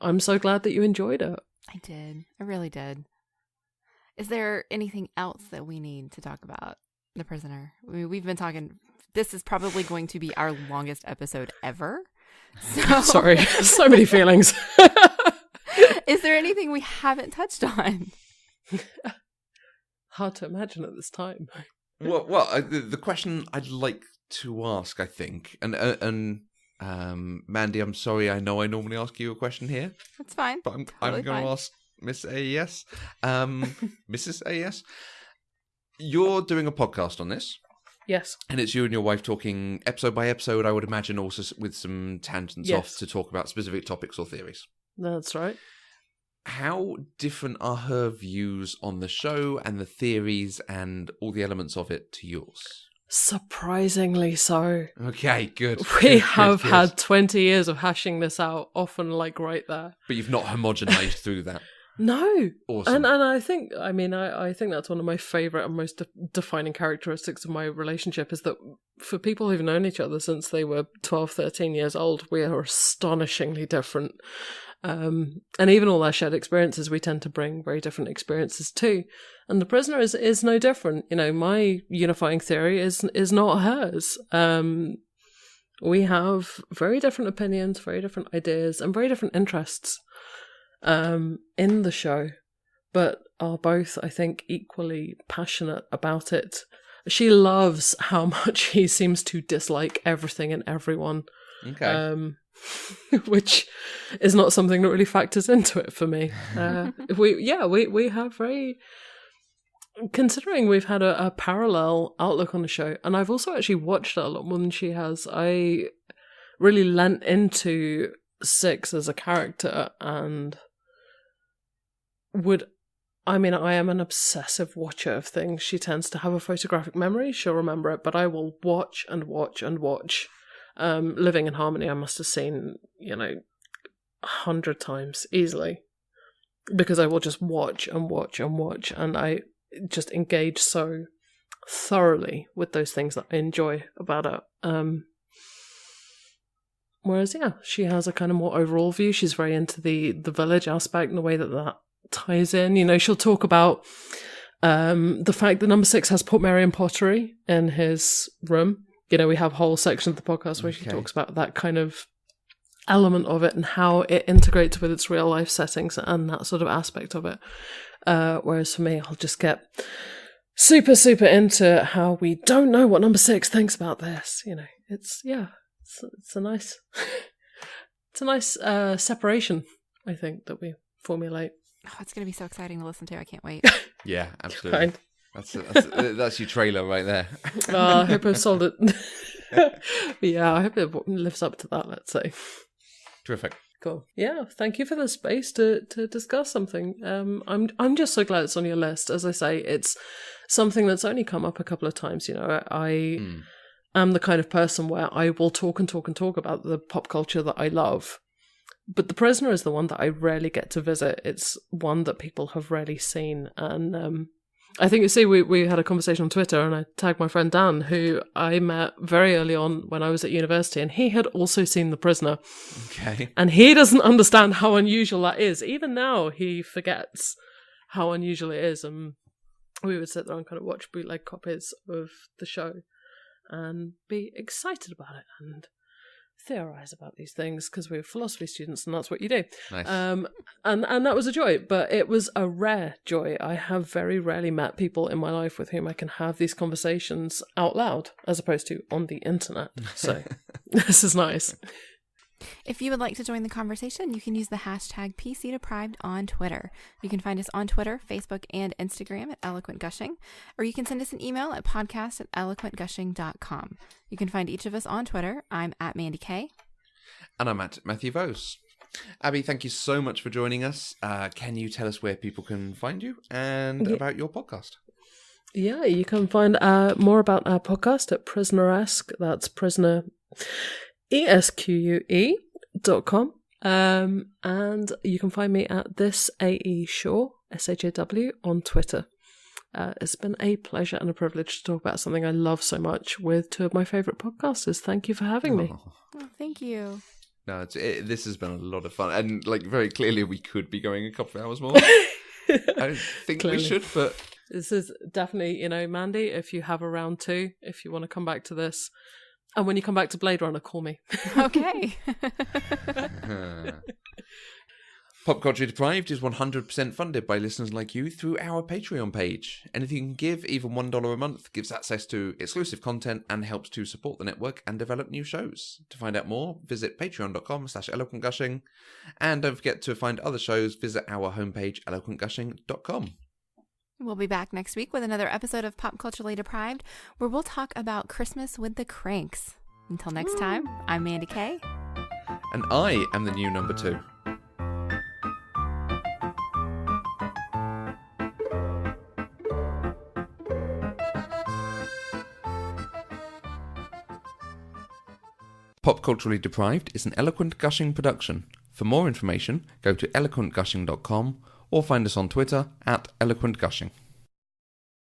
I'm so glad that you enjoyed it. I did. I really did. Is there anything else that we need to talk about The Prisoner? I mean, we've been talking. This is probably going to be our longest episode ever. So... Sorry, so many feelings. Is there anything we haven't touched on? Hard to imagine at this time. Well, the question I'd like to ask, I think, and Mandy, I'm sorry, I know I normally ask you a question here. That's fine. But I'm going to ask Miss AES. Mrs. AES. You're doing a podcast on this. Yes. And it's you and your wife talking episode by episode, I would imagine, also with some tangents off to talk about specific topics or theories. That's right. How different are her views on the show and the theories and all the elements of it to yours? Surprisingly so. Okay, good. We have had 20 years of hashing this out, often like right there. But you've not homogenized through that. No. Awesome. And I think that's one of my favourite and most defining characteristics of my relationship, is that for people who've known each other since they were 12, 13 years old, we are astonishingly different. And even all our shared experiences, we tend to bring very different experiences too. And The Prisoner is no different. My unifying theory is not hers. We have very different opinions, very different ideas, and very different interests in the show, but are both, I think, equally passionate about it. She loves how much he seems to dislike everything and everyone. Okay. Which is not something that really factors into it for me. We have very, considering we've had a parallel outlook on the show, and I've also actually watched it a lot more than she has. I really lent into Six as a character, and I am an obsessive watcher of things. She tends to have a photographic memory. She'll remember it, but I will watch and watch and watch. Living in Harmony, I must have seen, 100 times easily, because I will just watch and watch and watch, and I just engage so thoroughly with those things that I enjoy about it. Whereas, yeah, she has a kind of more overall view. She's very into the village aspect and the way that ties in. You know, she'll talk about the fact that number 6 has Portmeirion pottery in his room. You know, we have a whole section of the podcast where she talks about that kind of element of it and how it integrates with its real life settings and that sort of aspect of it. Whereas for me, I'll just get super, super into how we don't know what number 6 thinks about this. You know, it's a nice, it's a nice separation, I think, that we formulate. Oh, it's going to be so exciting to listen to. I can't wait. Yeah, absolutely. That's your trailer right there. I hope I've sold it. Yeah, I hope it lives up to that, let's say. Terrific. Cool. Yeah, thank you for the space to discuss something. I'm just so glad it's on your list. As I say, it's something that's only come up a couple of times. You know, I am the kind of person where I will talk and talk and talk about the pop culture that I love. But The Prisoner is the one that I rarely get to visit. It's one that people have rarely seen. And I think, you see, we had a conversation on Twitter and I tagged my friend Dan, who I met very early on when I was at university, and he had also seen The Prisoner. Okay. And he doesn't understand how unusual that is. Even now, he forgets how unusual it is. And we would sit there and kind of watch bootleg copies of the show and be excited about it and theorize about these things because we're philosophy students and that's what you do. Nice. And that was a joy, but it was a rare joy. I have very rarely met people in my life with whom I can have these conversations out loud as opposed to on the internet. So this is nice. If you would like to join the conversation, you can use the hashtag PCDeprived on Twitter. You can find us on Twitter, Facebook, and Instagram at Eloquent Gushing, or you can send us an email at podcast@eloquentgushing.com. You can find each of us on Twitter. I'm at Mandy K. And I'm at Matthew Vose. Abby, thank you so much for joining us. Can you tell us where people can find you and about your podcast? Yeah, you can find more about our podcast at Prisoneresque. That's Prisoner... ESQUE.com. And you can find me at this AE Shaw, SHAW, on Twitter. It's been a pleasure and a privilege to talk about something I love so much with two of my favourite podcasters. Thank you for having me. Oh, thank you. No, this has been a lot of fun. And very clearly we could be going a couple of hours more. I don't think we should, but... This is definitely, Mandy, if you have a round 2, if you want to come back to this... And when you come back to Blade Runner, call me. Okay. Pop Culture Deprived is 100% funded by listeners like you through our Patreon page. Anything you can give, even $1 a month, gives access to exclusive content and helps to support the network and develop new shows. To find out more, visit patreon.com/eloquentgushing. And don't forget to find other shows, visit our homepage, eloquentgushing.com. We'll be back next week with another episode of Pop Culturally Deprived, where we'll talk about Christmas with the Cranks. Until next time, I'm Mandy K. And I am the new number 2. Pop Culturally Deprived is an Eloquent Gushing production. For more information, go to eloquentgushing.com or find us on Twitter at eloquentgushing.